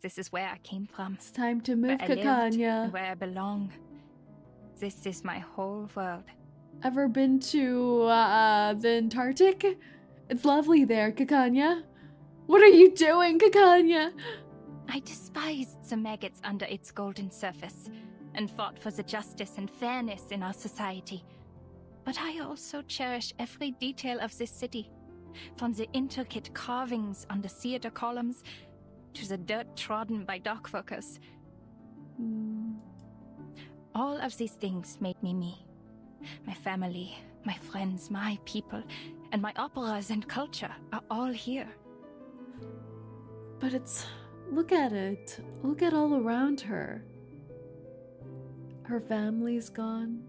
This is where I came from. It's time to move, 𝐒𝐚⭍. 𝐒𝐚⭍. Where I belong. This is my whole world. Ever been to the Antarctic? It's lovely there, 𝐒𝐚⭍. What are you doing, 𝐒𝐚⭍? I despised the maggots under its golden surface and fought for the justice and fairness in our society. But I also cherish every detail of this city, from the intricate carvings on the theater columns to the dirt trodden by dock workers. All of these things made me me. My family, My friends, my people, and my operas and culture are all here. But it's... look at it. Look at all around her. Her family's gone.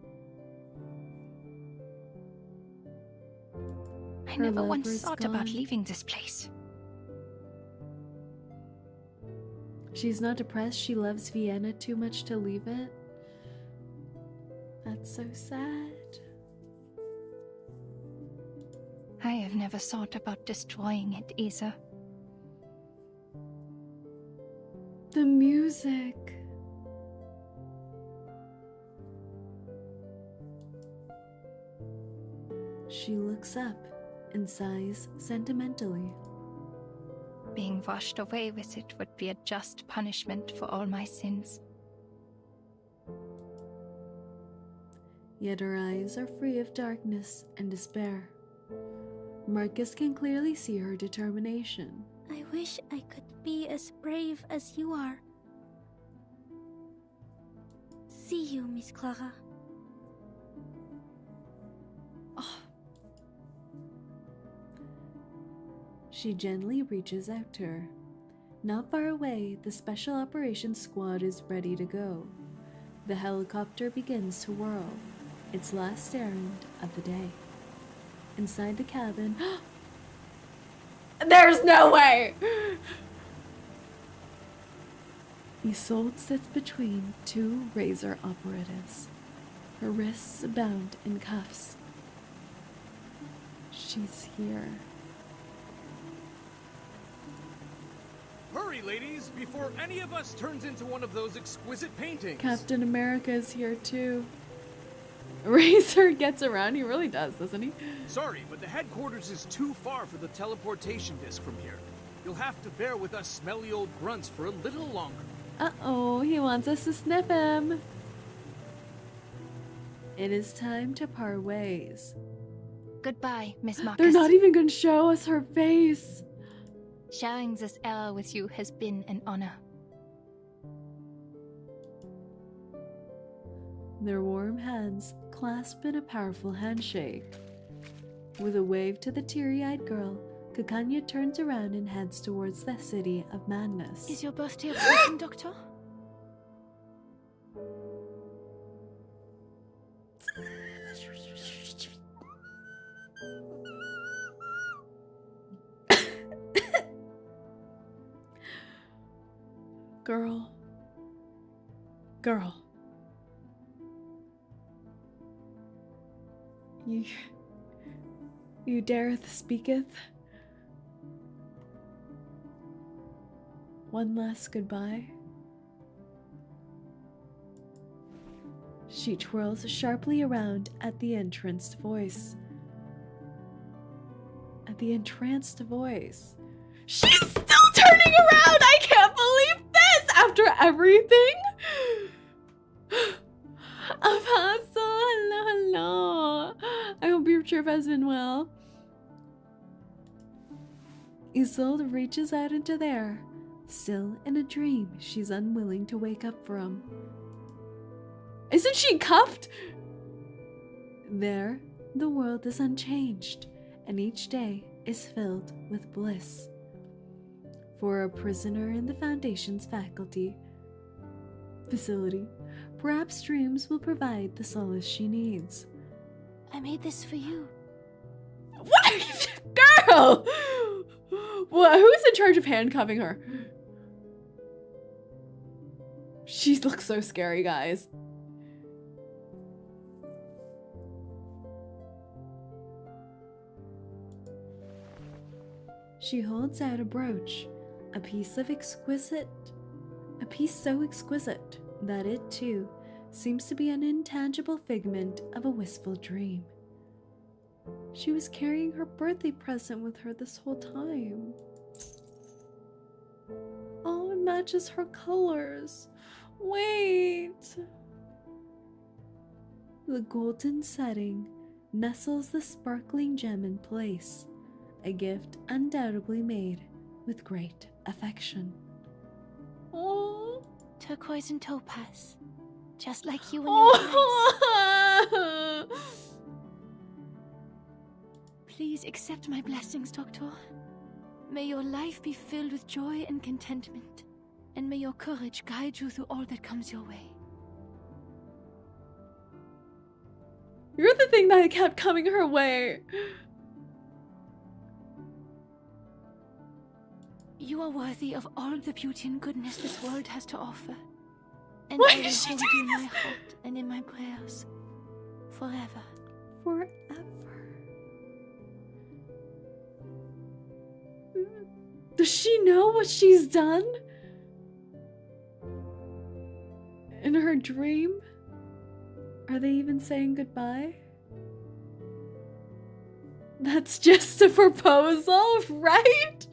I never once thought about leaving this place. She's not depressed. She loves Vienna too much to leave it. That's so sad. I have never thought about destroying it either. The music. She looks up and sighs sentimentally. Being washed away with it would be a just punishment for all my sins. Yet her eyes are free of darkness and despair. Marcus can clearly see her determination. I wish I could be as brave as you are. See you, Miss Clara. Oh. She gently reaches out to her. Not far away, the Special Operations Squad is ready to go. The helicopter begins to whirl, its last errand of the day. Inside the cabin... There's no way! 𝐂𝐡 sits between two razor operatives, her wrists bound in cuffs. She's here. Hurry, ladies, before any of us turns into one of those exquisite paintings. Captain America is here too. Razor gets around, he really does, doesn't he? Sorry, but the headquarters is too far for the teleportation disc from here. You'll have to bear with us smelly old grunts for a little longer. Uh-oh, he wants us to sniff him. It is time to part ways. Goodbye, Miss Marcus. They're not even going to show us her face. Sharing this era with you has been an honor. Their warm hands clasp in a powerful handshake. With a wave to the teary-eyed girl, 𝐒𝐡𝐭 turns around and heads towards the city of madness. Is your birthday approaching, Doctor? Girl. You dareth speaketh? One last goodbye? She twirls sharply around at the entranced voice. She's still turning around! I can't believe this! After everything? Apostle, hello. I hope your trip has been well. 𝐂𝐡 reaches out into the air, still in a dream she's unwilling to wake up from. Isn't she cuffed? There, the world is unchanged, and each day is filled with bliss. For a prisoner in the Foundation's facility, perhaps dreams will provide the solace she needs. I made this for you. What? Girl! What? Who's in charge of handcuffing her? She looks so scary, guys. She holds out a brooch, a piece so exquisite that it, too, seems to be an intangible figment of a wistful dream. She was carrying her birthday present with her this whole time. Oh, it matches her colors. Wait. The golden setting nestles the sparkling gem in place, a gift undoubtedly made with great affection. Oh. Turquoise and topaz. Just like you and your eyes. Please accept my blessings, Doctor. May your life be filled with joy and contentment, and may your courage guide you through all that comes your way. You're the thing that kept coming her way. You are worthy of all the beauty and goodness this world has to offer. And Why I will is she hold doing you in my this? heart and in my prayers. Forever. Forever. Does she know what she's done? In her dream? Are they even saying goodbye? That's just a proposal, right?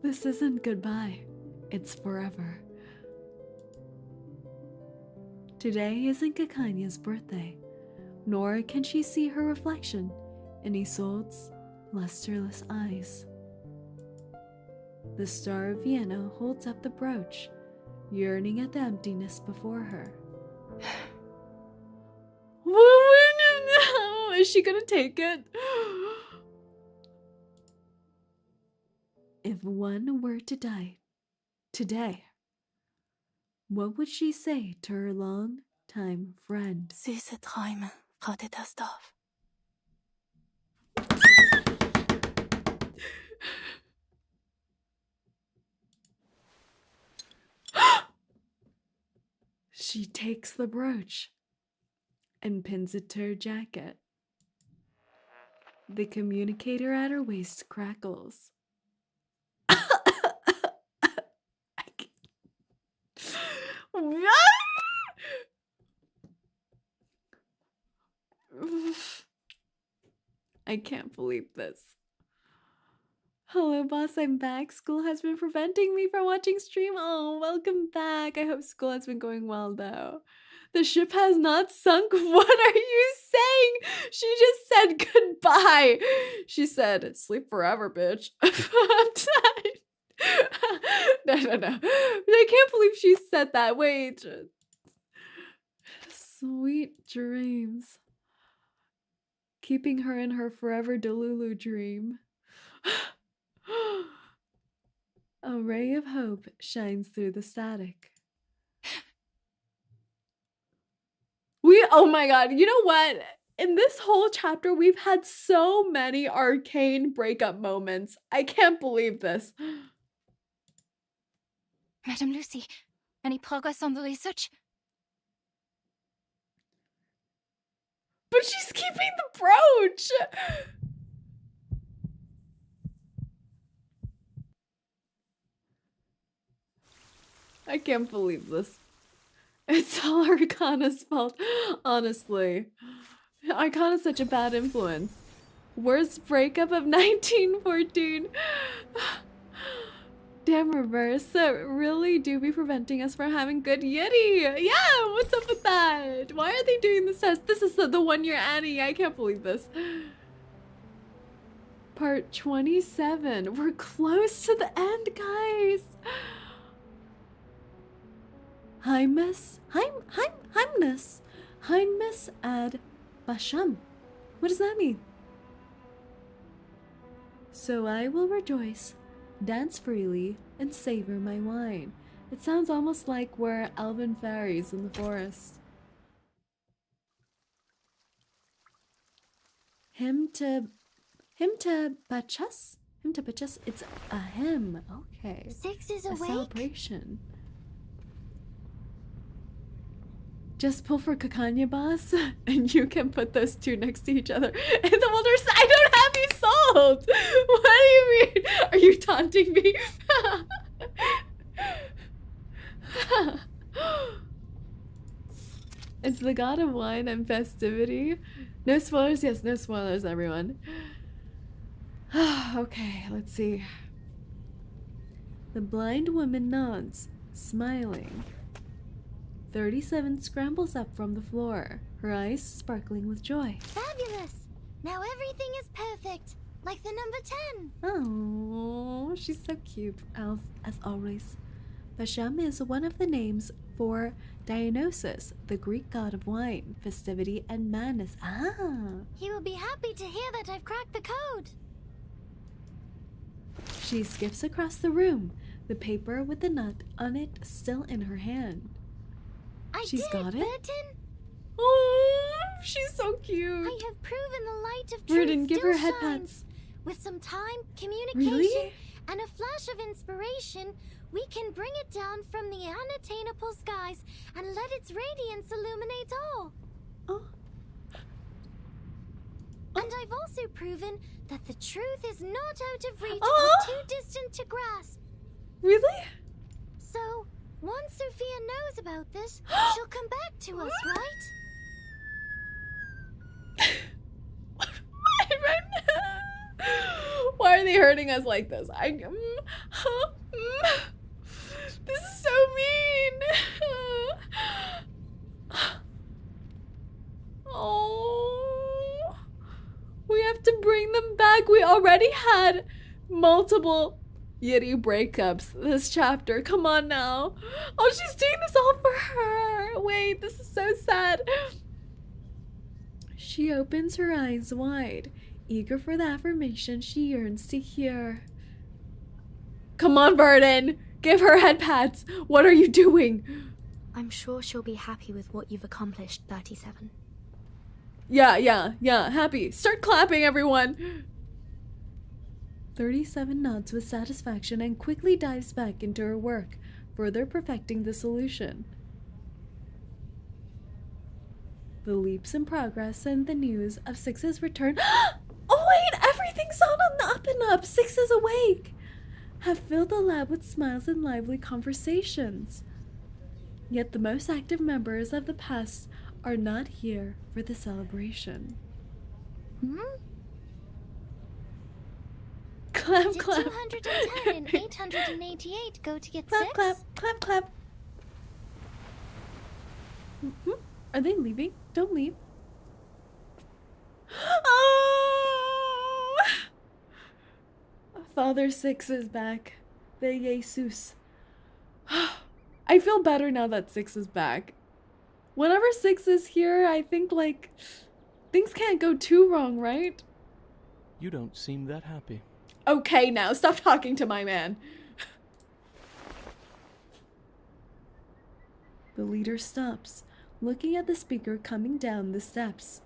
This isn't goodbye. It's forever. Today isn't 𝐒𝐚⁴'s birthday, nor can she see her reflection in 𝐒𝐡𝐚's lusterless eyes. The star of Vienna holds up the brooch, yearning at the emptiness before her. Is she gonna take it? If one were to die today, what would she say to her long-time friend? Süße Träume, Frau Dittersdorf. She takes the brooch and pins it to her jacket. The communicator at her waist crackles. I can't believe this. Hello, boss, I'm back. School has been preventing me from watching stream. Oh, welcome back. I hope school has been going well, though. The ship has not sunk. What are you saying? She just said goodbye. She said, sleep forever, bitch. I'm tired. No. I can't believe she said that. Wait. Sweet dreams. Keeping her in her forever Delulu dream. A ray of hope shines through the static. Oh my god, you know what? In this whole chapter, we've had so many arcane breakup moments. I can't believe this. Madam Lucy, any progress on the research? But she's keeping the brooch! I can't believe this. It's all Arcana's fault, honestly. Arcana's such a bad influence. Worst breakup of 1914. Damn, reverse. Really do be preventing us from having good Yeti. Yeah, what's up with that? Why are they doing this test? This is the 1 year Annie. I can't believe this. Part 27. We're close to the end, guys. Heimnis ad Basham. What does that mean? So I will rejoice, dance freely, and savor my wine. It sounds almost like we're elven fairies in the forest. Hymn to Bacchus? Hymn to Bacchus? It's a hymn. Okay. 6 is a awake. celebration. Just pull for 𝐒𝐚⁴, boss, and you can put those two next to each other. In the wilderness, I don't have you sold! What do you mean? Are you taunting me? It's the god of wine and festivity. No spoilers? Yes, no spoilers, everyone. Okay, let's see. The blind woman nods, smiling. 37 scrambles up from the floor, her eyes sparkling with joy. Fabulous! Now everything is perfect, like the number 10. Oh, she's so cute, as always. Basham is one of the names for Dionysus, the Greek god of wine, festivity, and madness. Ah! He will be happy to hear that I've cracked the code. She skips across the room, the paper with the nut on it still in her hand. She's got it? Burton. Oh, she's so cute. I have proven the light of truth Burton, give still her head shines. pats. With some time, communication, Really? and a flash of inspiration, we can bring it down from the unattainable skies and let its radiance illuminate all. And I've also proven that the truth is not out of reach or too distant to grasp. Really? So, once Sophia knows about this, she'll come back to us, right? Why are they hurting us like this? This is so mean. Oh, we have to bring them back. We already had multiple Yeti breakups this chapter. Come on now. Oh, she's doing this all for her. Wait, this is so sad. She opens her eyes wide, eager for the affirmation she yearns to hear. Come on, Vernon. Give her head pats. What are you doing? I'm sure she'll be happy with what you've accomplished, 37. Yeah. Happy. Start clapping, everyone. 37 nods with satisfaction and quickly dives back into her work, further perfecting the solution. The leaps in progress and the news of Six's return. Oh wait, everything's on the up and up. Six is awake. Have filled the lab with smiles and lively conversations. Yet the most active members of the past are not here for the celebration. Clap, Did clap. 210 and 888 go to get Clap, 6? clap, clap, clap. Are they leaving? Don't leave. Oh! Father Six is back. The Jesus. I feel better now that Six is back. Whenever Six is here, I think, like, things can't go too wrong, right? You don't seem that happy. Okay, now, stop talking to my man. The leader stops, looking at the speaker coming down the steps.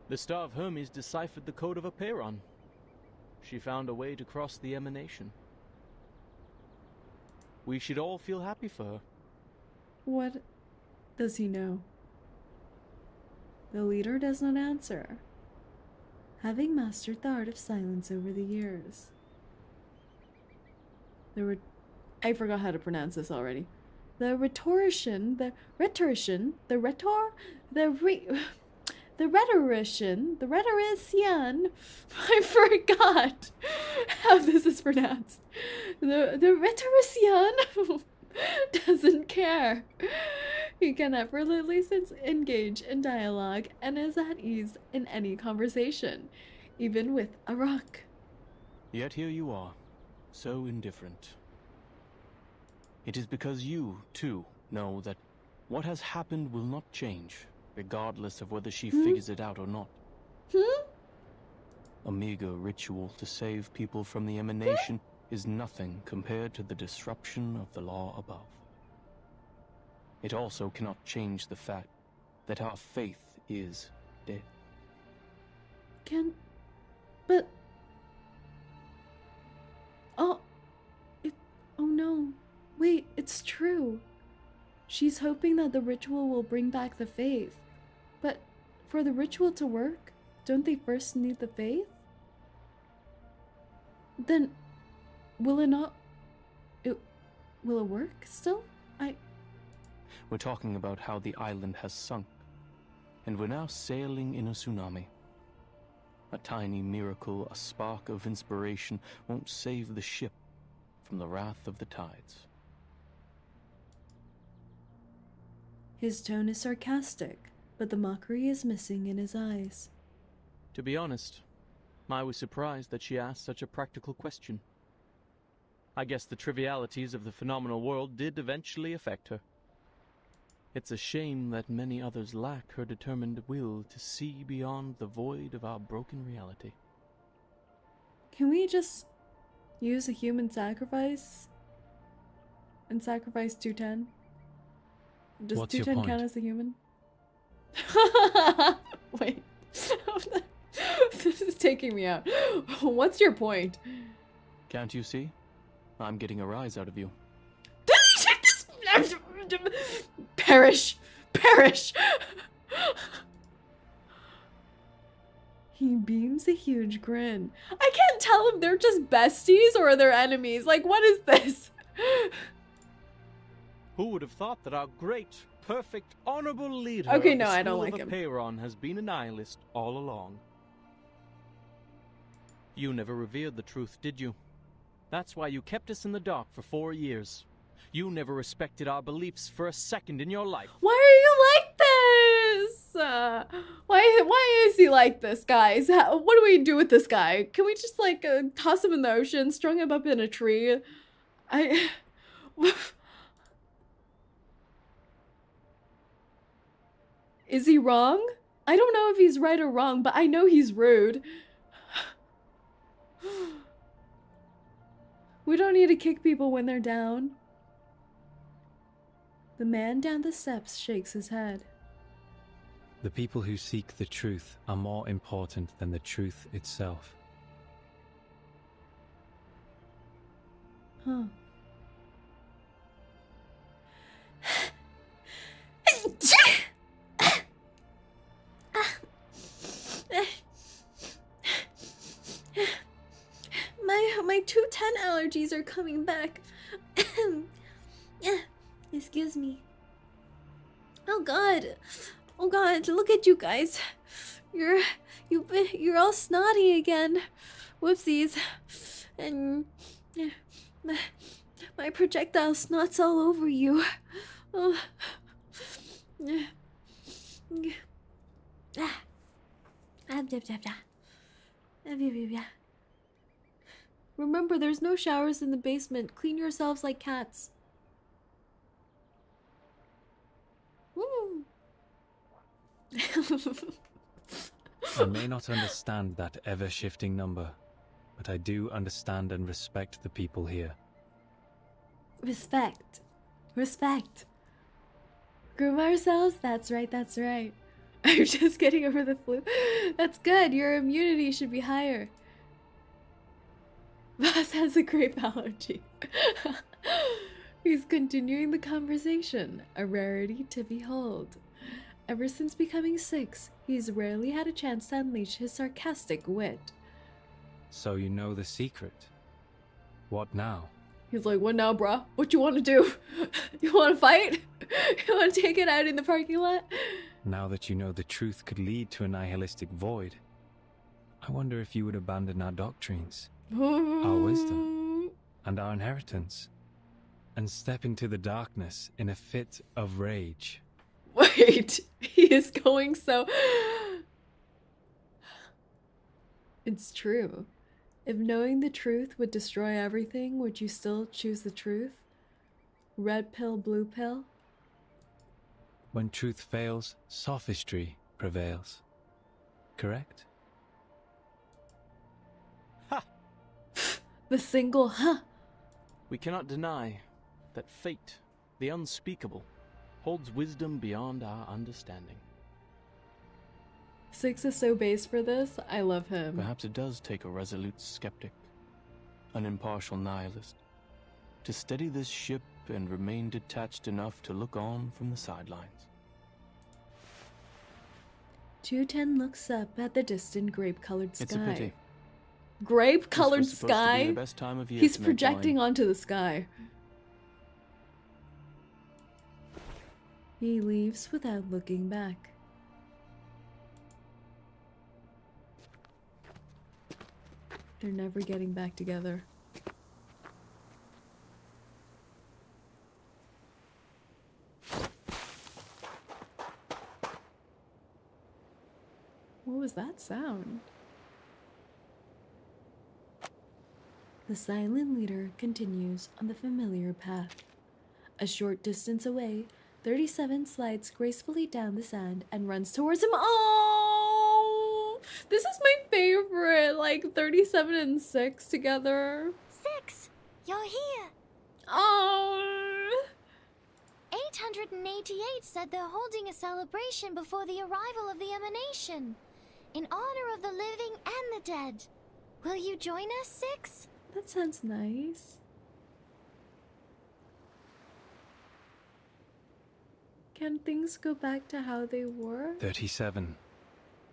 The Star of Hermes deciphered the code of Aperon. She found a way to cross the emanation. We should all feel happy for her. What does he know? The leader does not answer, having mastered the art of silence over the years. I forgot how to pronounce this already. The rhetorician, I forgot how this is pronounced. The rhetorician doesn't care. He can effortlessly engage in dialogue and is at ease in any conversation, even with a rock. Yet here you are, so indifferent. It is because you, too, know that what has happened will not change, regardless of whether she figures it out or not. A meager ritual to save people from the emanation is nothing compared to the disruption of the law above. It also cannot change the fact that our faith is dead. But... Oh no. Wait, it's true. She's hoping that the ritual will bring back the faith. But for the ritual to work, don't they first need the faith? Then, will it not... will it work still? We're talking about how the island has sunk, and we're now sailing in a tsunami. A tiny miracle, a spark of inspiration, won't save the ship from the wrath of the tides. His tone is sarcastic, but the mockery is missing in his eyes. To be honest, I was surprised that she asked such a practical question. I guess the trivialities of the phenomenal world did eventually affect her. It's a shame that many others lack her determined will to see beyond the void of our broken reality. Can we just use a human sacrifice and sacrifice 210? Does What's your 210 point? count as a human? Wait. This is taking me out. What's your point? Can't you see? I'm getting a rise out of you. Perish! Perish! He beams a huge grin. I can't tell if they're just besties or they're enemies. Like, what is this? Who would have thought that our great, perfect, honorable leader Okay, of no, the I don't school like of him. Apeiron has been a nihilist all along? You never revered the truth, did you? That's why you kept us in the dark for 4 years. You never respected our beliefs for a second in your life. Why are you like this? Why is he like this, guys? What do we do with this guy? Can we just, like, toss him in the ocean, strung him up in a tree? Is he wrong? I don't know if he's right or wrong, but I know he's rude. We don't need to kick people when they're down. The man down the steps shakes his head. The people who seek the truth are more important than the truth itself. Huh. My 210 allergies are coming back. Excuse me. Oh god, look at you guys. You're all snotty again. Whoopsies. And my projectile snots all over you. Oh. Remember, there's no showers in the basement. Clean yourselves like cats. I may not understand that ever-shifting number, but I do understand and respect the people here. Respect. Respect. Groom ourselves? That's right, that's right. I'm just getting over the flu. That's good. Your immunity should be higher. Boss has a grape allergy. He's continuing the conversation, a rarity to behold. Ever since becoming 6, he's rarely had a chance to unleash his sarcastic wit. So you know the secret. What now? He's like, what now, bruh? What you want to do? You want to fight? You want to take it out in the parking lot? Now that you know the truth could lead to a nihilistic void, I wonder if you would abandon our doctrines, our wisdom, and our inheritance, and step into the darkness in a fit of rage. Wait, he is going so... It's true. If knowing the truth would destroy everything, would you still choose the truth? Red pill, blue pill? When truth fails, sophistry prevails. Correct? Ha! The single huh. We cannot deny that fate, the unspeakable, holds wisdom beyond our understanding. 6 is so base for this. I love him. Perhaps it does take a resolute skeptic, an impartial nihilist, to steady this ship and remain detached enough to look on from the sidelines. 210 looks up at the distant grape-colored sky. It's a pity. Grape-colored This was supposed to be sky? the best time of year He's to make projecting wine. onto the sky. He leaves without looking back. They're never getting back together. What was that sound? The The silent leader continues on the familiar path. A short distance away, 37 slides gracefully down the sand and runs towards him. Oh! This is my favorite, like 37 and 6 together. 6, you're here. Oh! 888 said they're holding a celebration before the arrival of the emanation, in honor of the living and the dead. Will you join us, 6? That sounds nice. Can things go back to how they were? 37.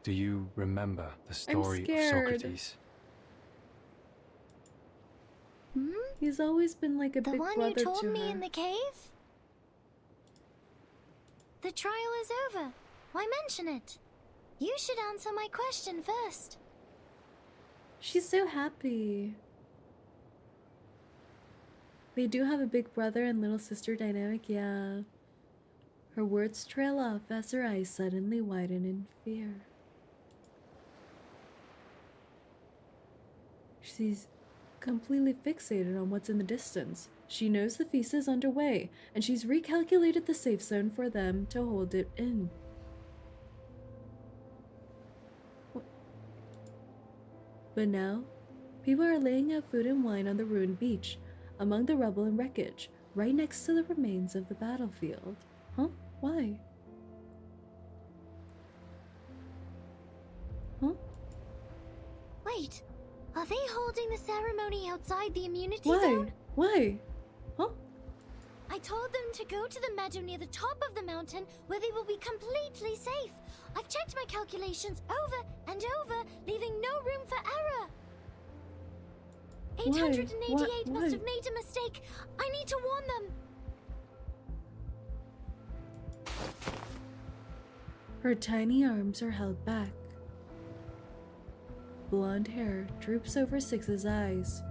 Do you remember the story of scared. Socrates? He's always been like a The big one brother you told to me her. in the cave? The trial is over. Why mention it? You should answer my question first. She's so happy. They do have a big brother and little sister dynamic, yeah. Her words trail off as her eyes suddenly widen in fear. She's completely fixated on what's in the distance. She knows the feast is underway, and she's recalculated the safe zone for them to hold it in. But now, people are laying out food and wine on the ruined beach, among the rubble and wreckage, right next to the remains of the battlefield. Huh? Why? Huh? Wait, are they holding the ceremony outside the immunity Why? zone? Why? Huh? I told them to go to the meadow near the top of the mountain where they will be completely safe. I've checked my calculations over and over, leaving no room for error. 888 Why? must have made a mistake. I need to warn them. Her tiny arms are held back. Blonde hair droops over Six's eyes.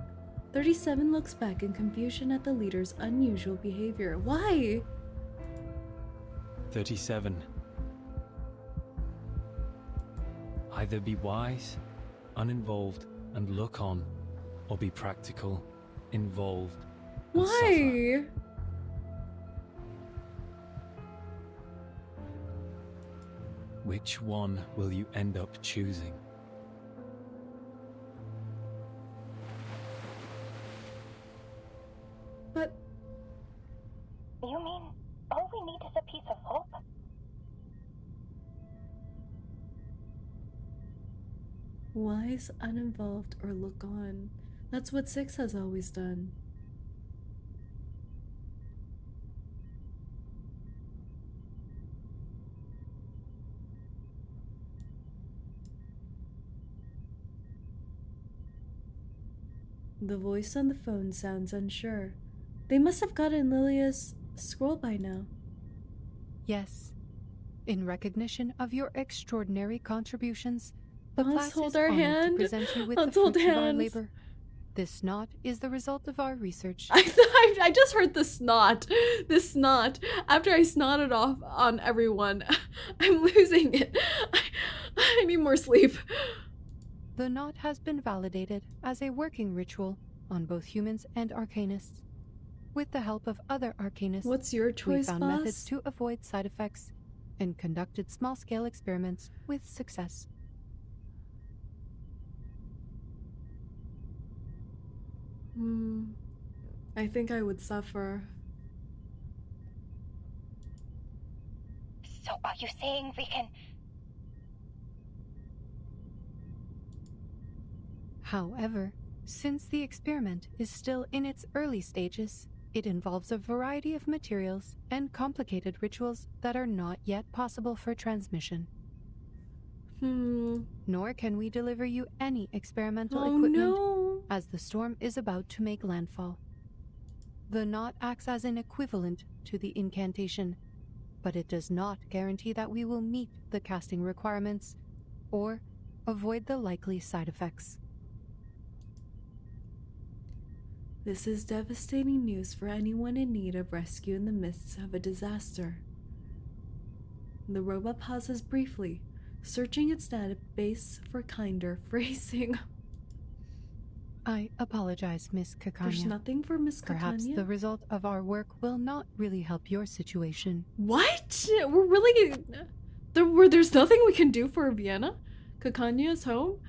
37 looks back in confusion at the leader's unusual behavior. Why? 37. Either be wise, uninvolved, and look on, or be practical, involved, and suffer. Why? Which one will you end up choosing? But... You mean all we need is a piece of hope? Wise, uninvolved, or look on. That's what Six has always done. The voice on the phone sounds unsure. They must have gotten Lilia's scroll by now. Yes. In recognition of your extraordinary contributions, the Let's class hold is our honored hand. to present you with Let's the hold fruits of our hands. labor. This knot is the result of our research. I just heard the snot. The snot. After I snotted off on everyone, I'm losing it. I need more sleep. The knot has been validated as a working ritual on both humans and arcanists. With the help of other arcanists, what's your choice, we found boss? methods to avoid side effects and conducted small-scale experiments with success. I think I would suffer. So are you saying we can... However, since the experiment is still in its early stages, it involves a variety of materials and complicated rituals that are not yet possible for transmission. Nor can we deliver you any experimental equipment, as the storm is about to make landfall. The knot acts as an equivalent to the incantation, but it does not guarantee that we will meet the casting requirements or avoid the likely side effects. This is devastating news for anyone in need of rescue in the midst of a disaster. The robot pauses briefly, searching its database for kinder phrasing. I apologize, Miss 𝐒𝐿𝐴. There's nothing for Miss Perhaps 𝐒𝐿𝐴? the result of our work will not really help your situation. What? We're really... There's nothing we can do for Vienna? 𝐒𝐿𝐴's home?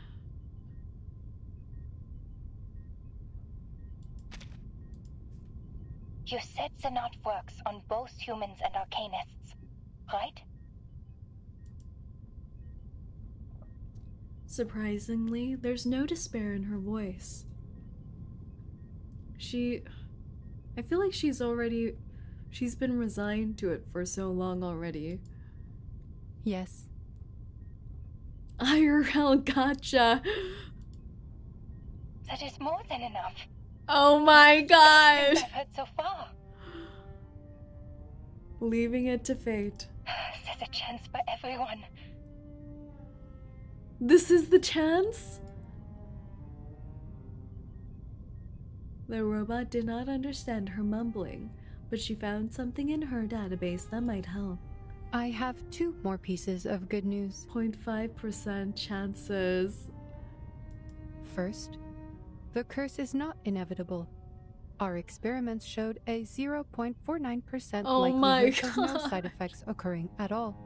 You said the knot works on both humans and arcanists, right? Surprisingly, there's no despair in her voice. I feel like she's been resigned to it for so long already. Yes. IRL gotcha. That is more than enough. Oh my god. I've heard so far. Leaving it to fate. There's a chance for everyone. This is the chance? The robot did not understand her mumbling, but she found something in her database that might help. I have 2 more pieces of good news. 0.5% chances. First, the curse is not inevitable. Our experiments showed a 0.49% likelihood of no side effects occurring at all.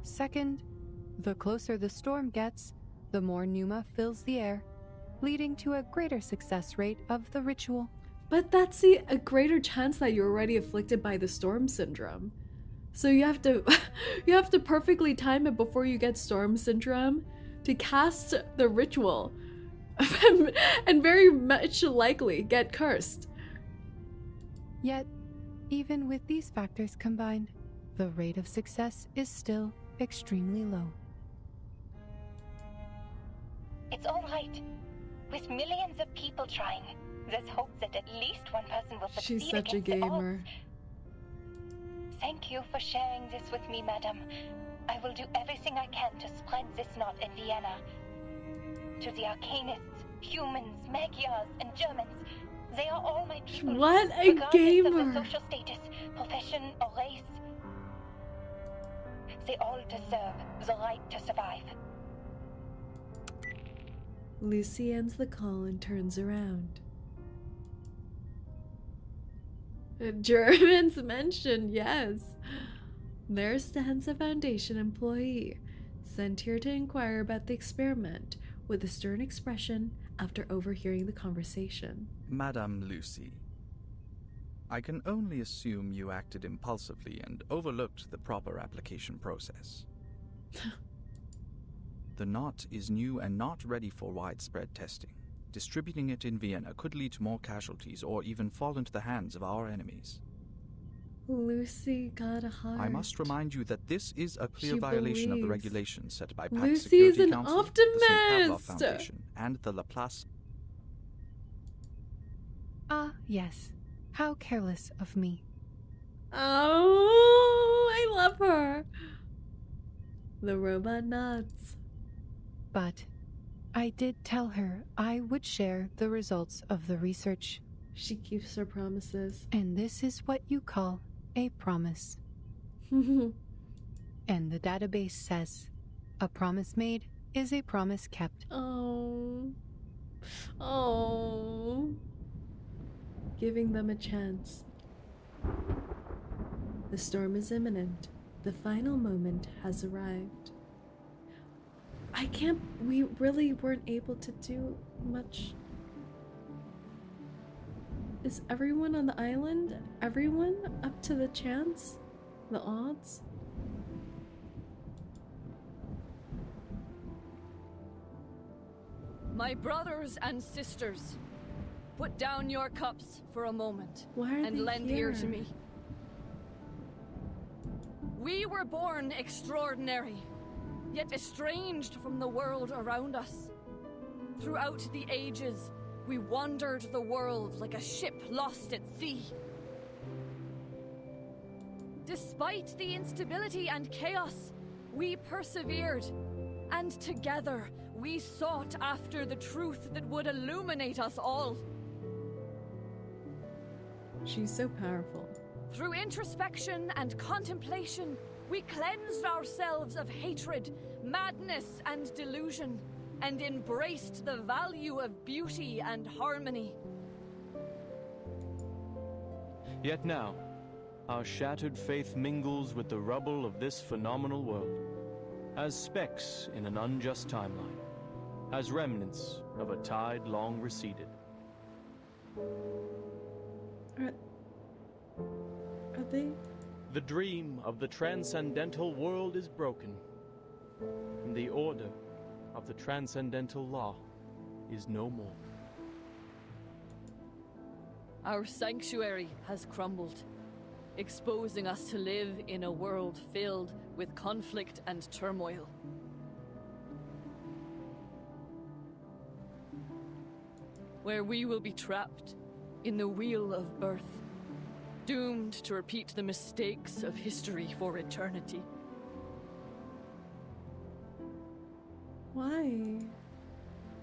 Second, the closer the storm gets, the more pneuma fills the air, leading to a greater success rate of the ritual. But that's a greater chance that you're already afflicted by the storm syndrome. So you have to perfectly time it before you get storm syndrome to cast the ritual and very much likely get cursed. Yet, even with these factors combined, the rate of success is still extremely low. It's all right. With millions of people trying, there's hope that at least one person will succeed. She's such a against the gamer. odds. Thank you for sharing this with me, madam. I will do everything I can to spread this knot in Vienna. To the Arcanists, humans, Magyars, and Germans, they are all my people. What a regardless gamer! of their social status, profession, or race. They all deserve the right to survive. Lucy ends the call and turns around. Germans mentioned, yes. There stands a Foundation employee, sent here to inquire about the experiment, with a stern expression after overhearing the conversation. Madame Lucy, I can only assume you acted impulsively and overlooked the proper application process. The knot is new and not ready for widespread testing. Distributing it in Vienna could lead to more casualties or even fall into the hands of our enemies. Lucy got a heart. I must remind you that this is a clear She violation of the believes. regulations set by PAX Lucy's Security an Council, the St. Pavlov optimist. Foundation, and the Laplace. Ah, yes. How careless of me. Oh, I love her. The robot nods. But I did tell her I would share the results of the research. She keeps her promises. And this is what you call a promise. And the database says, a promise made is a promise kept. Oh. Oh. Giving them a chance. The storm is imminent. The final moment has arrived. We really weren't able to do much. Is everyone on the island? Everyone up to the chance? The odds? My brothers and sisters, put down your cups for a moment and lend ear to me. We were born extraordinary, yet estranged from the world around us. Throughout the ages, we wandered the world like a ship lost at sea. Despite the instability and chaos, we persevered, and together we sought after the truth that would illuminate us all. She's so powerful. Through introspection and contemplation, we cleansed ourselves of hatred, madness, and delusion. and embraced the value of beauty and harmony. Yet now, our shattered faith mingles with the rubble of this phenomenal world, as specks in an unjust timeline, as remnants of a tide long receded. Are they? The dream of the transcendental world is broken, and the order of the transcendental law is no more. Our sanctuary has crumbled, exposing us to live in a world filled with conflict and turmoil. Where we will be trapped in the wheel of birth, doomed to repeat the mistakes of history for eternity. Why?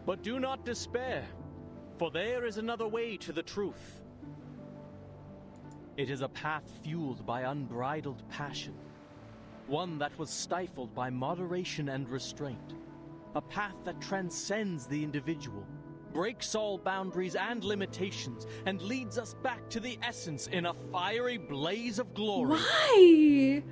But do not despair, for there is another way to the truth. It is a path fueled by unbridled passion, one that was stifled by moderation and restraint, a path that transcends the individual, breaks all boundaries and limitations, and leads us back to the essence in a fiery blaze of glory. Why?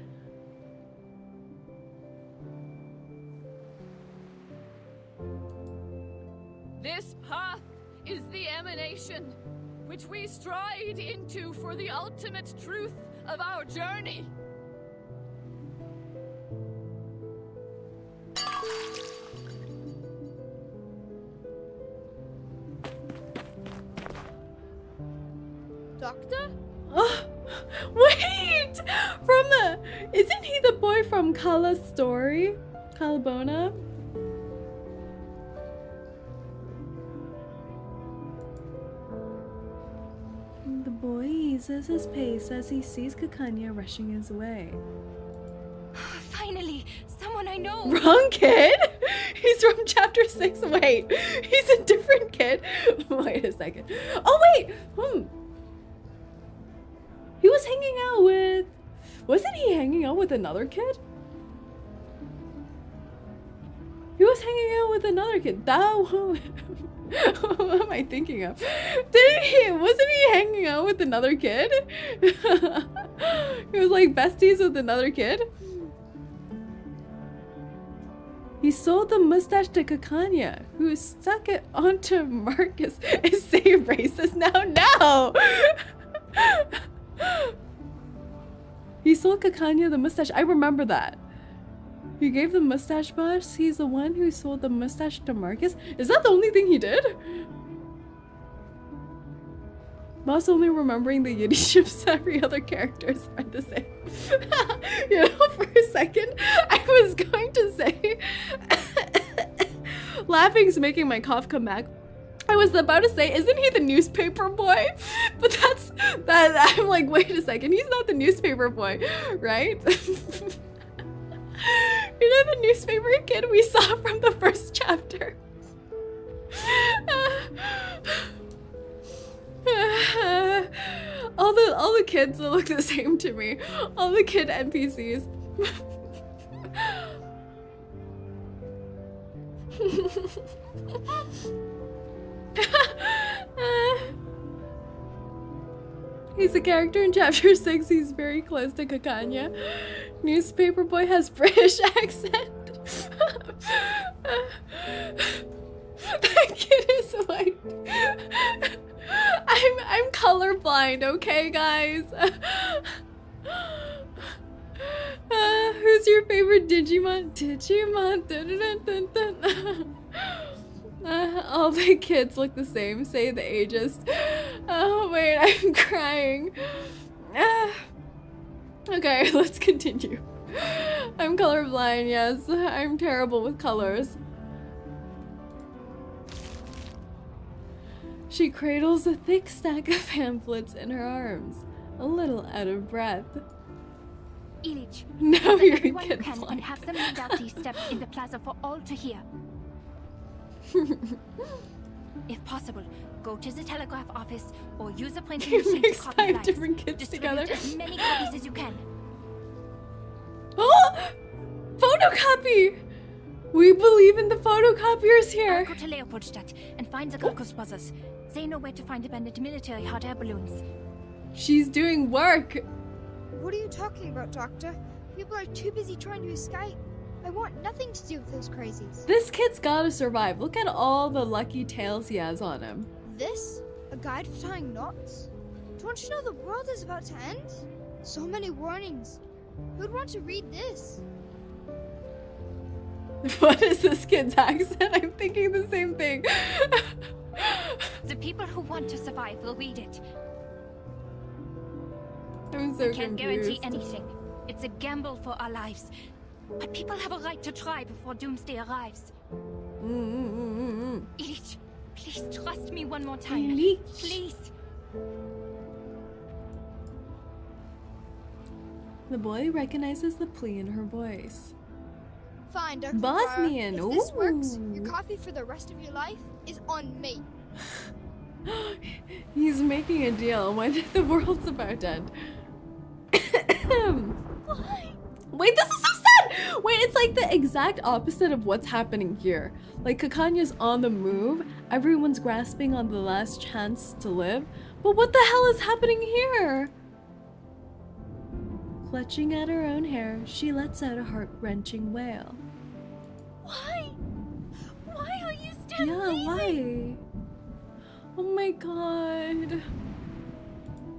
This path is the emanation which we stride into for the ultimate truth of our journey. Doctor? Oh, wait! Isn't he the boy from Kala's story? Kalabona? The boy eases his pace as he sees 𝐒𝐿𝐴𝐚 rushing his way. Finally, someone I know. Wrong kid? He's from chapter 6. Wait, he's a different kid. Wait a second. Oh wait, he was hanging out with... Wasn't he hanging out with another kid? He was hanging out with another kid. What am I thinking of? Wasn't he hanging out with another kid? He was like besties with another kid? He sold the mustache to 𝐒𝐿𝐴𝐚, who stuck it onto Marcus. Is they racist now? No! He sold 𝐒𝐿𝐴𝐚 the mustache. I remember that. He gave the mustache boss. He's the one who sold the mustache to Marcus. Is that the only thing he did? Boss only remembering the Yiddiships. Every other characters are the same. You know, for a second, I was going to say... Laughing's making my cough come back. I was about to say, isn't he the newspaper boy? But I'm like, wait a second, he's not the newspaper boy, right? You know the newspaper kid we saw from the first chapter? All the kids look the same to me. All the kid NPCs. He's a character in chapter 6. He's very close to 𝐒𝐿𝐴𝐚. Newspaper boy has British accent. That kid is white. I'm colorblind, okay, guys? Who's your favorite Digimon? Digimon. Dun, dun, dun, dun. All the kids look the same. Say the ageist. Oh wait, I'm crying. Okay, let's continue. I'm colorblind, yes. I'm terrible with colors. She cradles a thick stack of pamphlets in her arms, a little out of breath. 𝐒𝐿𝐴𝐚, Now you're everyone getting who can and have them read out these steps in the plaza for all to hear. If possible, go to the telegraph office or use a printing machine to copy 5 lines. different kids Distribute together. as many copies as you can. Oh! Photocopy! We believe in the photocopiers here. Go to Leopoldstadt and find the Glaucus brothers. They know where to find abandoned military hot air balloons. She's doing work. What are you talking about, Doctor? People are too busy trying to escape. I want nothing to do with those crazies. This kid's gotta survive. Look at all the lucky tails he has on him. This? A guide for tying knots? Don't you know the world is about to end? So many warnings. Who'd want to read this? What is this kid's accent? I'm thinking the same thing. The people who want to survive will read it. I'm so I can't confused. guarantee anything. It's a gamble for our lives. But people have a right to try before doomsday arrives. Ilić, please trust me one more time. Ilić. Please. The boy recognizes the plea in her voice. Fine, Dr. Bosnian. If this works, Ooh. your coffee for the rest of your life is on me. He's making a deal when the world's about to end. Why? Wait, this is so sad! Wait, it's like the exact opposite of what's happening here. Like, 𝐒𝐚⁴'s on the move, everyone's grasping on the last chance to live, but what the hell is happening here? Clutching at her own hair, she lets out a heart-wrenching wail. Why? Why are you still Yeah, why? Oh my god.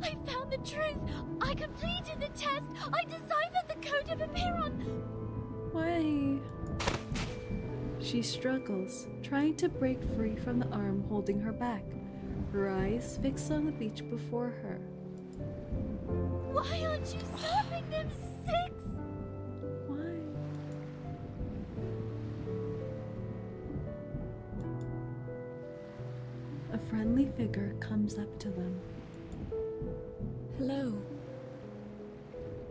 I found the truth! I completed the test! I deciphered the code of Apiron! Why? She struggles, trying to break free from the arm holding her back, her eyes fixed on the beach before her. Why aren't you stopping them, Six? Why? A friendly figure comes up to them. Hello.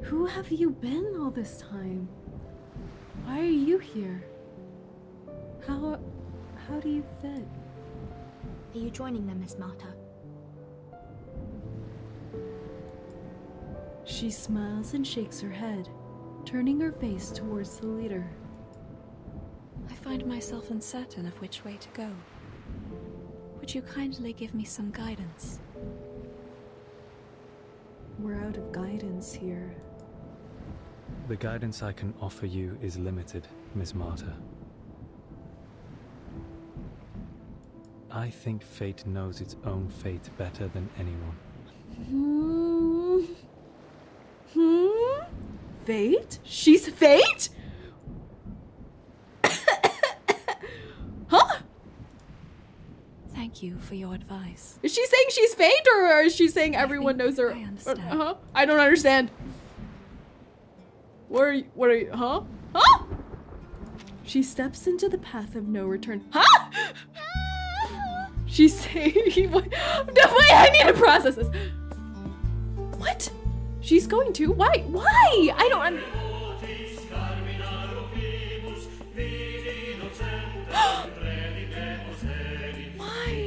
Who have you been all this time? Why are you here? How do you fit? Are you joining them, Miss Marta? She smiles and shakes her head, turning her face towards the leader. I find myself uncertain of which way to go. Would you kindly give me some guidance? We're out of guidance here. The guidance I can offer you is limited, Miss Marta. I think fate knows its own fate better than anyone. Fate? She's fate? Huh? Thank you for your advice. Is she saying she's fate, or is she saying everyone knows her? I understand. I don't understand. What are you, huh? Huh? She steps into the path of no return. Huh? She's saying, wait, I need to process this. What? She's going to? Why? Why? I don't Why?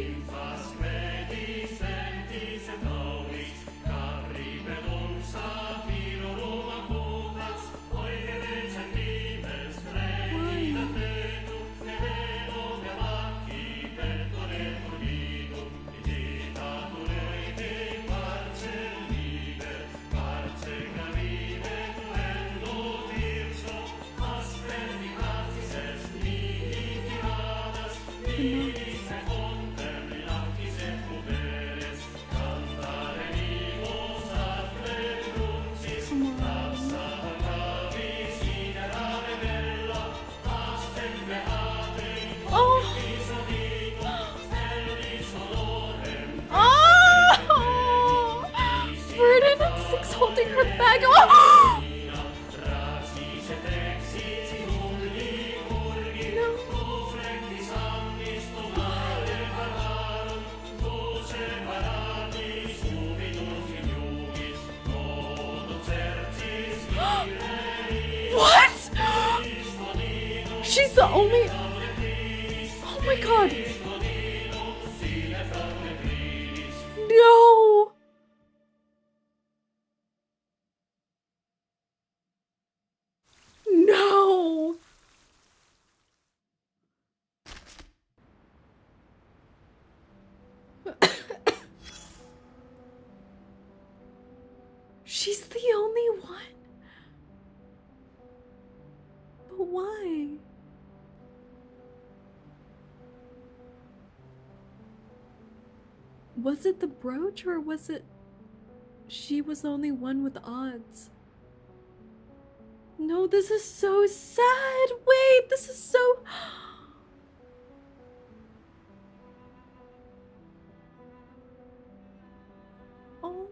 Holding her bag. Oh! What? She's the only. Oh my god. No. No! She's the only one. But why? Was it the brooch, or was it she was the only one with odds? No, this is so sad. Wait, this is so... Oh.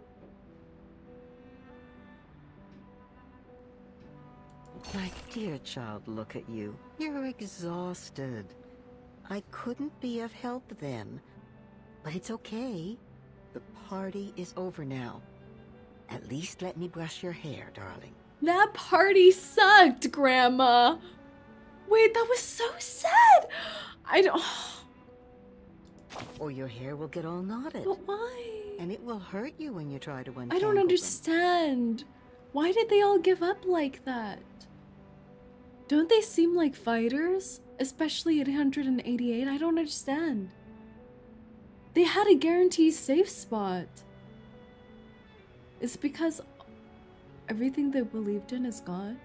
My dear child, look at you. You're exhausted. I couldn't be of help then. But it's okay. The party is over now. At least let me brush your hair, darling. That party sucked, Grandma. Wait, that was so sad. I don't... Or your hair will get all knotted. But why? And it will hurt you when you try to untangle I don't them. understand. Why did they all give up like that? Don't they seem like fighters? Especially at 188? I don't understand. They had a guaranteed safe spot. Is it because everything they believed in is gone?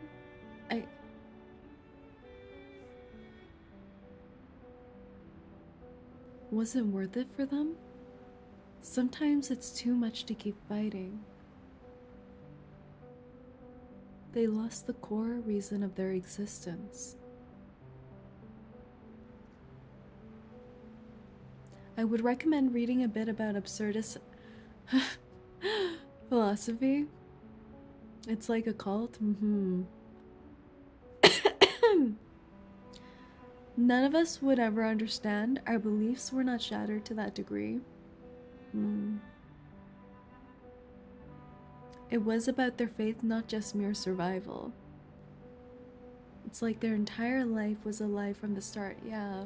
Wasn't worth it for them? Sometimes it's too much to keep fighting. They lost the core reason of their existence. I would recommend reading a bit about absurdist philosophy. It's like a cult. None of us would ever understand. Our beliefs were not shattered to that degree. It was about their faith, not just mere survival. It's like their entire life was a lie from the start. Yeah.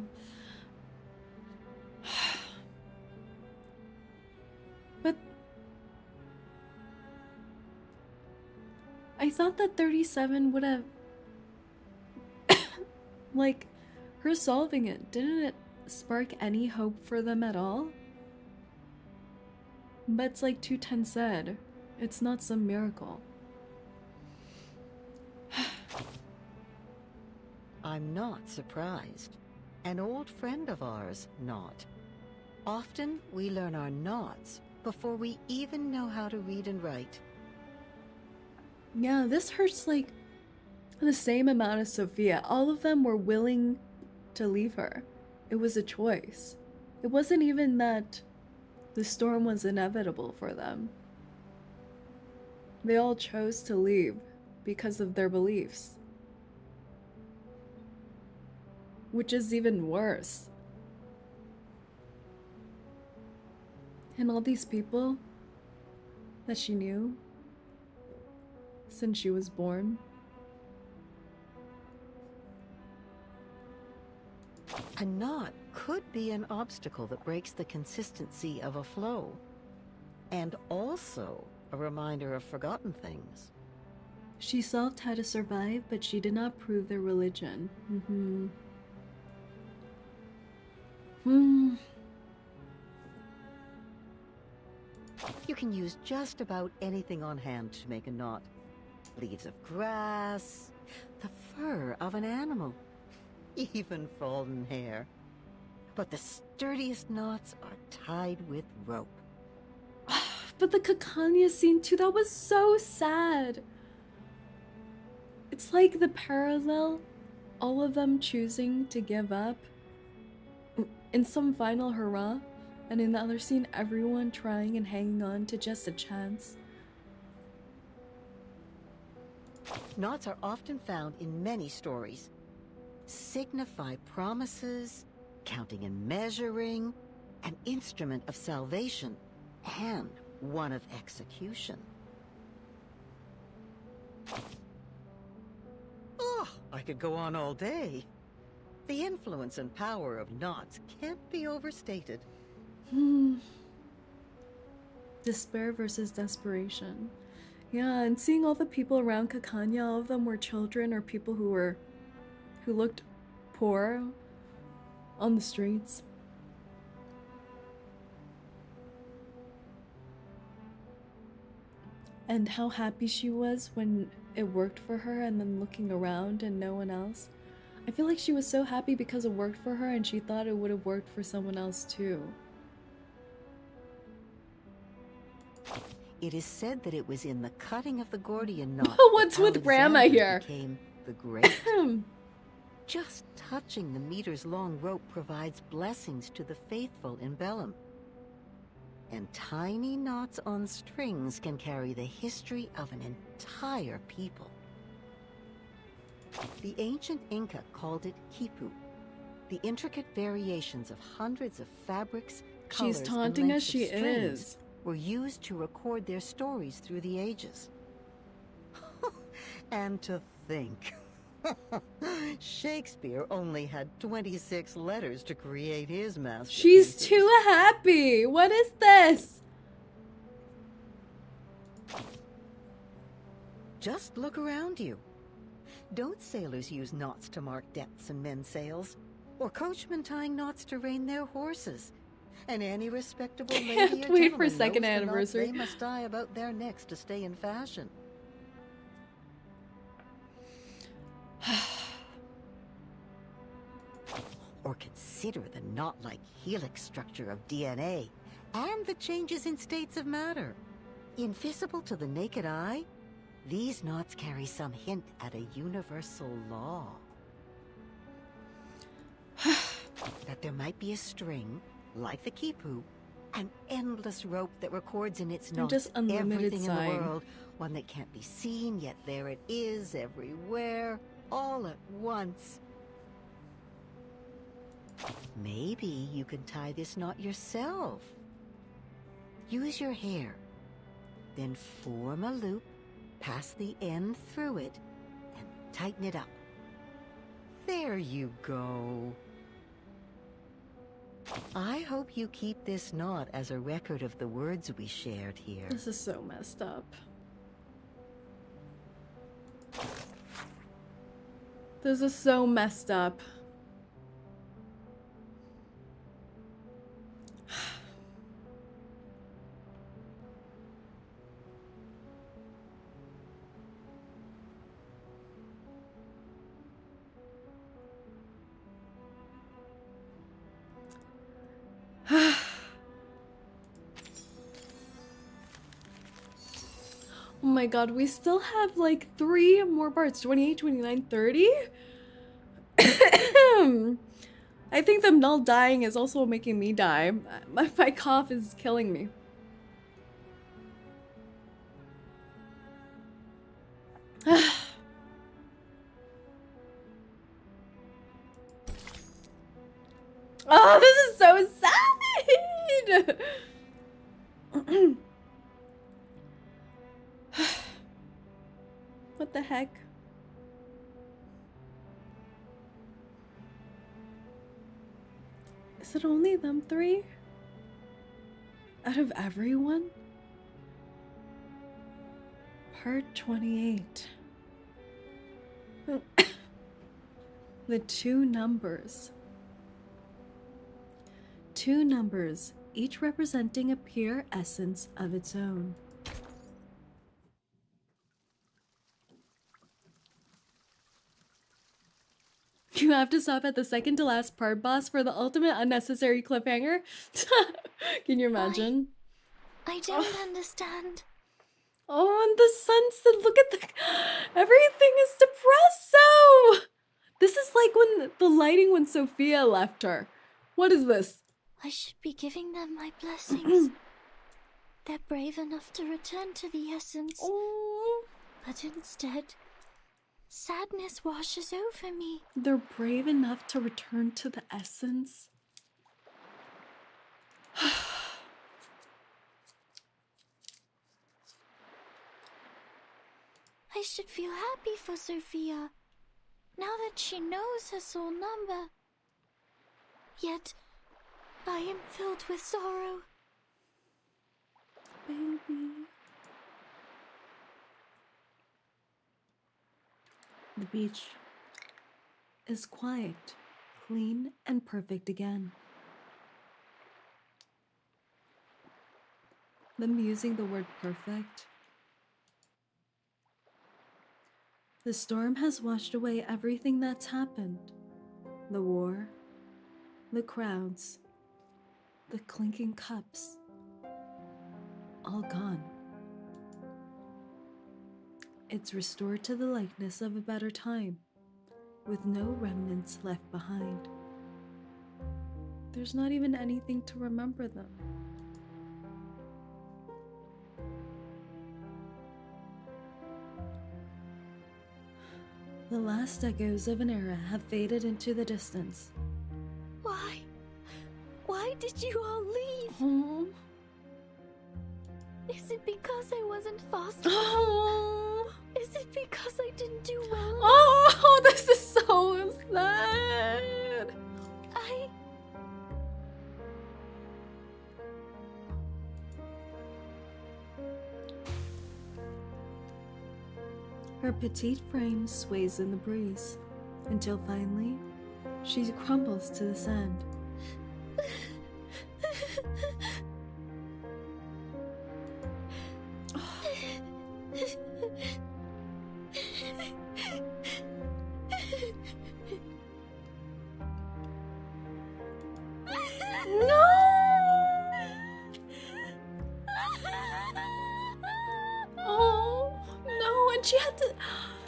But I thought that 37 would have like, her solving it, didn't it spark any hope for them at all? But it's like 210 said, it's not some miracle. I'm not surprised. An old friend of ours, not. Often we learn our nots before we even know how to read and write. Yeah, this hurts like the same amount as Sophia. All of them were willing to leave her. It was a choice. It wasn't even that the storm was inevitable for them. They all chose to leave because of their beliefs. Which is even worse. And all these people that she knew since she was born. A knot could be an obstacle that breaks the consistency of a flow, and also a reminder of forgotten things. She solved how to survive, but she did not prove their religion. You can use just about anything on hand to make a knot. Leaves of grass, the fur of an animal, even fallen hair. But the sturdiest knots are tied with rope. But the 𝐒𝐚⁴ scene too, that was so sad. It's like the parallel, all of them choosing to give up in some final hurrah, and in the other scene, everyone trying and hanging on to just a chance. Knots are often found in many stories. Signify promises, counting and measuring, an instrument of salvation, and one of execution. Oh, I could go on all day. The influence and power of knots can't be overstated. Despair versus desperation. Yeah, and seeing all the people around 𝐒𝐚⁴, all of them were children or people who looked poor on the streets. and how happy she was when it worked for her, and then looking around and no one else. I feel like she was so happy because it worked for her, and she thought it would have worked for someone else too. It is said that it was in the cutting of the Gordian knot. What's with grandma here? Became the great. Just touching the meters-long rope provides blessings to the faithful in Bellum. And tiny knots on strings can carry the history of an entire people. The ancient Inca called it quipu, the intricate variations of hundreds of fabrics, colors, She's taunting and us, lengths of she strings is. were used to record their stories through the ages. And to think, Shakespeare only had 26 letters to create his masterpiece. She's too happy. What is this? Just look around you. Don't sailors use knots to mark depths in men's sails? Or coachmen tying knots to rein their horses? And any respectable lady Can't or wait for gentleman second knows the knots anniversary. they must tie about their necks to stay in fashion. Or consider the knot-like helix structure of DNA and the changes in states of matter. Invisible to the naked eye, these knots carry some hint at a universal law. That there might be a string, like the quipu, an endless rope that records in its knots just unlimited everything sign. in the world, one that can't be seen, yet there it is, everywhere, all at once. Maybe you can tie this knot yourself. Use your hair, then form a loop, pass the end through it, and tighten it up. There you go. I hope you keep this knot as a record of the words we shared here. This is so messed up. This is so messed up. Oh my god, we still have like 3 more parts. 28, 29, 30? I think them all dying is also making me die. My cough is killing me. Oh, this is so sad! What the heck? Is it only them 3? Out of everyone? Part 28. The 2 numbers. 2 numbers, each representing a pure essence of its own. You have to stop at the second to last part boss for the ultimate unnecessary cliffhanger? Can you imagine? I don't understand. Oh, and the sunset, look at the... Everything is depresso! This is like when the lighting when Sophia left her. What is this? I should be giving them my blessings. They're brave enough to return to the essence. Oh. But instead, sadness washes over me. They're brave enough to return to the essence? I should feel happy for Sophia, now that she knows her soul number. Yet, I am filled with sorrow. Baby. The beach is quiet, clean, and perfect again. Them using the word perfect The storm has washed away everything that's happened. The war, the crowds, the clinking cups, all gone. It's restored to the likeness of a better time, with no remnants left behind. There's not even anything to remember them. The last echoes of an era have faded into the distance. Why? Why did you all leave? Oh. Is it because I wasn't fast enough? Oh. Is it because I didn't do well enough? Oh, this is so sad. Her petite frame sways in the breeze, until finally, she crumbles to the sand.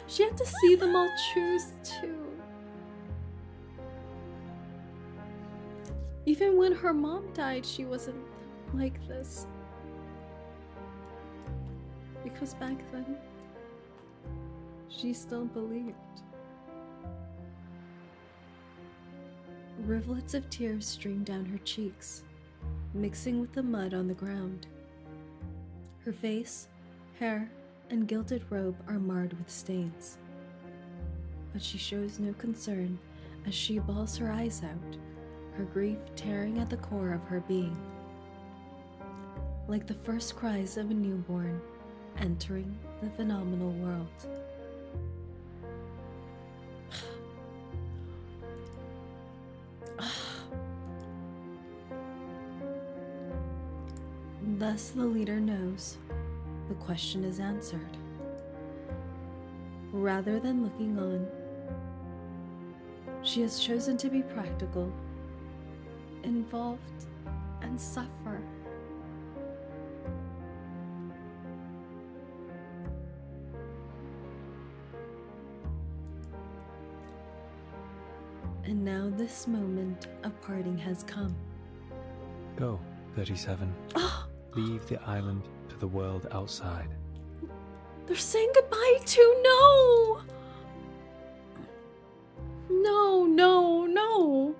She had to see them all choose too. Even when her mom died, she wasn't like this. Because back then, she still believed. Rivulets of tears streamed down her cheeks, mixing with the mud on the ground. Her face, hair, and gilded robe are marred with stains. But she shows no concern as she bawls her eyes out, her grief tearing at the core of her being. Like the first cries of a newborn entering the phenomenal world. Thus the leader knows. The question is answered. Rather than looking on, she has chosen to be practical, involved, and suffer. And now this moment of parting has come. Go, 37. Leave the island to the world outside. They're saying goodbye to no! No, no, no.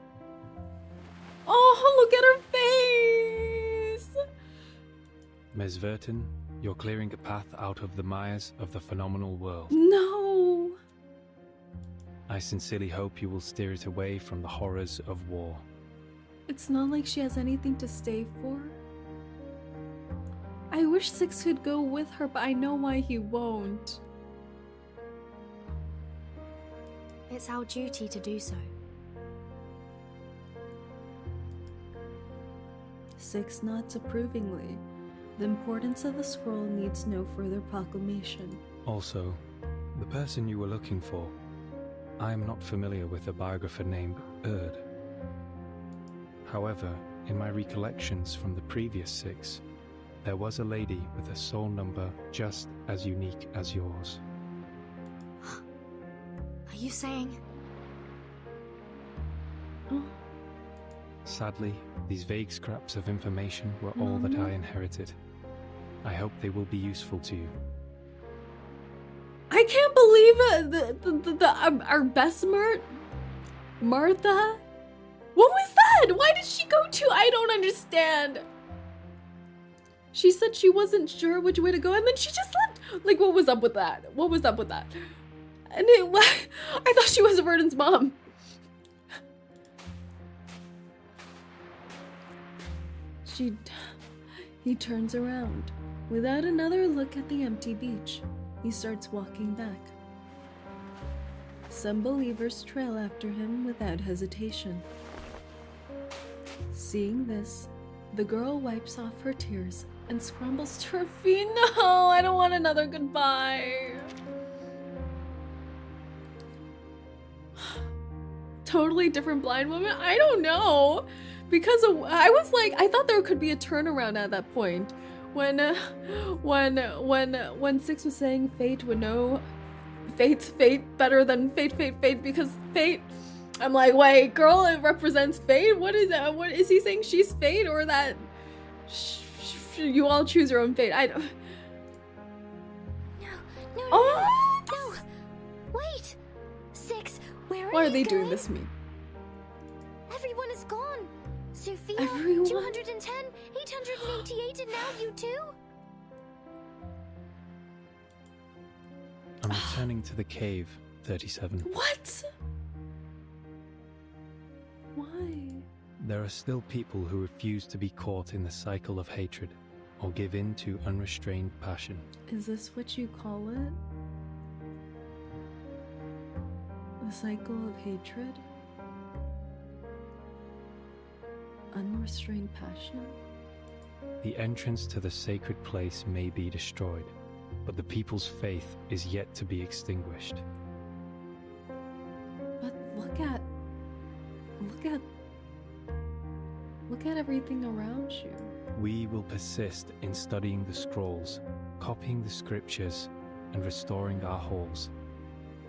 Oh, look at her face! Ms. Vertin, you're clearing a path out of the mires of the phenomenal world. No! I sincerely hope you will steer it away from the horrors of war. It's not like she has anything to stay for. I wish Six could go with her, but I know why he won't. It's our duty to do so. Six nods approvingly. The importance of the scroll needs no further proclamation. Also, the person you were looking for, I am not familiar with a biographer named Erd. However, in my recollections from the previous 6, there was a lady with a soul number just as unique as yours. Are you saying? Sadly, these vague scraps of information were all that I inherited. I hope they will be useful to you. I can't believe it! Our best Martha? What was that? Why did she go to? I don't understand. She said she wasn't sure which way to go, and then she just left. Like, what was up with that? What was up with that? And I thought she was Verdin's mom. He turns around. Without another look at the empty beach, he starts walking back. Some believers trail after him without hesitation. Seeing this, the girl wipes off her tears and scrambles to her feet. No, I don't want another goodbye. totally different blind woman? I don't know. Because I was like, I thought there could be a turnaround at that point. When Six was saying fate would know fate's fate better than fate because fate, I'm like, wait, girl, it represents fate? What is that? What is he saying? She's fate, or that you all choose your own fate? I don't. No, wait! Six, why are they doing this to me? Everyone is gone. Sophia, Everyone? 210, 888, and now you too? I'm returning to the cave, 37. What? Why? There are still people who refuse to be caught in the cycle of hatred or give in to unrestrained passion. Is this what you call it? The cycle of hatred? Unrestrained passion? The entrance to the sacred place may be destroyed, but the people's faith is yet to be extinguished. But look at everything around you. We will persist in studying the scrolls, copying the scriptures, and restoring our halls.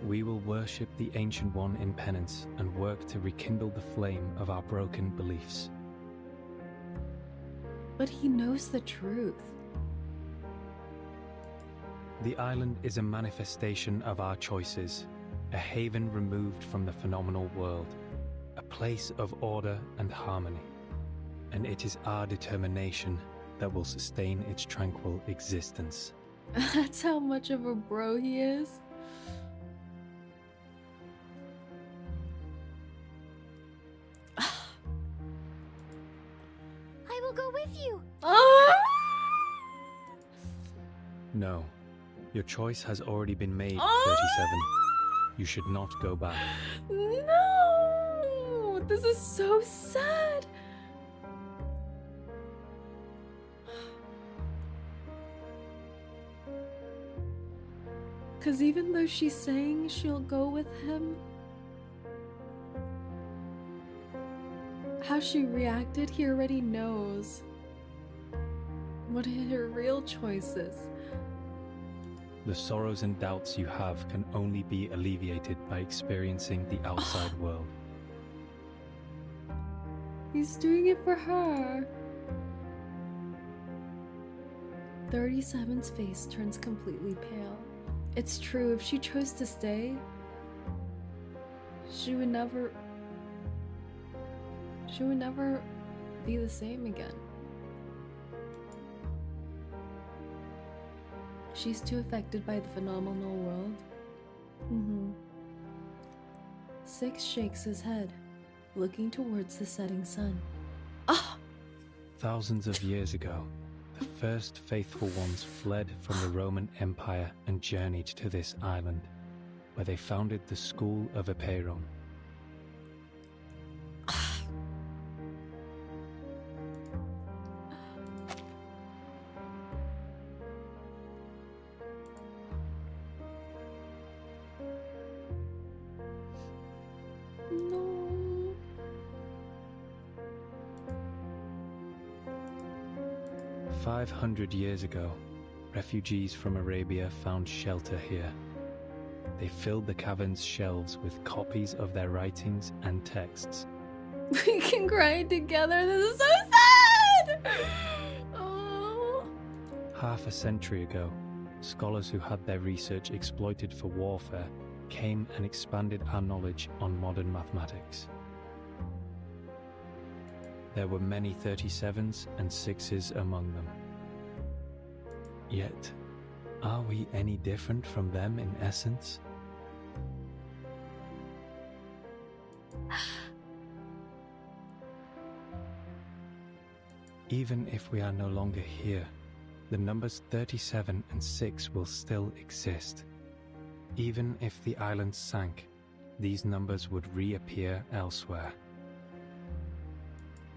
We will worship the Ancient One in penance and work to rekindle the flame of our broken beliefs. But he knows the truth. The island is a manifestation of our choices, a haven removed from the phenomenal world, a place of order and harmony. And it is our determination that will sustain its tranquil existence. That's how much of a bro he is. I will go with you. No, your choice has already been made, 37. You should not go back. No! This is so sad. Because even though she's saying she'll go with him, how she reacted, he already knows what her real choice is. The sorrows and doubts you have can only be alleviated by experiencing the outside world. He's doing it for her. 37's face turns completely pale. It's true, if she chose to stay, she would never be the same again. She's too affected by the phenomenal world. Six shakes his head, looking towards the setting sun. Thousands of years ago, the first faithful ones fled from the Roman Empire and journeyed to this island, where they founded the school of 𝐒𝐴𝐴𝐿. No. 500 years ago, refugees from Arabia found shelter here. They filled the cavern's shelves with copies of their writings and texts. We can cry together. This is so sad. Oh. Half a century ago, scholars who had their research exploited for warfare came and expanded our knowledge on modern mathematics. There were many 37s and 6s among them. Yet, are we any different from them in essence? Even if we are no longer here, the numbers 37 and 6 will still exist. Even if the island sank, these numbers would reappear elsewhere.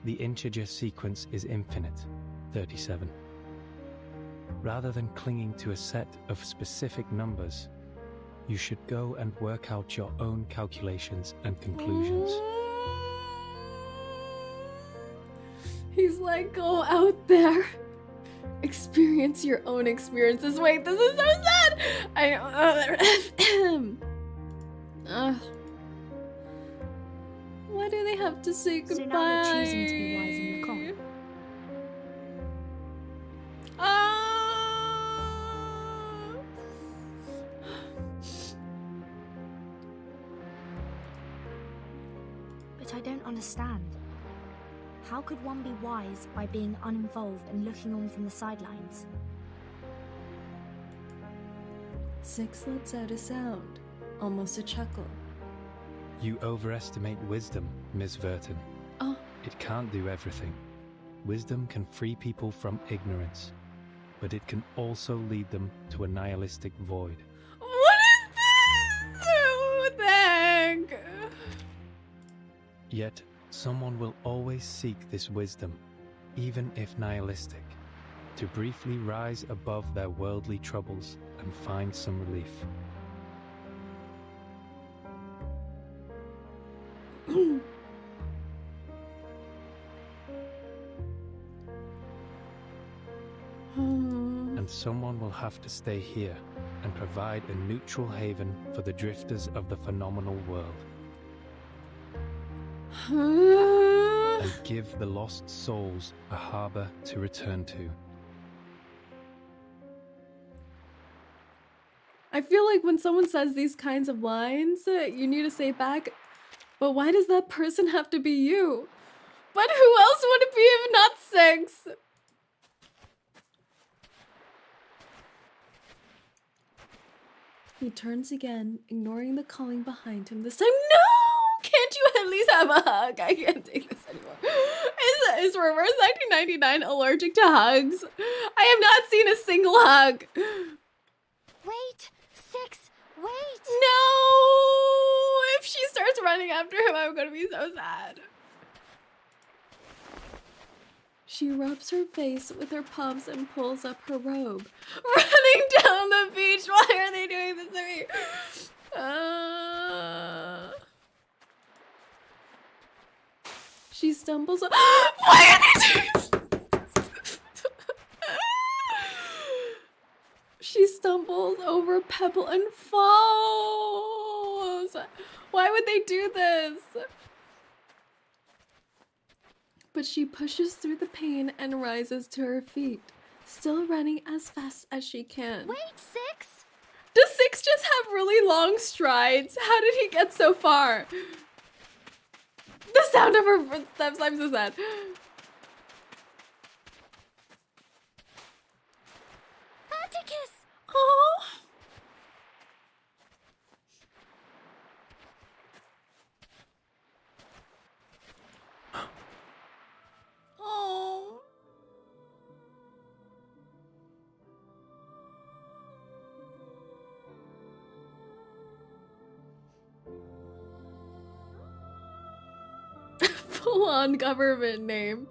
The integer sequence is infinite, 37. Rather than clinging to a set of specific numbers, You should go and work out your own calculations and conclusions. He's like, go out there. Experience your own experiences. Wait, this is so sad! Why do they have to say goodbye? So now you're choosing to be wise and look on. But I don't understand. How could one be wise by being uninvolved and looking on from the sidelines? Six lets out a sound, almost a chuckle. You overestimate wisdom, Miss Verton. Oh. It can't do everything. Wisdom can free people from ignorance, but it can also lead them to a nihilistic void. What is this? What the heck? Yet, someone will always seek this wisdom, even if nihilistic, to briefly rise above their worldly troubles and find some relief. And someone will have to stay here and provide a neutral haven for the drifters of the phenomenal world. And give the lost souls a harbor to return to. I feel like when someone says these kinds of lines, you need to say back, but why does that person have to be you? But who else would it be if not Six? He turns again, ignoring the calling behind him this time. No! Can't you at least have a hug? I can't take this anymore. Is Reverse 1999 allergic to hugs? I have not seen a single hug. Wait, Six, wait! No! If she starts running after him, I'm gonna be so sad. She rubs her face with her palms and pulls up her robe. Running down the beach? Why are they doing this to me? She stumbles. Why are they doing this? She stumbles over a pebble and falls. Why would they do this? But she pushes through the pain and rises to her feet, still running as fast as she can. Wait, Six! Does Six just have really long strides? How did he get so far? The sound of her footsteps, I'm so sad. Atticus! Oh. Oh. Full-on government name.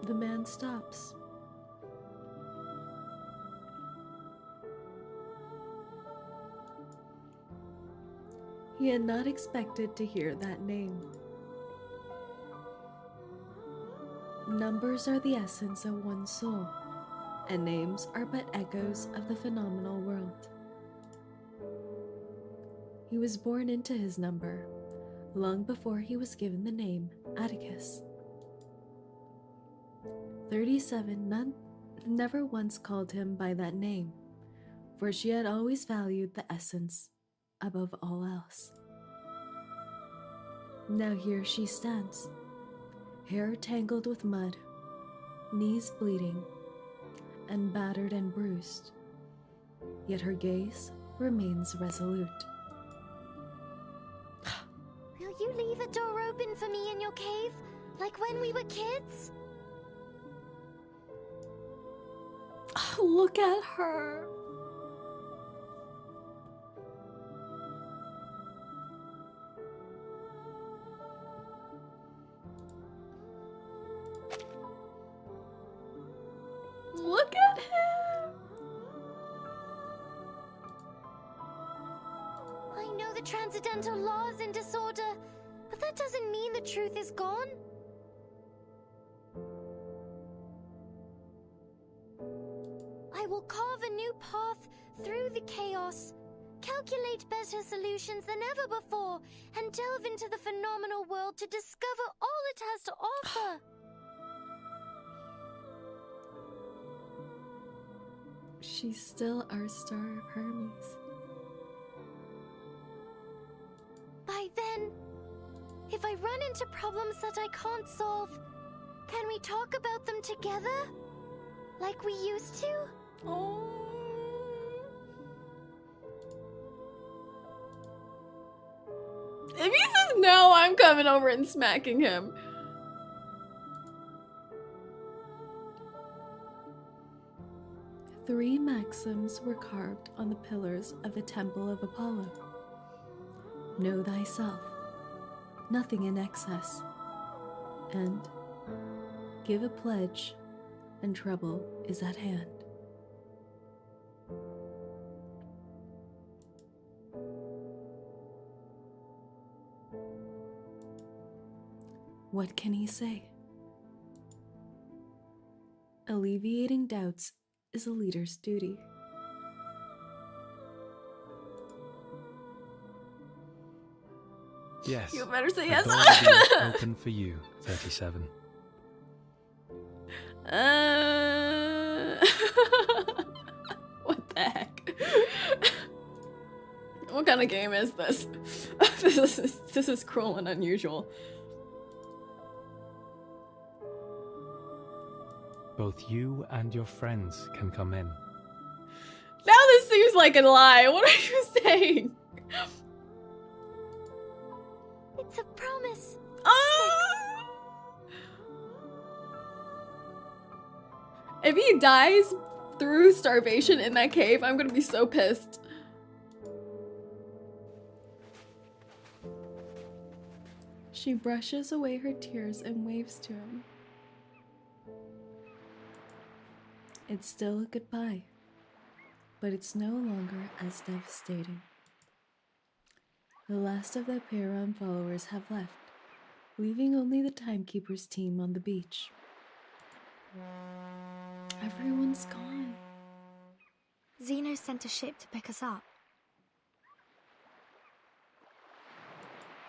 The man stops. He had not expected to hear that name. Numbers are the essence of one's soul, and names are but echoes of the phenomenal world. He was born into his number, long before he was given the name Atticus. 37 never once called him by that name, for she had always valued the essence above all else. Now here she stands, hair tangled with mud, knees bleeding, and battered and bruised, yet her gaze remains resolute. Will you leave a door open for me in your cave, like when we were kids? Oh, look at her. the transcendental laws in disorder, but that doesn't mean the truth is gone. I will carve a new path through the chaos, calculate better solutions than ever before, and delve into the phenomenal world to discover all it has to offer. She's still our star of Hermes. By then, if I run into problems that I can't solve, can we talk about them together? Like we used to? Oh. If he says no, I'm coming over and smacking him. Three maxims were carved on the pillars of the Temple of Apollo. Know thyself, nothing in excess, and give a pledge, and trouble is at hand. What can he say? Alleviating doubts is a leader's duty. Yes. You better say the yes. door will be open for you, 37. What the heck? What kind of game is this? This is cruel and unusual. Both you and your friends can come in. Now this seems like a lie. What are you saying? It's a promise. If he dies through starvation in that cave, I'm gonna be so pissed. She brushes away her tears and waves to him. It's still a goodbye, but it's no longer as devastating. The last of the Peyron followers have left, leaving only the Timekeeper's team on the beach. Everyone's gone. Zeno sent a ship to pick us up.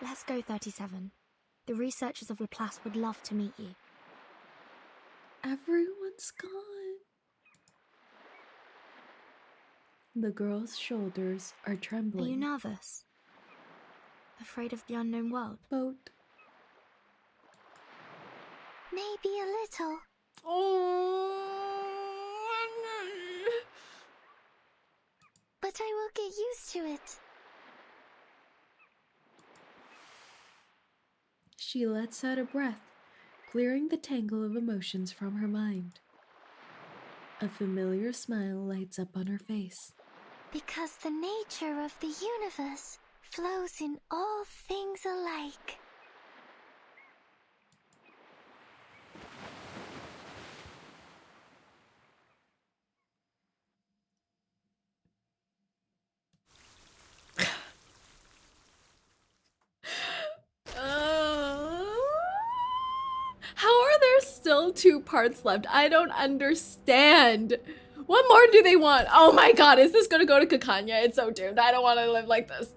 Let's go, 37. The researchers of Laplace would love to meet you. Everyone's gone. The girl's shoulders are trembling. Are you nervous? Afraid of the unknown world? Boat. Maybe a little. But I will get used to it. She lets out a breath, clearing the tangle of emotions from her mind. A familiar smile lights up on her face. Because the nature of the universe flows in all things alike. How are there still 2 parts left? I don't understand. What more do they want? Oh my god, is this gonna go to 𝐒𝐚𝐭? It's so doomed. I don't want to live like this.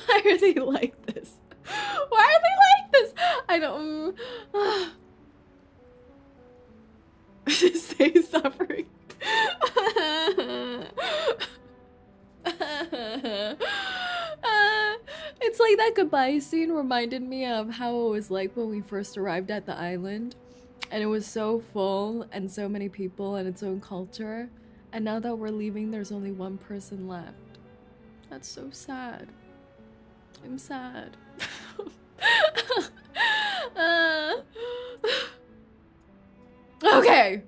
Why are they like this? Why are they like this? I don't... Say suffering. It's like that goodbye scene reminded me of how it was like when we first arrived at the island, and it was so full and so many people and its own culture, and now that we're leaving there's only 1 person left. That's so sad. I'm sad. Okay,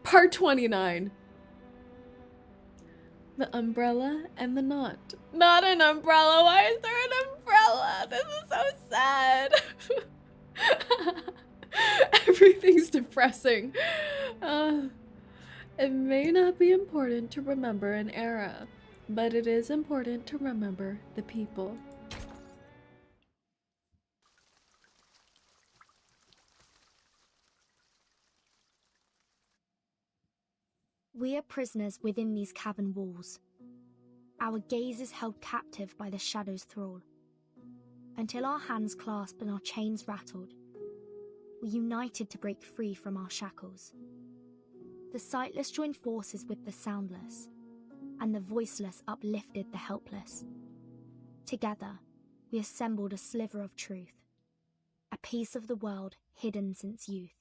part 29. The umbrella and the knot. Not an umbrella. Why is there an umbrella? This is so sad. depressing. It may not be important to remember an era, but it is important to remember the people. We are prisoners within these cavern walls. Our gaze is held captive by the shadow's thrall. Until our hands clasp and our chains rattled, we united to break free from our shackles. The sightless joined forces with the soundless, and the voiceless uplifted the helpless. Together, we assembled a sliver of truth, a piece of the world hidden since youth.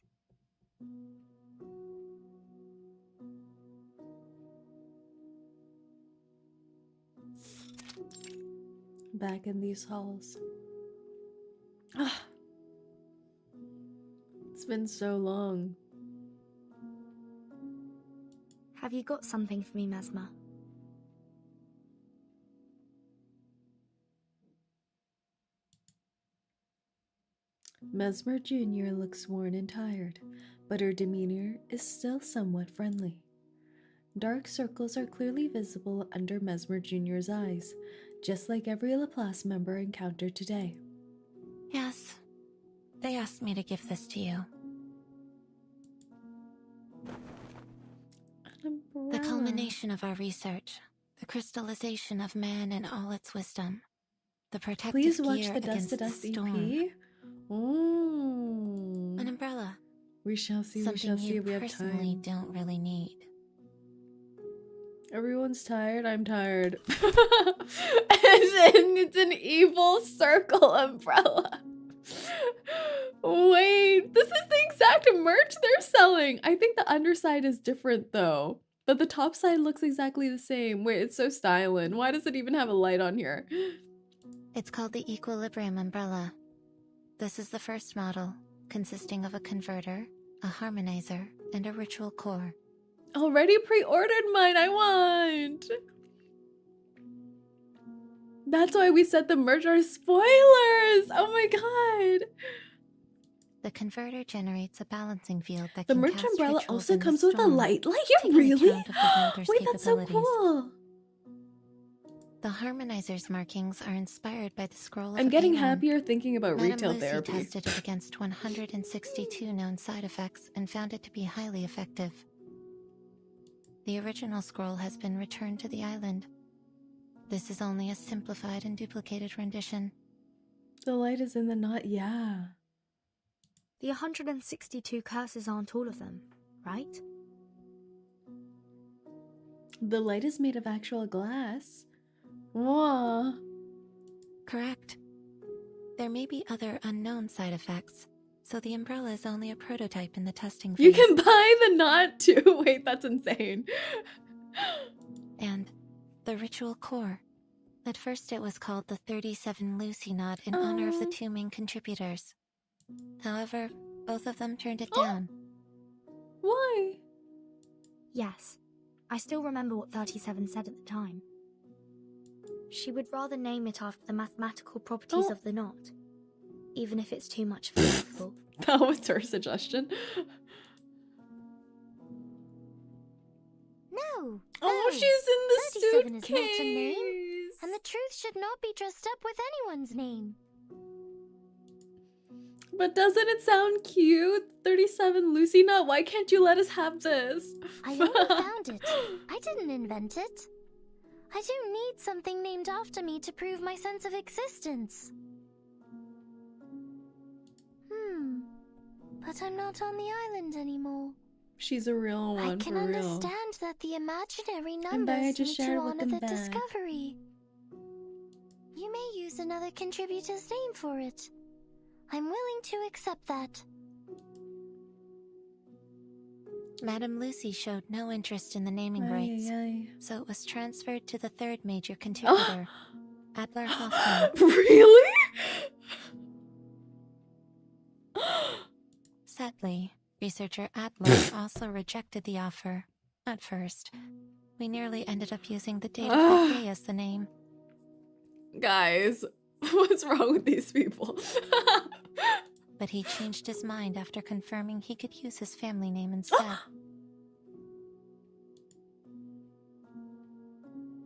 Back in these halls. It's been so long. Have you got something for me, Mesmer? Mesmer Jr. looks worn and tired, but her demeanor is still somewhat friendly. Dark circles are clearly visible under Mesmer Jr.'s eyes, just like every Laplace member encountered today. Yes, they asked me to give this to you. The culmination of our research, the crystallization of man and all its wisdom, the protective Please watch gear the Dust to against Dust storm. EP. Ooh. An umbrella. We shall see, Something we shall see. you We have personally time. don't really need. Everyone's tired. I'm tired. It's an evil circle umbrella. Wait, this is the exact merch they're selling. I think the underside is different though, but the top side looks exactly the same. Wait, it's so styling. Why does it even have a light on here? It's called the Equilibrium umbrella. This is the first model, consisting of a converter, a harmonizer, and a ritual core. Already pre-ordered mine. I want. That's why we said the merch are spoilers. Oh my god. The converter generates a balancing field that The can merch cast umbrella rituals also in the comes with a storm, light. Like, taking really? account of the builder's Wait, that's so capabilities. cool. The harmonizer's markings are inspired by the scroll of I'm getting Aeon. happier thinking about Madame retail Lucy therapy. tested it against 162 known side effects and found it to be highly effective. The original scroll has been returned to the island. This is only a simplified and duplicated rendition. The light is in the knot, yeah. The 162 curses aren't all of them, right? The light is made of actual glass. Whoa. Correct. There may be other unknown side effects, so the umbrella is only a prototype in the testing phase. You can buy the knot too. Wait, that's insane. And the ritual core. At first it was called the 37 Lucy knot in honor of the two main contributors. However, both of them turned it down. Why? Yes, I still remember what 37 said at the time. She would rather name it after the mathematical properties of the knot, even if it's too much for a mouthful. That was her suggestion. No. Oh, she's in the 37 is not a name, suitcase. and the truth should not be dressed up with anyone's name. But doesn't it sound cute? 37 Lucy knot. Why can't you let us have this? I only found it. I didn't invent it. I do need something named after me to prove my sense of existence. But I'm not on the island anymore. She's a real one, I can for real. understand that the imaginary And I numbers just need to shared with honor them the back. discovery. You may use another contributor's name for it. I'm willing to accept that. Madame Lucy showed no interest in the naming rights, so it was transferred to the third major contributor, Adler Hoffman. Really? Sadly, researcher Adler also rejected the offer. At first, we nearly ended up using the date of that day as the name. Guys, what's wrong with these people? but he changed his mind after confirming he could use his family name instead.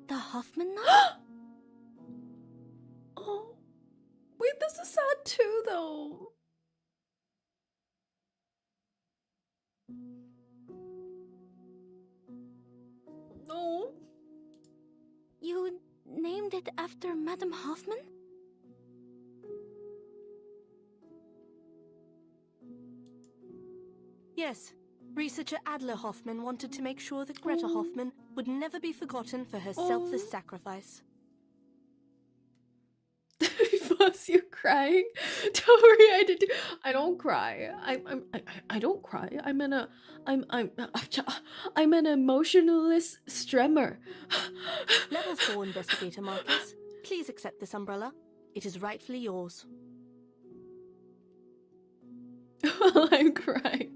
The Hoffman knife? Oh. Wait, this is sad too, though. No. You named it after Madame Hoffman? Yes. Researcher Adler Hoffman wanted to make sure that Greta Hoffman would never be forgotten for her selfless sacrifice. Boss, you crying? Don't worry, I don't cry. I don't cry. I'm an emotionless stremmer. Level 4 Investigator Marcus, please accept this umbrella. It is rightfully yours. While I'm crying.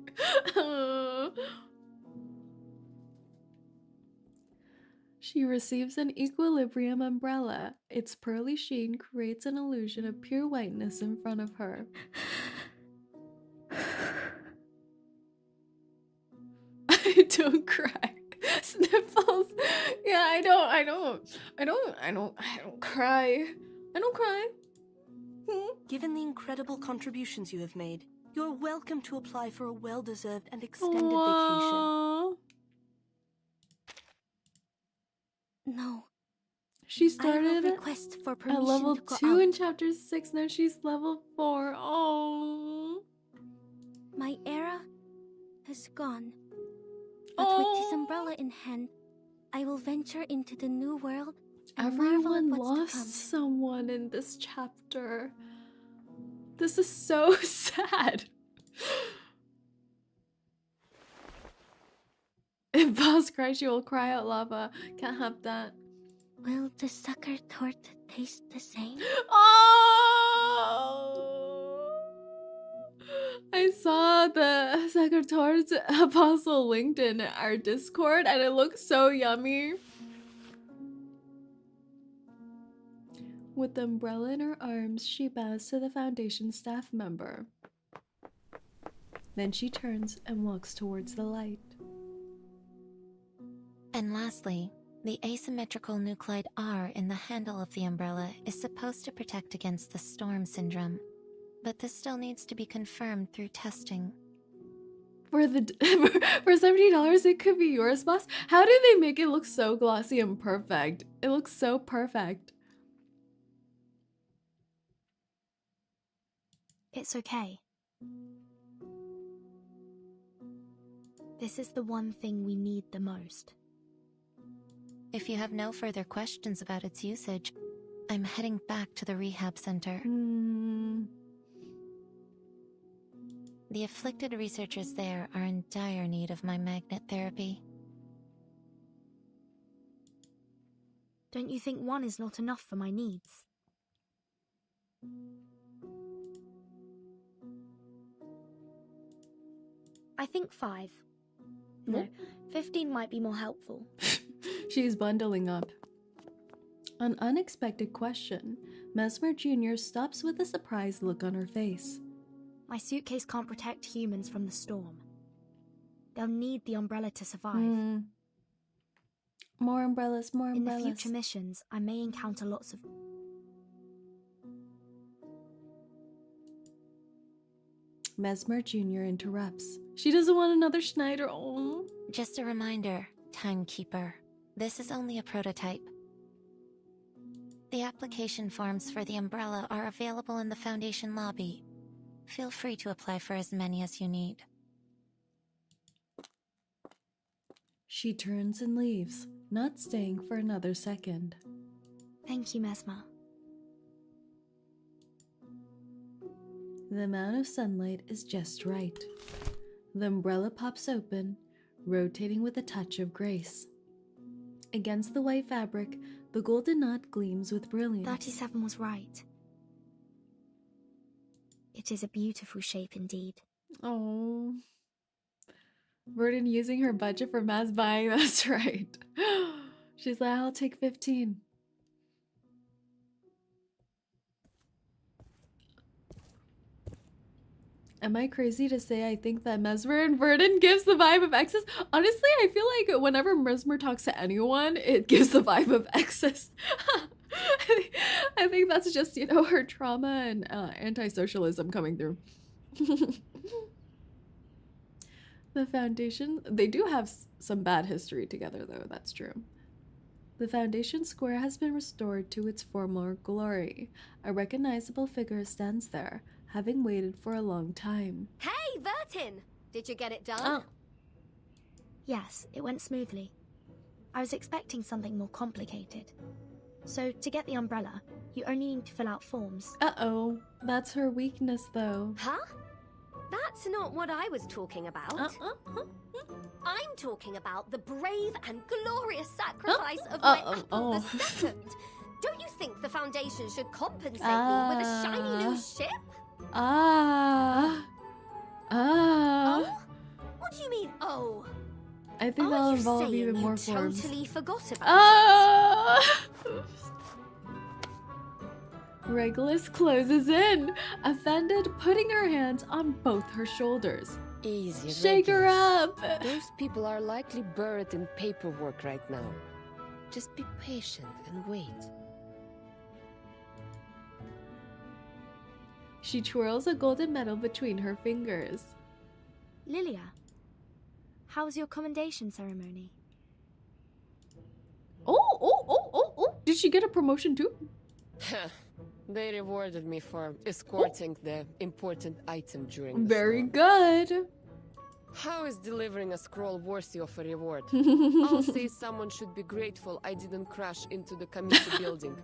She receives an equilibrium umbrella. Its pearly sheen creates an illusion of pure whiteness in front of her. I don't cry. Sniffles. Yeah, I don't cry. I don't cry. Given the incredible contributions you have made, you're welcome to apply for a well-deserved and extended vacation. No. She started request for permission at level to go 2 in out. chapter 6. Now she's level 4. Oh. My era has gone. But with this umbrella in hand, I will venture into the new world and Everyone marvel at what's to come. lost someone in this chapter. This is so sad. If Boss cries, she will cry out lava. Can't have that. Will the sucker tort taste the same? Oh! I saw the sucker tort apostle linked in our Discord and it looks so yummy. With the umbrella in her arms, she bows to the Foundation staff member. Then she turns and walks towards the light. And lastly, the asymmetrical nuclide R in the handle of the umbrella is supposed to protect against the storm syndrome, but this still needs to be confirmed through testing. For $70, it could be yours, boss. How do they make it look so glossy and perfect? It looks so perfect. It's okay. This is the one thing we need the most. If you have no further questions about its usage, I'm heading back to the rehab center. The afflicted researchers there are in dire need of my magnet therapy. Don't you think one is not enough for my needs? I think 5. No, 15 might be more helpful. She's bundling up. An unexpected question. Mesmer Jr. stops with a surprised look on her face. My suitcase can't protect humans from the storm. They'll need the umbrella to survive. More umbrellas, more umbrellas. In the future missions, I may encounter lots of... Mesmer Jr. interrupts. She doesn't want another Schneider. Oh. Just a reminder, Timekeeper. This is only a prototype. The application forms for the umbrella are available in the Foundation lobby. Feel free to apply for as many as you need. She turns and leaves, not staying for another second. Thank you, Mesmer. The amount of sunlight is just right. The umbrella pops open, rotating with a touch of grace. Against the white fabric, the golden knot gleams with brilliance. 37 was right. It is a beautiful shape indeed. Oh. Verdon using her budget for mass buying, that's right. She's like, I'll take 15. Am I crazy to say I think that Mesmer and Verdant gives the vibe of excess? Honestly, I feel like whenever Mesmer talks to anyone, it gives the vibe of excess. I think that's just, you know, her trauma and anti-socialism coming through. The Foundation, they do have some bad history together though, that's true. The Foundation Square has been restored to its former glory. A recognizable figure stands there, having waited for a long time. Hey, Vertin! Did you get it done? Oh. Yes, it went smoothly. I was expecting something more complicated. So, to get the umbrella, you only need to fill out forms. Uh-oh. That's her weakness, though. Huh? That's not what I was talking about. I'm talking about the brave and glorious sacrifice of my apple the second. Don't you think the Foundation should compensate me with a shiny new ship? Oh? What do you mean, oh? I think that'll involve even more forms. Totally forgot about it. Regulus closes in, offended, putting her hands on both her shoulders. Easy, Shake her up! Those people are likely buried in paperwork right now. Just be patient and wait. She twirls a golden medal between her fingers. Lilia, how was your commendation ceremony? Oh! Did she get a promotion too? They rewarded me for escorting the important item during the Very storm. good. How is delivering a scroll worthy of a reward? I'll say someone should be grateful I didn't crash into the committee building.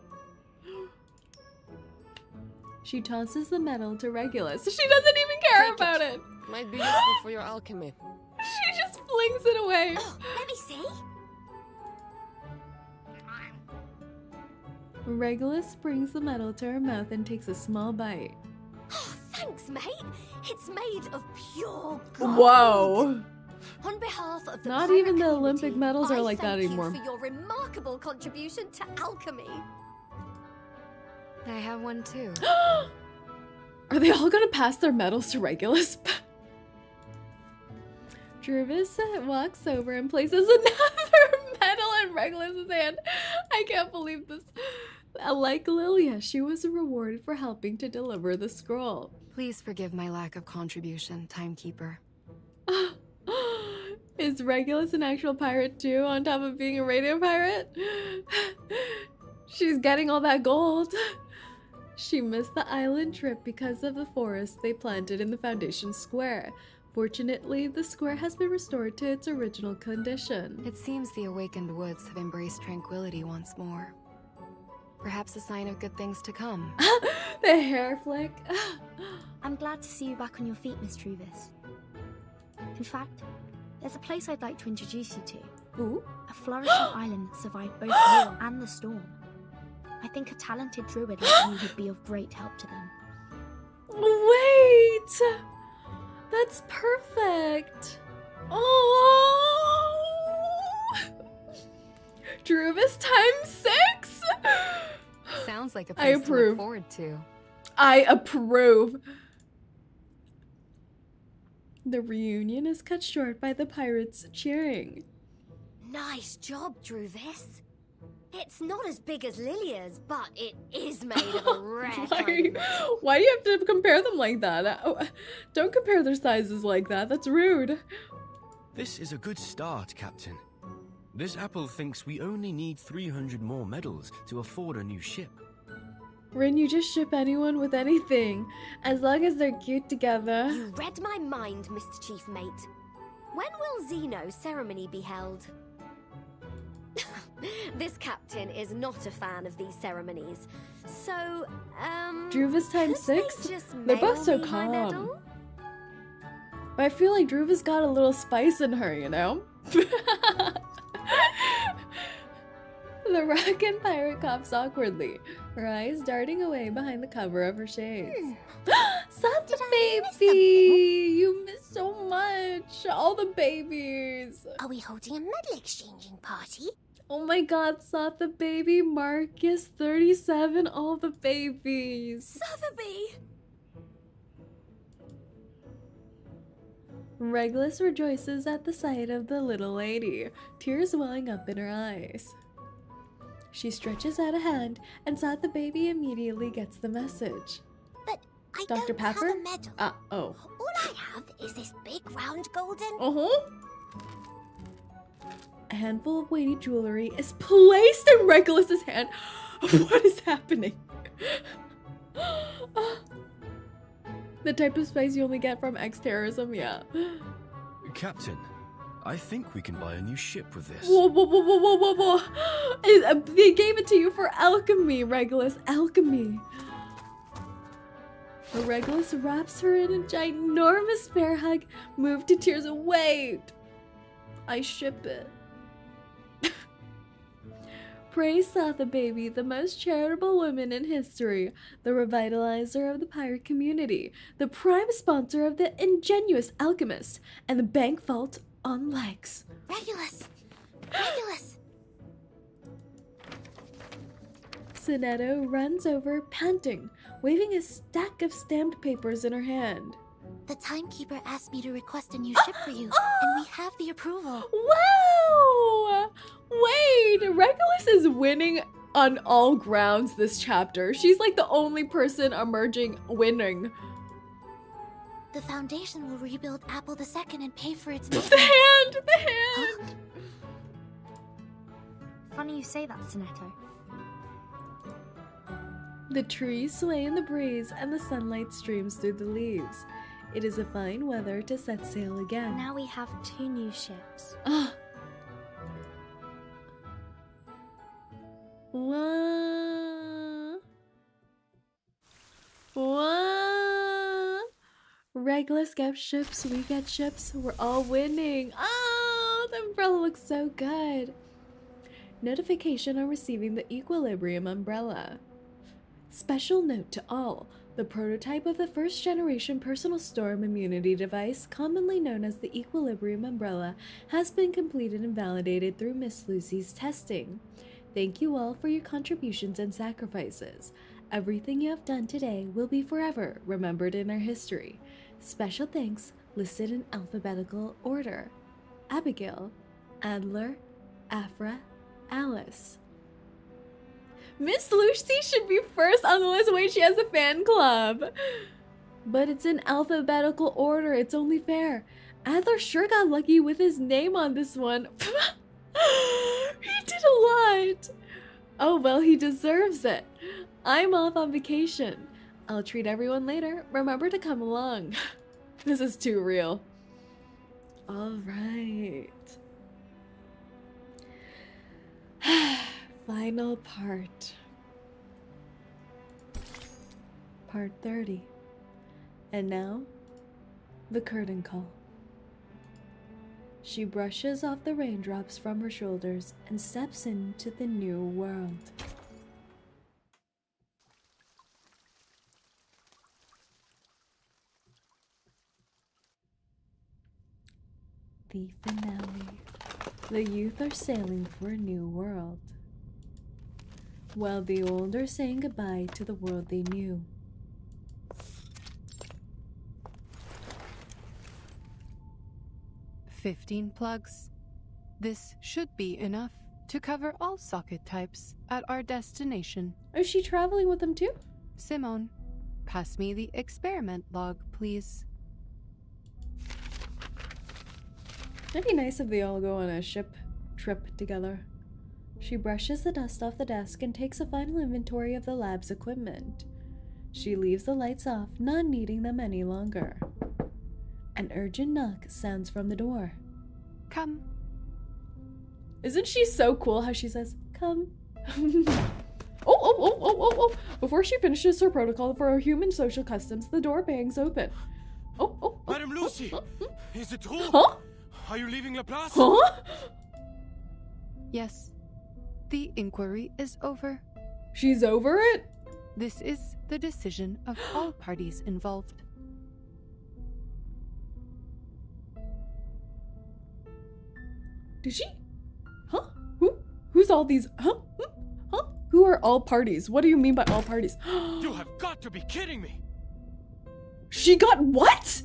She tosses the medal to Regulus. She doesn't even care about it. Might be useful for your alchemy. She just flings it away. Let me see. Regulus brings the medal to her mouth and takes a small bite. Thanks, mate. It's made of pure gold. Whoa. On behalf of the Not pirate even the community, Olympic medals are like that thank anymore. you for your remarkable contribution to alchemy. I have one too. Are they all gonna pass their medals to Regulus? Druvis walks over and places another medal in Regulus's hand. I can't believe this. Like Lilia, she was rewarded for helping to deliver the scroll. Please forgive my lack of contribution, Timekeeper. Is Regulus an actual pirate too, on top of being a radio pirate? She's getting all that gold. She missed the island trip because of the forest they planted in the Foundation Square. Fortunately, the square has been restored to its original condition. It seems the awakened woods have embraced tranquility once more. Perhaps a sign of good things to come. The hair flick. I'm glad to see you back on your feet, Miss Druvis. In fact, there's a place I'd like to introduce you to. Ooh. A flourishing island that survived both war and the storm. I think a talented druid like you would be of great help to them. Wait! That's perfect! Oh! Druvis ×6? Sounds like a I place to approve. look forward to. I approve. The reunion is cut short by the pirates cheering. Nice job, Druvis. It's not as big as Lilia's, but it is made of a rare kind of Why do you have to compare them like that? Don't compare their sizes like that. That's rude. This is a good start, Captain. This apple thinks we only need 300 more medals to afford a new ship. Rin, you just ship anyone with anything, as long as they're cute together. You read my mind, Mr. Chief Mate. When will Xeno ceremony be held? This captain is not a fan of these ceremonies. So, Druvis ×6? They're both so calm. But I feel like Druvis got a little spice in her, you know? The rockin' pirate coughs awkwardly, her eyes darting away behind the cover of her shades. Sat the baby! You missed so much! All the babies! Are we holding a medal exchanging party? Oh my god, Sat the baby, Marcus, 37, all the babies. Sotheby! Regulus rejoices at the sight of the little lady, tears welling up in her eyes. She stretches out a hand, and Sath the baby immediately gets the message. But I Dr. don't Pepper? have a medal. Oh. All I have is this big round golden. A handful of weighty jewelry is placed in Regulus's hand. What is happening? The type of spice you only get from ex-terrorism, yeah. Captain, I think we can buy a new ship with this. Whoa. They gave it to you for alchemy, Regulus. Alchemy. Regulus wraps her in a ginormous bear hug, moved to tears. Wait, I ship it. Praise Sath the baby, the most charitable woman in history, the revitalizer of the pirate community, the prime sponsor of the ingenious alchemist, and the bank vault on legs. Regulus! Sonetto runs over, panting, waving a stack of stamped papers in her hand. The timekeeper asked me to request a new ship for you, and we have the approval. Wow! Wait, Regulus is winning on all grounds this chapter. She's like the only person emerging winning. The Foundation will rebuild Apple II and pay for its... The hand! Funny you say that, Sonetto. The trees sway in the breeze and the sunlight streams through the leaves. It is a fine weather to set sail again. Now we have 2 new ships. What? Regulus gets ships, we get ships, we're all winning. Oh, the umbrella looks so good. Notification on receiving the Equilibrium umbrella. Special note to all. The prototype of the first generation personal storm immunity device, commonly known as the Equilibrium umbrella, has been completed and validated through Miss Lucy's testing. Thank you all for your contributions and sacrifices. Everything you have done today will be forever remembered in our history. Special thanks listed in alphabetical order. Abigail, Adler, Afra, Alice. Miss Lucy should be first on the list. Wait, she has a fan club. But it's in alphabetical order. It's only fair. Adler sure got lucky with his name on this one. He did a lot. Oh, well, he deserves it. I'm off on vacation. I'll treat everyone later. Remember to come along. This is too real. All right. Final part. Part 30. And now, the curtain call. She brushes off the raindrops from her shoulders and steps into the new world. The finale. The youth are sailing for a new world, while the old are saying goodbye to the world they knew. "15 plugs. This should be enough to cover all socket types at our destination." Is she traveling with them too? Simone, pass me the experiment log, please. It'd be nice if they all go on a ship trip together. She brushes the dust off the desk and takes a final inventory of the lab's equipment. She leaves the lights off, not needing them any longer. An urgent knock sounds from the door. Come. Isn't she so cool how she says, come? Oh. Before she finishes her protocol for her human social customs, the door bangs open. Madam Lucy, is it true? Huh? Are you leaving La Place? Huh? Yes. The inquiry is over. She's over it? This is the decision of all parties involved. Did she? Huh? Who's all these? Huh? Who are all parties? What do you mean by all parties? You have got to be kidding me! She got what?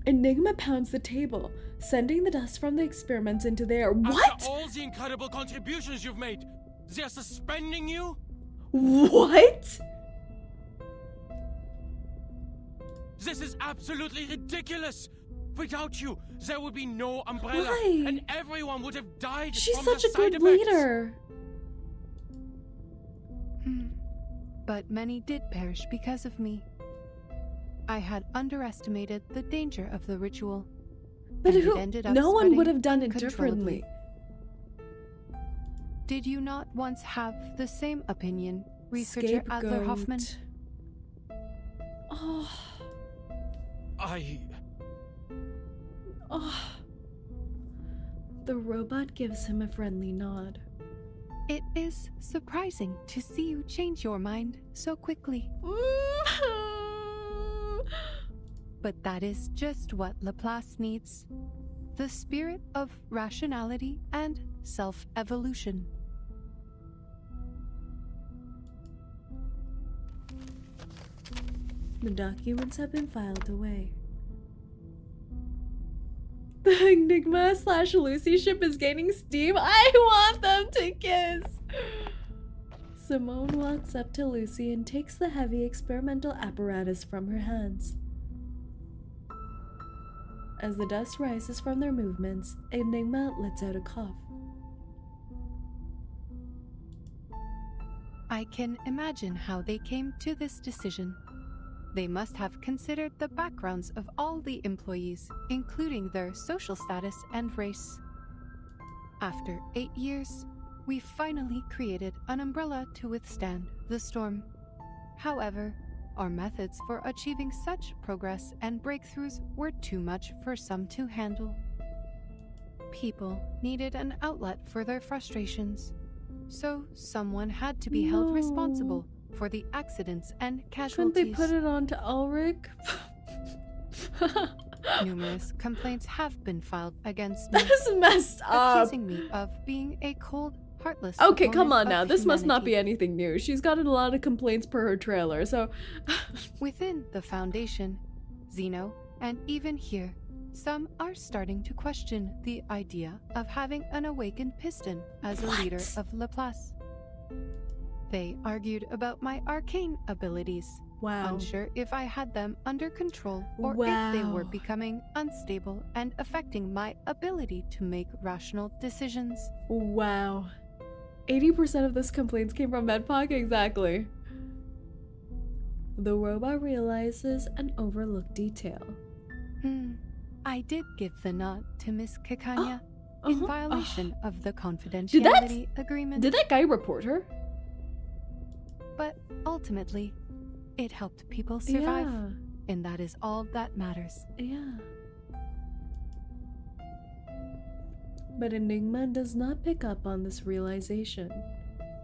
Enigma pounds the table, sending the dust from the experiments into the air. What? After all the incredible contributions you've made, they're suspending you? What? This is absolutely ridiculous! Without you, there would be no umbrella, Why? and everyone would have died. She's from such the a good side effects. leader. But many did perish because of me. I had underestimated the danger of the ritual. But and who? it ended up No one spreading would have done it uncontrollably. differently. Did you not once have the same opinion, researcher Adler Hoffman? Oh. Oh. The robot gives him a friendly nod. It is surprising to see you change your mind so quickly. But that is just what Laplace needs. The spirit of rationality and self-evolution. The documents have been filed away. The Enigma / Lucy ship is gaining steam. I want them to kiss. Simone walks up to Lucy and takes the heavy experimental apparatus from her hands. As the dust rises from their movements, Enigma lets out a cough. I can imagine how they came to this decision. They must have considered the backgrounds of all the employees, including their social status and race. After 8 years, we finally created an umbrella to withstand the storm. However, our methods for achieving such progress and breakthroughs were too much for some to handle. People needed an outlet for their frustrations, so someone had to be held responsible for the accidents and casualties. Couldn't they put it on to Ulrich? Numerous complaints have been filed against me. That's messed up. Accusing me of being a cold, heartless Okay, opponent come on of now. This must not be humanity. anything new. She's gotten a lot of complaints per her trailer, so... Within the Foundation, Xeno, and even here, some are starting to question the idea of having an awakened piston as a leader of Laplace. They argued about my arcane abilities, unsure if I had them under control or if they were becoming unstable and affecting my ability to make rational decisions. Wow. 80% of this complaints came from Medpoc? Exactly. The robot realizes an overlooked detail. I did give the nod to Miss 𝐒𝐿𝐴 in violation of the Did confidentiality agreement. Did that guy report her? But ultimately, it helped people survive, Yeah. and that is all that matters. Yeah. But Enigma does not pick up on this realization.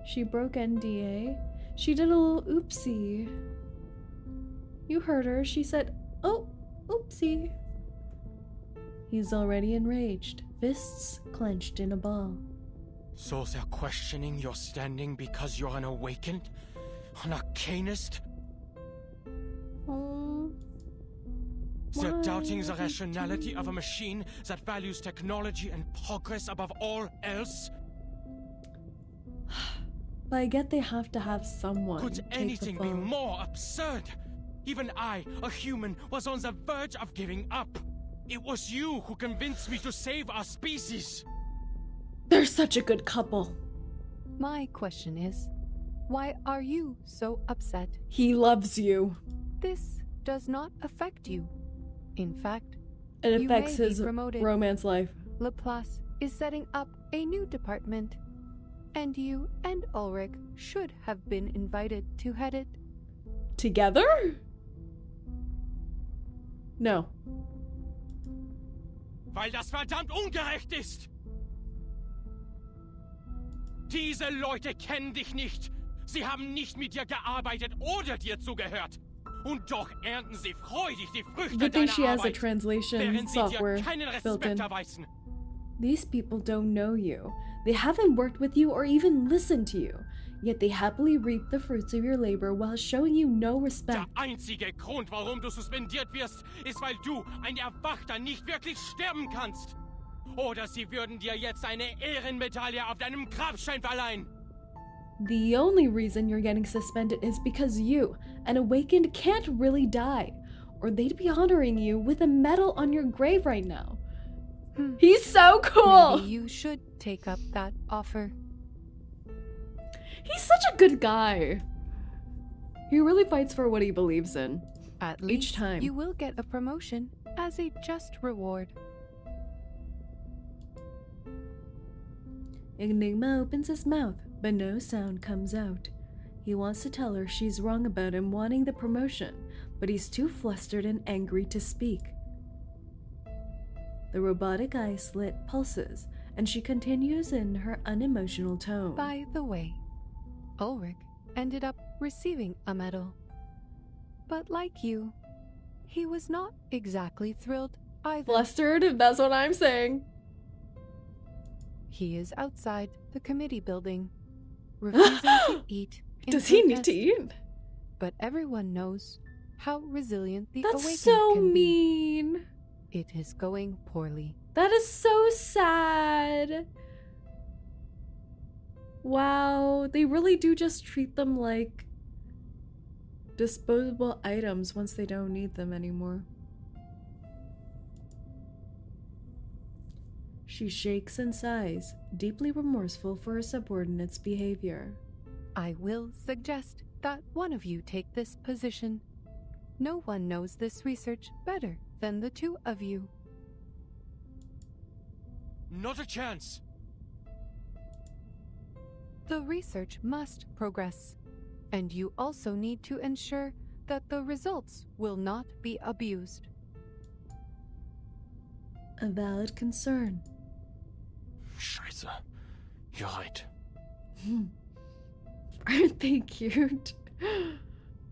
She broke NDA. She did a little oopsie. You heard her. She said, "Oh, oopsie." He's already enraged, fists clenched in a ball. So they're questioning your standing because you're an awakened? An arcanist? They're doubting the rationality of a machine that values technology and progress above all else? But I get they have to have someone. Could take the anything be fall. more absurd? Even I, a human, was on the verge of giving up. It was you who convinced me to save our species. They're such a good couple. My question is, why are you so upset? He loves you. This does not affect you. In fact, It you affects may be his promoted. romance life. Laplace is setting up a new department, and you and Ulrich should have been invited to head it. Together? No. Weil das verdammt ungerecht ist! Diese Leute kennen dich nicht. Sie haben nicht mit dir gearbeitet oder dir zugehört. Und doch ernten sie freudig die Früchte Good thing deiner she has a Arbeit, translation während sie dir software keinen built in. Respekt erweisen. These people don't know you. They haven't worked with you or even listened to you. yet they happily reap the fruits of your labor while showing you no respect. Der einzige Grund, warum du suspendiert wirst, ist, weil du, ein Erwachter, nicht wirklich sterben kannst. Oder sie würden dir jetzt eine Ehrenmedaille auf deinem Grabstein verleihen. The only reason you're getting suspended is because you, an awakened, can't really die, or they'd be honoring you with a medal on your grave right now. He's so cool! Maybe you should take up that offer. He's such a good guy. He really fights for what he believes in. At each least time. You will get a promotion as a just reward. Enigma opens his mouth, but no sound comes out. He wants to tell her she's wrong about him wanting the promotion, but he's too flustered and angry to speak. The robotic eye slit pulses, and she continues in her unemotional tone. By the way, Ulrich ended up receiving a medal. But like you, he was not exactly thrilled either. Flustered, that's what I'm saying. He is outside the committee building, refusing to eat. Does he need to eat? But everyone knows how resilient the That's awakened so can mean. be. It is going poorly. That is so sad. Wow, they really do just treat them like disposable items once they don't need them anymore. She shakes and sighs, deeply remorseful for her subordinate's behavior. I will suggest that one of you take this position. No one knows this research better than the two of you. Not a chance. The research must progress, and you also need to ensure that the results will not be abused. A valid concern. Scheiße. You're right. Aren't they cute?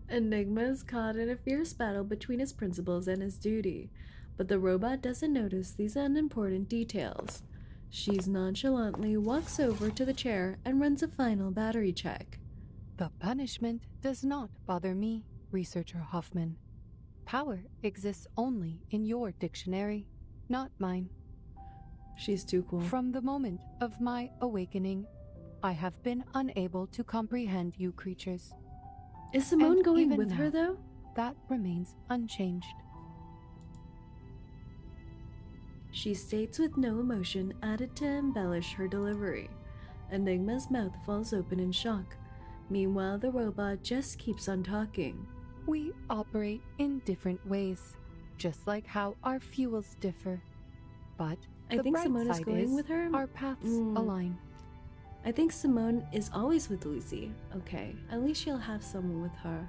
Enigma is caught in a fierce battle between his principles and his duty, but the robot doesn't notice these unimportant details. She nonchalantly walks over to the chair and runs a final battery check. The punishment does not bother me, Researcher Hoffman. Power exists only in your dictionary, not mine. She's too cool. From the moment of my awakening, I have been unable to comprehend you creatures. Is Simone And going even with her, now, though? That remains unchanged. She states with no emotion added to embellish her delivery. Enigma's mouth falls open in shock. Meanwhile, the robot just keeps on talking. We operate in different ways, just like how our fuels differ. But I think Simone is going with her. Our paths align. I think Simone is always with Lucy. Okay, at least she'll have someone with her.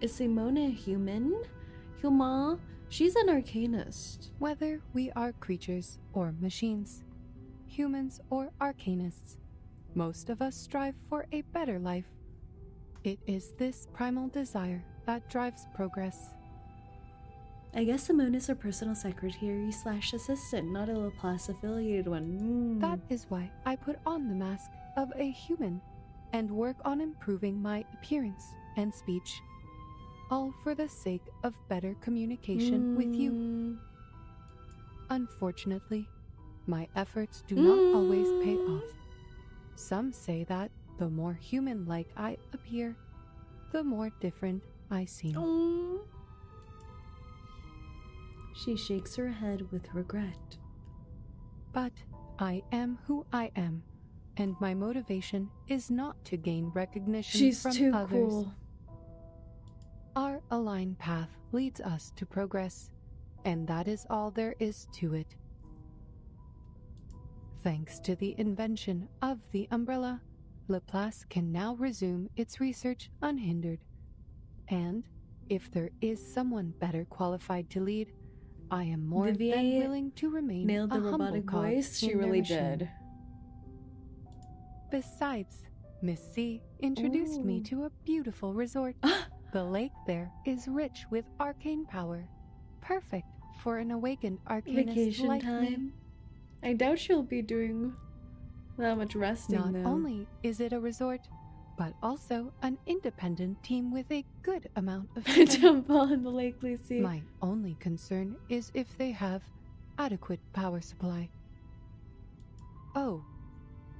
Is Simone a human? Human? She's an arcanist. Whether we are creatures or machines, humans or arcanists, most of us strive for a better life. It is this primal desire that drives progress. I guess Simone is her personal secretary / assistant, not a Laplace affiliated one. That is why I put on the mask of a human and work on improving my appearance and speech, all for the sake of better communication with you. Unfortunately, my efforts do not always pay off. Some say that the more human-like I appear, the more different I seem. She shakes her head with regret. But I am who I am, and my motivation is not to gain recognition She's from too others. cool. Our aligned path leads us to progress, and that is all there is to it. Thanks to the invention of the umbrella, Laplace can now resume its research unhindered. And if there is someone better qualified to lead, I am more than willing to remain nailed the a humble robotic cog voice. She in their really machine. did. Besides, Miss C introduced me to a beautiful resort. The lake there is rich with arcane power, perfect for an awakened arcanist Vacation like time. me. I doubt she'll be doing Not much resting, Not though. only is it a resort, but also an independent team with a good amount of Don't fall in the lake, Lucy. My only concern is if they have adequate power supply. Oh,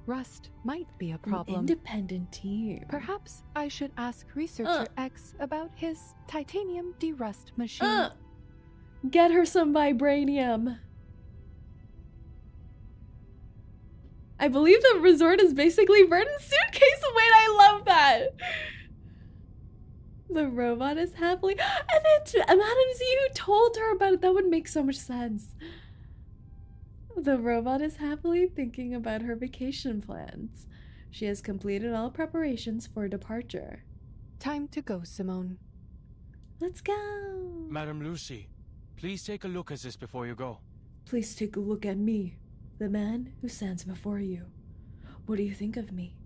rust might be a problem. An independent team. Perhaps I should ask Researcher X about his titanium derust machine. Get her some vibranium. I believe the resort is basically Verdant's suitcase. Wait, I love that. The robot is happily... And it's Madam Z who told her about it. That would make so much sense. The robot is happily thinking about her vacation plans. She has completed all preparations for departure. Time to go, Simone. Let's go. Madam Lucy, please take a look at this before you go. Please take a look at me, the man who stands before you. What do you think of me?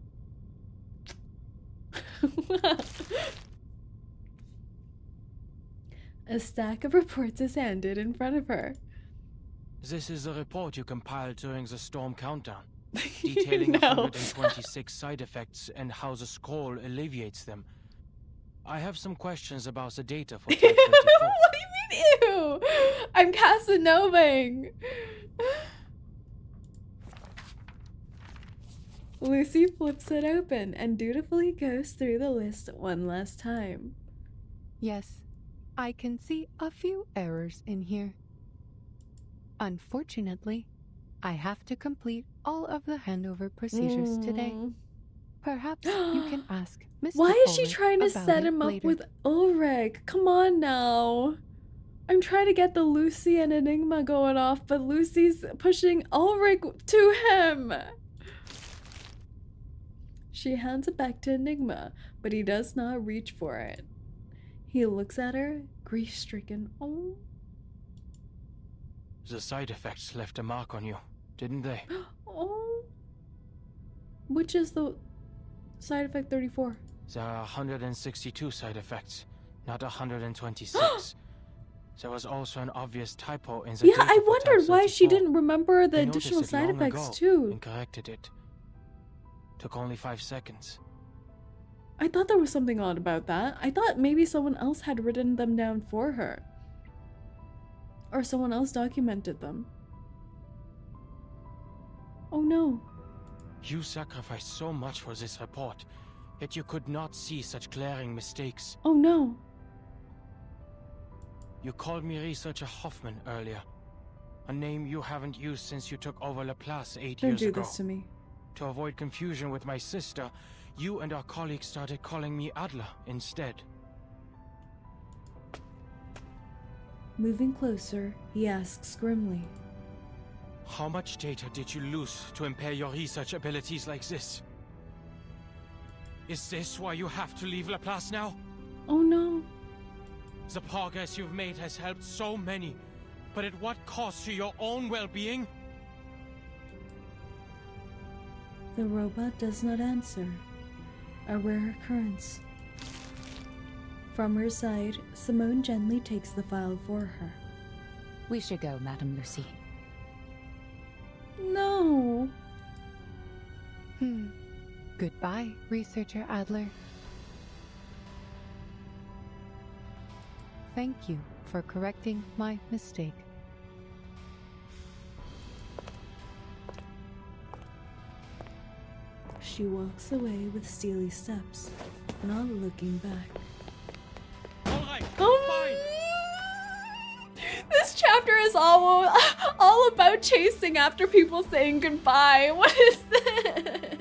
A stack of reports is handed in front of her. This is a report you compiled during the storm countdown, detailing No. 126 side effects and how the scroll alleviates them. I have some questions about the data for Type 24. What do you mean, ew? I'm Casanovaing. Lucy flips it open and dutifully goes through the list one last time. Yes, I can see a few errors in here. Unfortunately, I have to complete all of the handover procedures today. Perhaps you can ask Mr. Why is she Ulrich trying to about set it him up later. with Ulrich? Come on now. I'm trying to get the Lucy and Enigma going off, but Lucy's pushing Ulrich to him. She hands it back to Enigma, but he does not reach for it. He looks at her, grief-stricken. Oh. The side effects left a mark on you, didn't they? Oh. Which is the side effect 34? There are 162 side effects, not 126. There was also an obvious typo in the Yeah, data I for wondered Type why she 34. didn't remember the I noticed additional it side long effects ago too. and corrected it. Took only 5 seconds. I thought there was something odd about that. I thought maybe someone else had written them down for her. Or someone else documented them. Oh no. You sacrificed so much for this report, yet you could not see such glaring mistakes. Oh no. You called me Researcher Hoffman earlier, a name you haven't used since you took over Laplace 8 Don't years do ago. this to me. To avoid confusion with my sister, you and our colleagues started calling me Adler instead. Moving closer, he asks grimly. How much data did you lose to impair your research abilities like this? Is this why you have to leave Laplace now? Oh no. The progress you've made has helped so many, but at what cost to your own well-being? The robot does not answer. A rare occurrence. From her side, Simone gently takes the file for her. We should go, Madam Lucy. No. Goodbye, Researcher Adler. Thank you for correcting my mistake. She walks away with steely steps, not looking back. This chapter is all about chasing after people saying goodbye. What is this?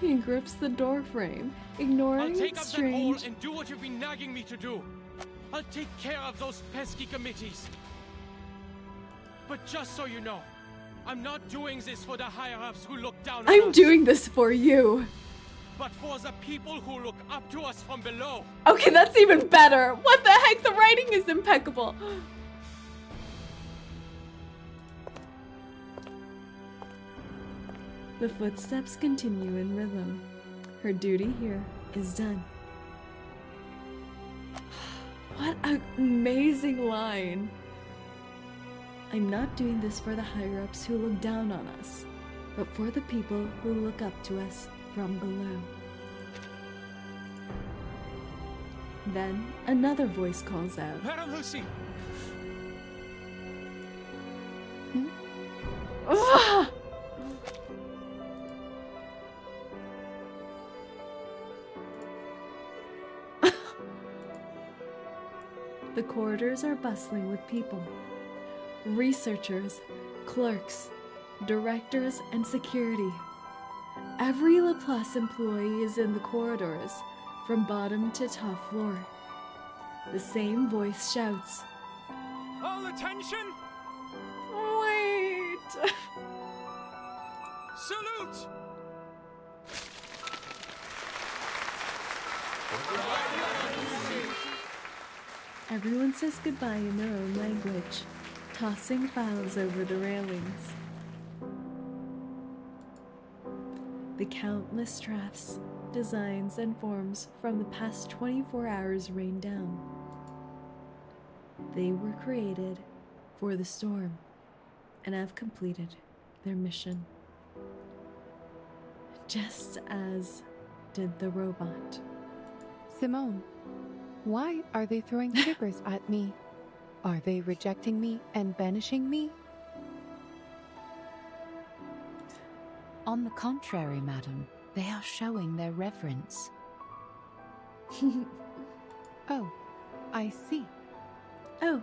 He grips the door frame, ignoring I'll take its up that hole strange... and do what you've been nagging me to do. I'll take care of those pesky committees. But just so you know, I'm not doing this for the higher-ups who look down on I'm us, doing this for you. but for the people who look up to us from below. Okay, that's even better. What the heck? The writing is impeccable. The footsteps continue in rhythm. Her duty here is done. What an amazing line. I'm not doing this for the higher-ups who look down on us, but for the people who look up to us from below. Then another voice calls out. Madam Lucy! Ah! The corridors are bustling with people. Researchers, clerks, directors, and security. Every Laplace employee is in the corridors, from bottom to top floor. The same voice shouts, All attention! Wait! Salute! Everyone says goodbye in their own language, tossing files over the railings. The countless drafts, designs, and forms from the past 24 hours rain down. They were created for the storm and have completed their mission. Just as did the robot. Simone, why are they throwing sugars at me? Are they rejecting me and banishing me? On the contrary, madam, they are showing their reverence. Oh, I see. Oh.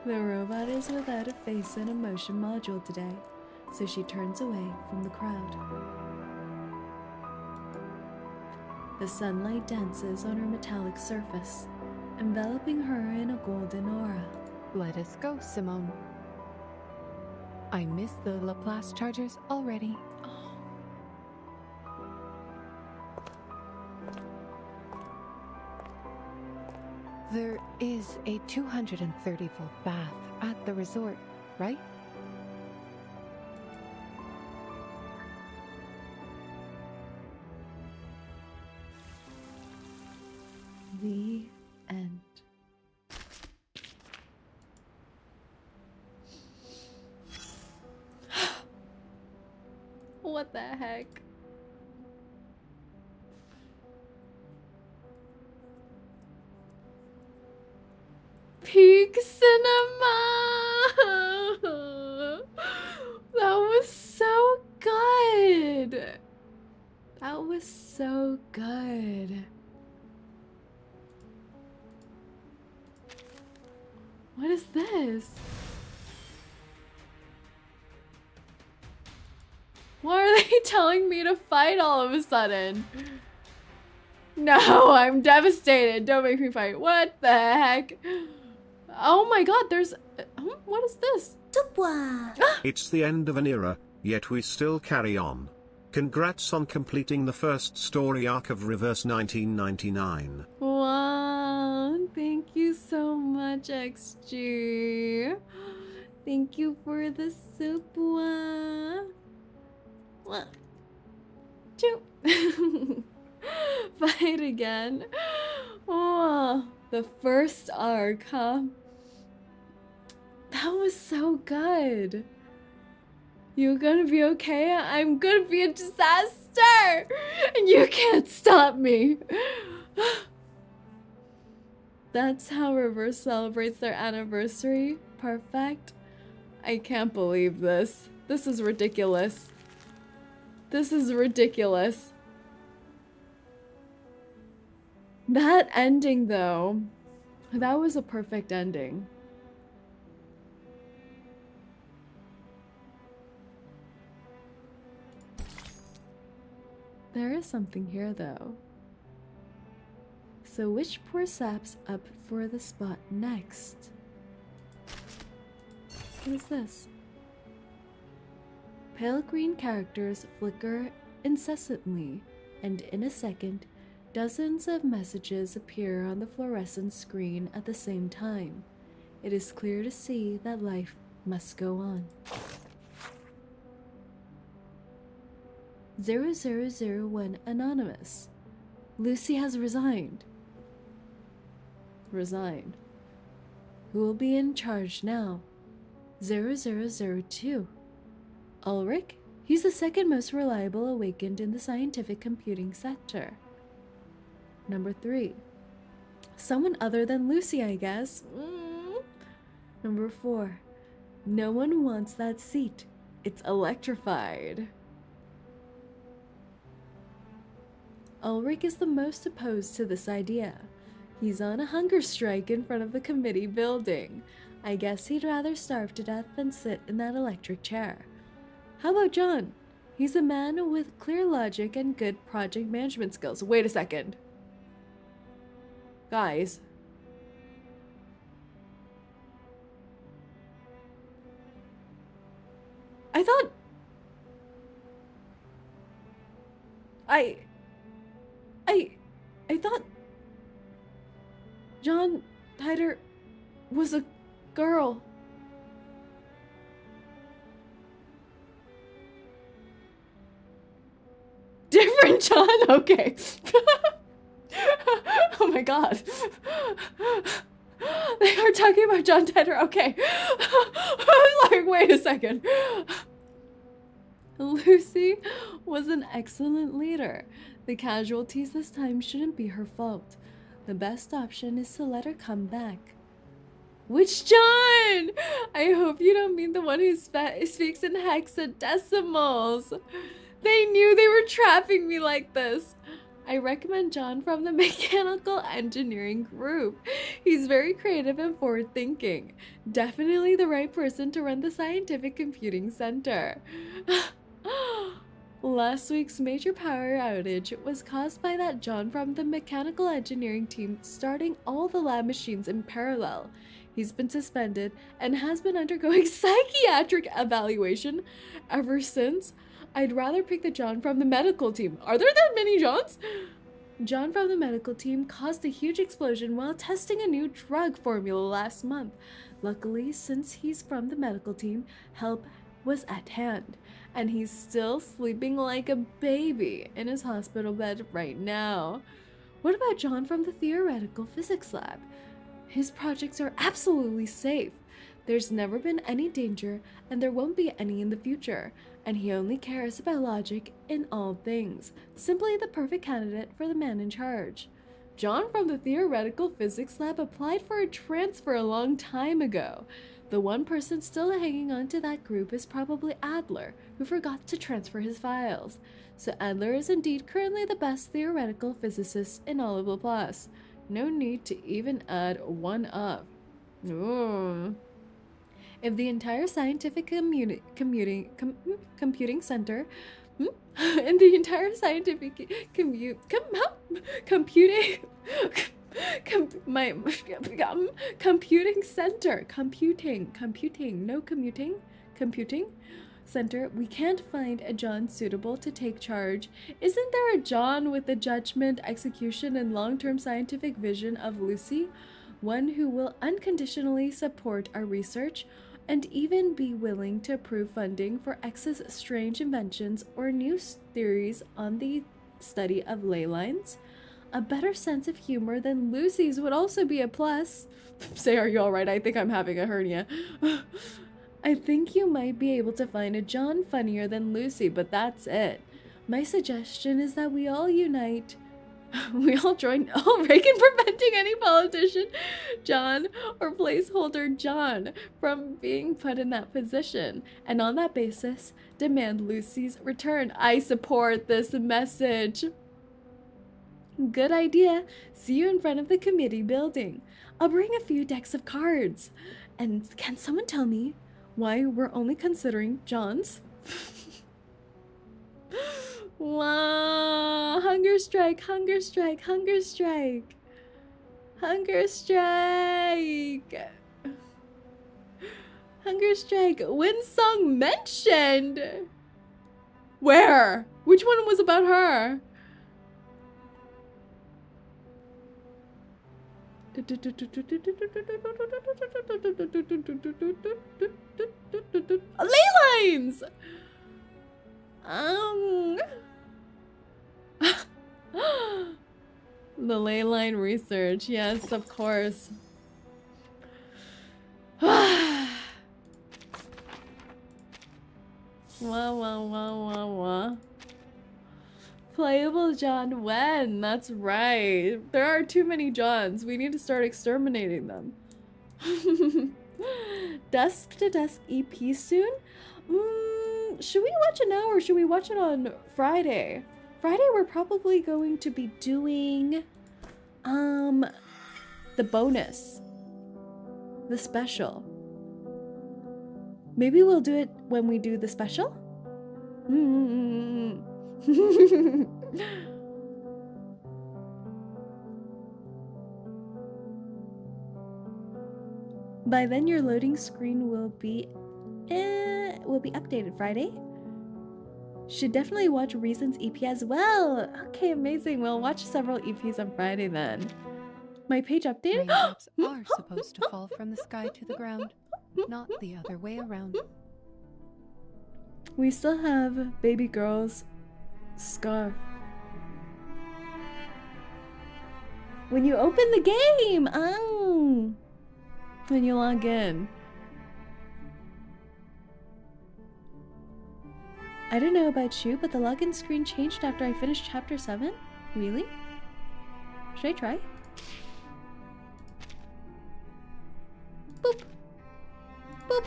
The robot is without a face and emotion module today, so she turns away from the crowd. The sunlight dances on her metallic surface, enveloping her in a golden aura. Let us go, Simone. I miss the Laplace chargers already. There is a 230-volt bath at the resort, right? The end. What the heck? Peak cinema! That was so good! That was so good. What is this? Why are they telling me to fight all of a sudden? No, I'm devastated. Don't make me fight. What the heck? Oh my god, there's... what is this? It's the end of an era, yet we still carry on. Congrats on completing the first story arc of Reverse 1999. Wow, thank you so much, XG. Thank you for the soup. One, two. Fight again. Oh, the first arc, huh? That was so good. You gonna be okay? I'm gonna be a disaster! And you can't stop me! That's how Reverse celebrates their anniversary? Perfect? I can't believe this. This is ridiculous. This is ridiculous. That ending, though, that was a perfect ending. There is something here, though. So which poor sap's up for the spot next? What is this? Pale green characters flicker incessantly, and in a second, dozens of messages appear on the fluorescent screen at the same time. It is clear to see that life must go on. 0001 Anonymous. Lucy has resigned. Resign. Who will be in charge now? 0002. Ulrich? He's the second most reliable awakened in the scientific computing sector. Number 3. Someone other than Lucy, I guess. Number 4. No one wants that seat. It's electrified. Ulrich is the most opposed to this idea. He's on a hunger strike in front of the committee building. I guess he'd rather starve to death than sit in that electric chair. How about John? He's a man with clear logic and good project management skills. Wait a second. Guys. I thought... I thought... John Titor was a girl. Different John? Okay. Oh my god. They are talking about John Titor. Okay. I was like, wait a second. Lucy was an excellent leader. The casualties this time shouldn't be her fault. The best option is to let her come back. Which John? I hope you don't mean the one who speaks in hexadecimals. They knew they were trapping me like this. I recommend John from the mechanical engineering group. He's very creative and forward-thinking. Definitely the right person to run the scientific computing center. Last week's major power outage was caused by that John from the mechanical engineering team starting all the lab machines in parallel. He's been suspended and has been undergoing psychiatric evaluation ever since. I'd rather pick the John from the medical team. Are there that many Johns? John from the medical team caused a huge explosion while testing a new drug formula last month. Luckily, since he's from the medical team, help was at hand, and he's still sleeping like a baby in his hospital bed right now. What about John from the theoretical physics lab? His projects are absolutely safe. There's never been any danger, and there won't be any in the future, and he only cares about logic in all things. Simply the perfect candidate for the man in charge. John from the theoretical physics lab applied for a transfer a long time ago. The one person still hanging on to that group is probably Adler, who forgot to transfer his files. So Adler is indeed currently the best theoretical physicist in all of Laplace. No need to even add one up. Ooh. If the entire scientific computing center and the entire scientific computing center, we can't find a John suitable to take charge. Isn't there a John with the judgment, execution, and long-term scientific vision of Lucy? One who will unconditionally support our research and even be willing to approve funding for X's strange inventions or new theories on the study of ley lines? A better sense of humor than Lucy's would also be a plus. Say, are you alright? I think I'm having a hernia. I think you might be able to find a John funnier than Lucy, but that's it. My suggestion is that we all unite. We all join Ulrich in preventing any politician, John, or placeholder John from being put in that position. And on that basis, demand Lucy's return. I support this message. Good idea. See you in front of the committee building. I'll bring a few decks of cards. And can someone tell me why we're only considering Johns? Wow. Hunger strike, hunger strike, hunger strike. Hunger strike. Hunger strike. Win song mentioned. Where? Which one was about her? Ley lines. The ley line research. Yes, of course. Wah. Playable John when? That's right. There are too many Johns. We need to start exterminating them. Dusk to Dusk EP soon? Should we watch it now or should we watch it on Friday? Friday we're probably going to be doing the bonus. The special. Maybe we'll do it when we do the special? By then your loading screen will be updated Friday. Should definitely watch Reason's EP as well. Okay, amazing. We'll watch several EPs on Friday then. My page updated? Raindrops are supposed to fall from the sky to the ground, not the other way around. We still have baby girl's scarf. When you open the game! Oh! When you log in. I don't know about you, but the login screen changed after I finished chapter 7? Really? Should I try? Boop. Boop.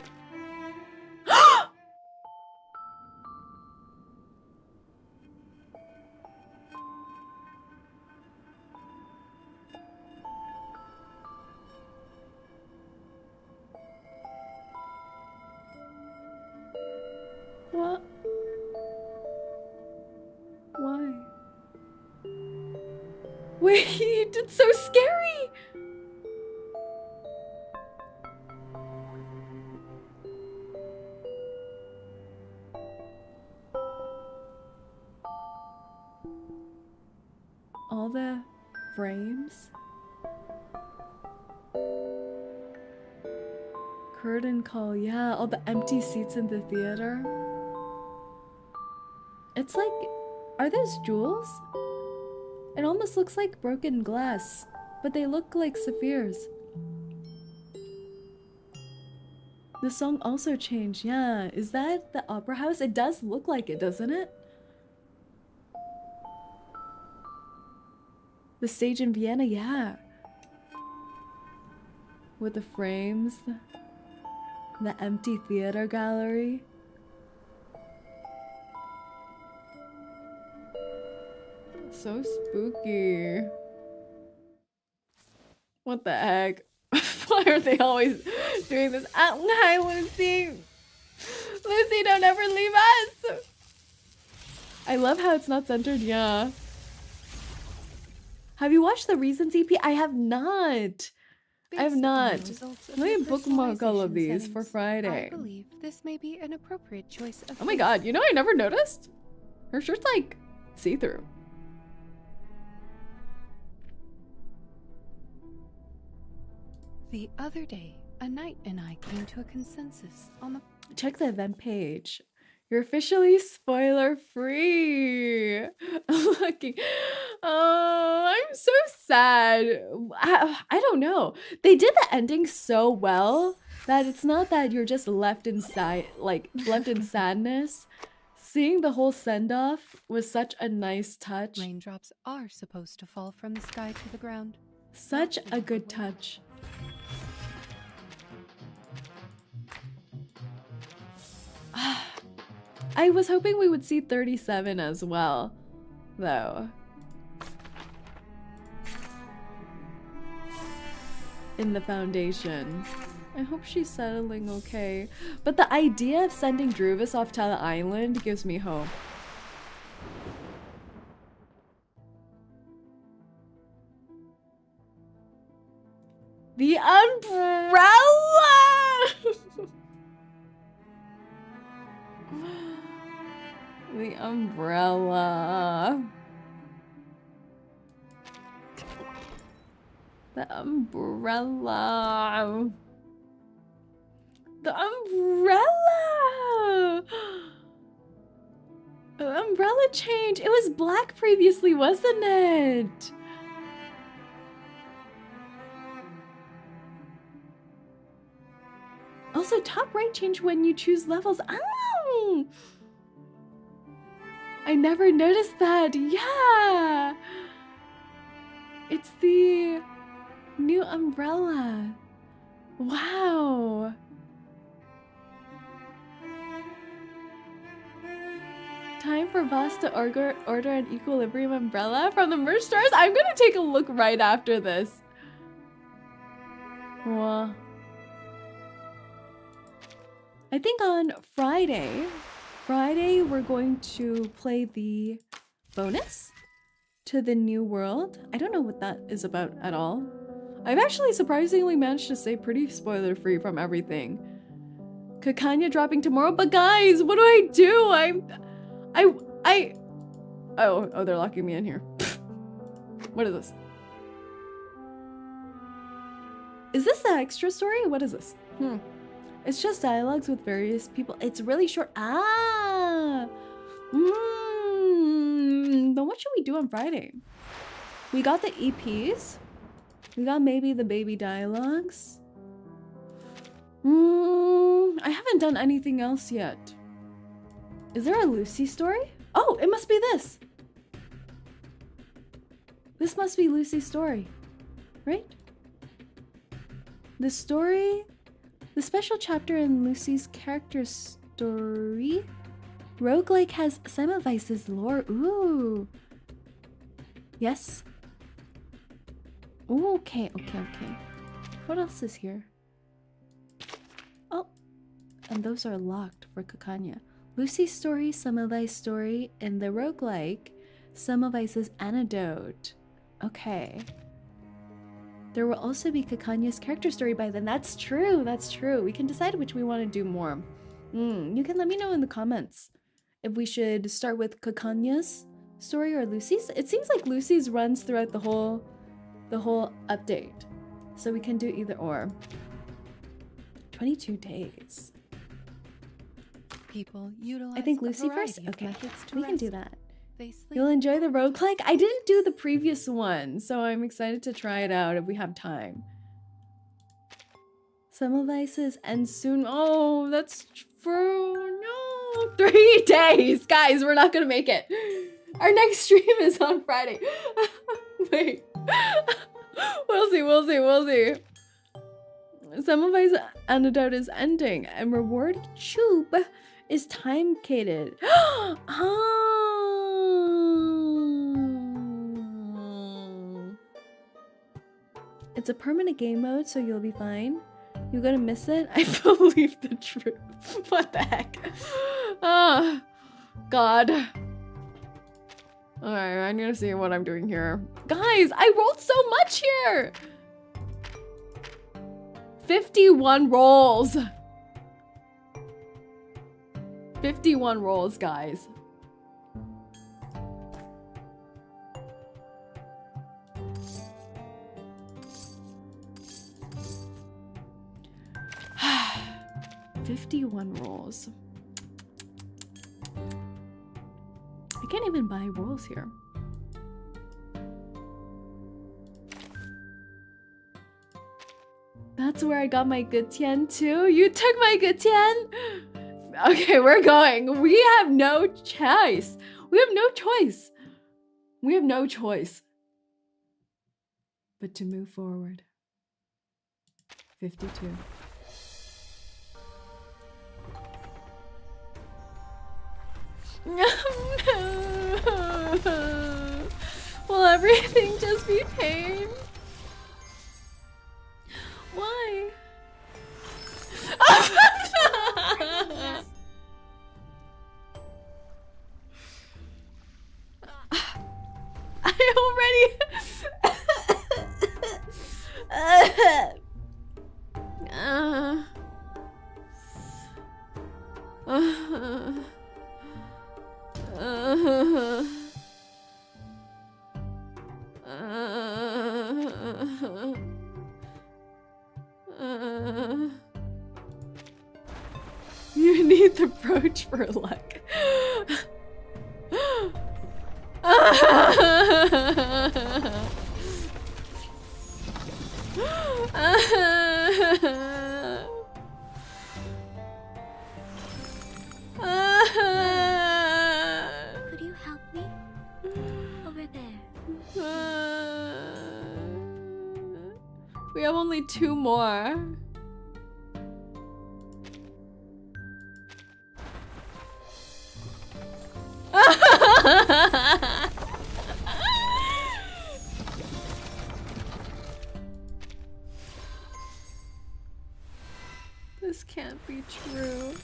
What? Why? Wait, it's so scary! All the frames? Curtain call, yeah, all the empty seats in the theater. It's like, are those jewels? It almost looks like broken glass, but they look like sapphires. The song also changed, yeah. Is that the opera house? It does look like it, doesn't it? The stage in Vienna, yeah. With the frames, the empty theater gallery. So spooky. What the heck? Why are they always doing this? Hi, Lucy. Lucy, don't ever leave us. I love how it's not centered, yeah. Have you watched the Reasons EP? I have not. I have not. Let me bookmark all of these for Friday. I believe this may be an appropriate choice of Oh my god, you know I never noticed? Her shirt's like see-through. The other day, a knight and I came to a consensus on the... Check the event page. You're officially spoiler free. Looking. Oh, I'm so sad. I don't know. They did the ending so well that it's not that you're just left inside, like left in sadness. Seeing the whole send-off was such a nice touch. Raindrops are supposed to fall from the sky to the ground. Such a good touch. I was hoping we would see 37 as well, though. In the foundation. I hope she's settling okay. But the idea of sending Druvis off to the island gives me hope. The umbrella! The umbrella. The umbrella. The umbrella. The umbrella change. It was black previously, wasn't it? Also, top right change when you choose levels. Oh! I never noticed that. Yeah! It's the new umbrella. Wow. Time for Voss to order an equilibrium umbrella from the merch stores. I'm gonna take a look right after this. Well, I think on Friday we're going to play the bonus to the new world. I don't know what that is about at all. I've actually surprisingly managed to stay pretty spoiler free from everything. 𝐒𝐚𝐭 dropping tomorrow, but guys, what do I do? Oh, they're locking me in here. What is this? Is this the extra story? What is this? It's just dialogues with various people. It's really short. Ah! Then what should we do on Friday? We got the EPs. We got maybe the baby dialogues. I haven't done anything else yet. Is there a Lucy story? Oh, it must be this. This must be Lucy's story, right? The story, the special chapter in Lucy's character story. Roguelike has Semmelweis's lore. Ooh. Yes. Ooh, okay. What else is here? Oh, and those are locked for 𝐒𝐭𝐭. Lucy's story, Semmelweis's story, and the roguelike, Semmelweis's antidote. Okay. There will also be 𝐒𝐭𝐭's character story by then. That's true. We can decide which we want to do more. You can let me know in the comments if we should start with 𝐒𝐭𝐭's story or Lucy's. It seems like Lucy's runs throughout the whole update. So we can do either or. 22 days. People utilize I think Lucy first? variety of Okay, methods to we can rest. do that. They sleep. You'll enjoy the roguelike? I didn't do the previous one, so I'm excited to try it out if we have time. Semmelweis's end soon. Oh, that's true. No. 3 days! Guys, we're not gonna make it. Our next stream is on Friday. Wait. We'll see. Semmelweis's antidote is ending, and reward tube is time-cated. It's a permanent game mode, so you'll be fine. You're gonna miss it? I believe the truth. What the heck? Oh, God. Alright, I'm gonna see what I'm doing here. Guys, I rolled so much here! 51 rolls! 51 rolls, guys. $51 rolls. I can't even buy rolls here. That's where I got my 𝐒𝐿𝐴 too? You took my 𝐒𝐿𝐴? Okay, we're going. We have no choice. We have no choice but to move forward. 52. Will everything just be pain? Why? I already You need the brooch for luck. We have only 2 more. This can't be true.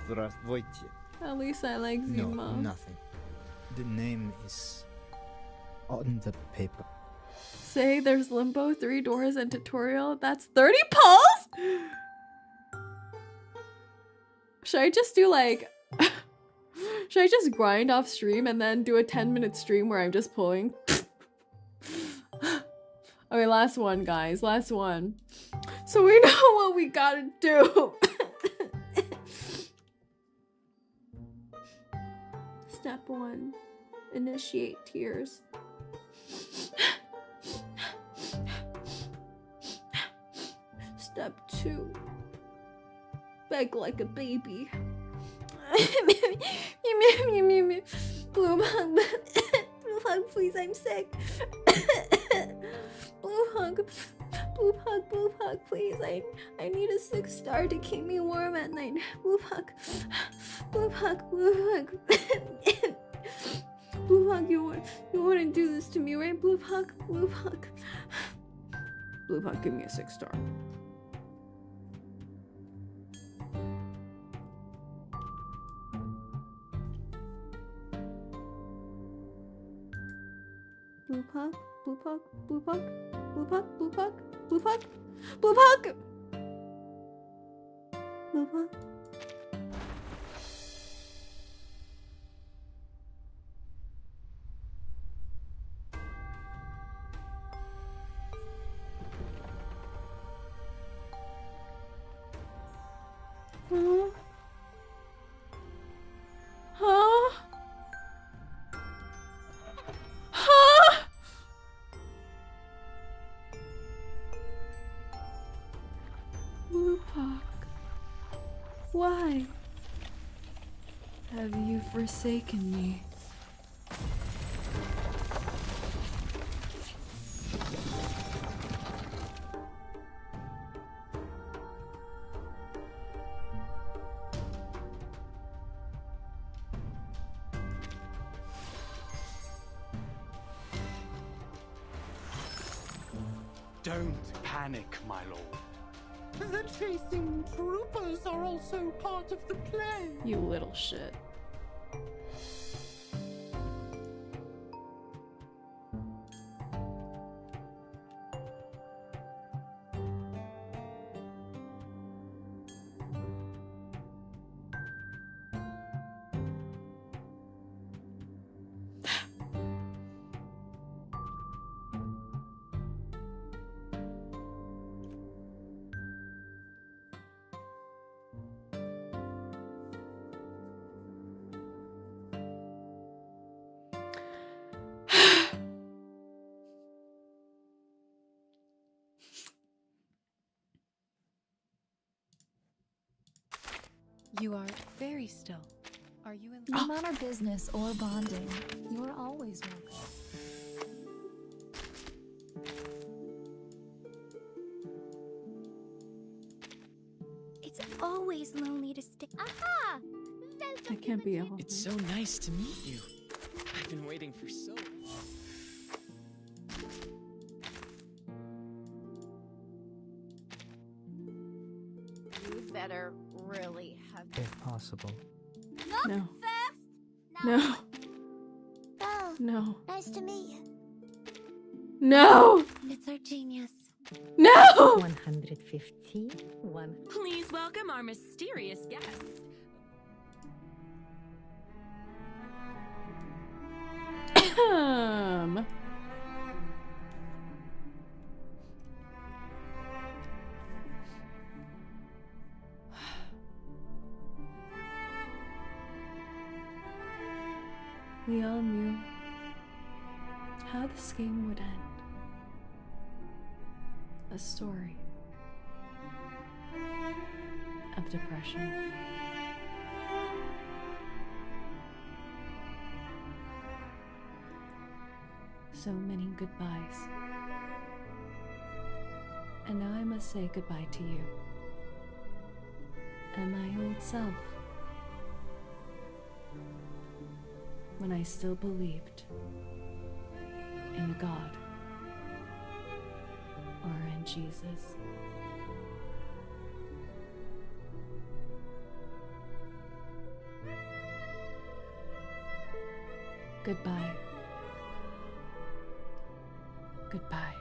Здравствуйте. At least I like Zima. No, nothing. The name is on the paper. Say there's limbo, 3 doors, and tutorial. That's 30 pulls? Should I just do like... Should I just grind off stream and then do a 10-minute stream where I'm just pulling? Okay, last one, guys. Last one. So we know what we gotta do. Step 1. Initiate tears. Step 2. Beg like a baby. Blue hug. Blue hug, please, I'm sick. Blue hug. Blue hug, blue hug, please. I need a 6-star to keep me warm at night. Blue hug. Blue hug, blue hug. Blue hug, you wouldn't do this to me, right? Blue hug, blue hug. Blue hug, give me a 6-star. Blue puck, blue puck, blue puck, blue puck, blue puck, blue puck, blue puck, blue puck. Huh? Huh? Huh? Blue Puck, why have you forsaken me? Don't panic, my lord. The chasing troopers are also part of the plan. You little shit. You are very still. Are you in? No matter business or bonding, you are always welcome. It's always lonely to stay. Aha! That can't be a whole. It's so nice to meet you. I've been waiting for so long. You better really have. If possible. No. First? No. Oh, No. nice to meet you. No. It's our genius. No. 150. Please welcome our mysterious guest. We all knew how this game would end. A story of depression. So many goodbyes. And now I must say goodbye to you. And my old self. When I still believed in God or in Jesus. Goodbye. Goodbye.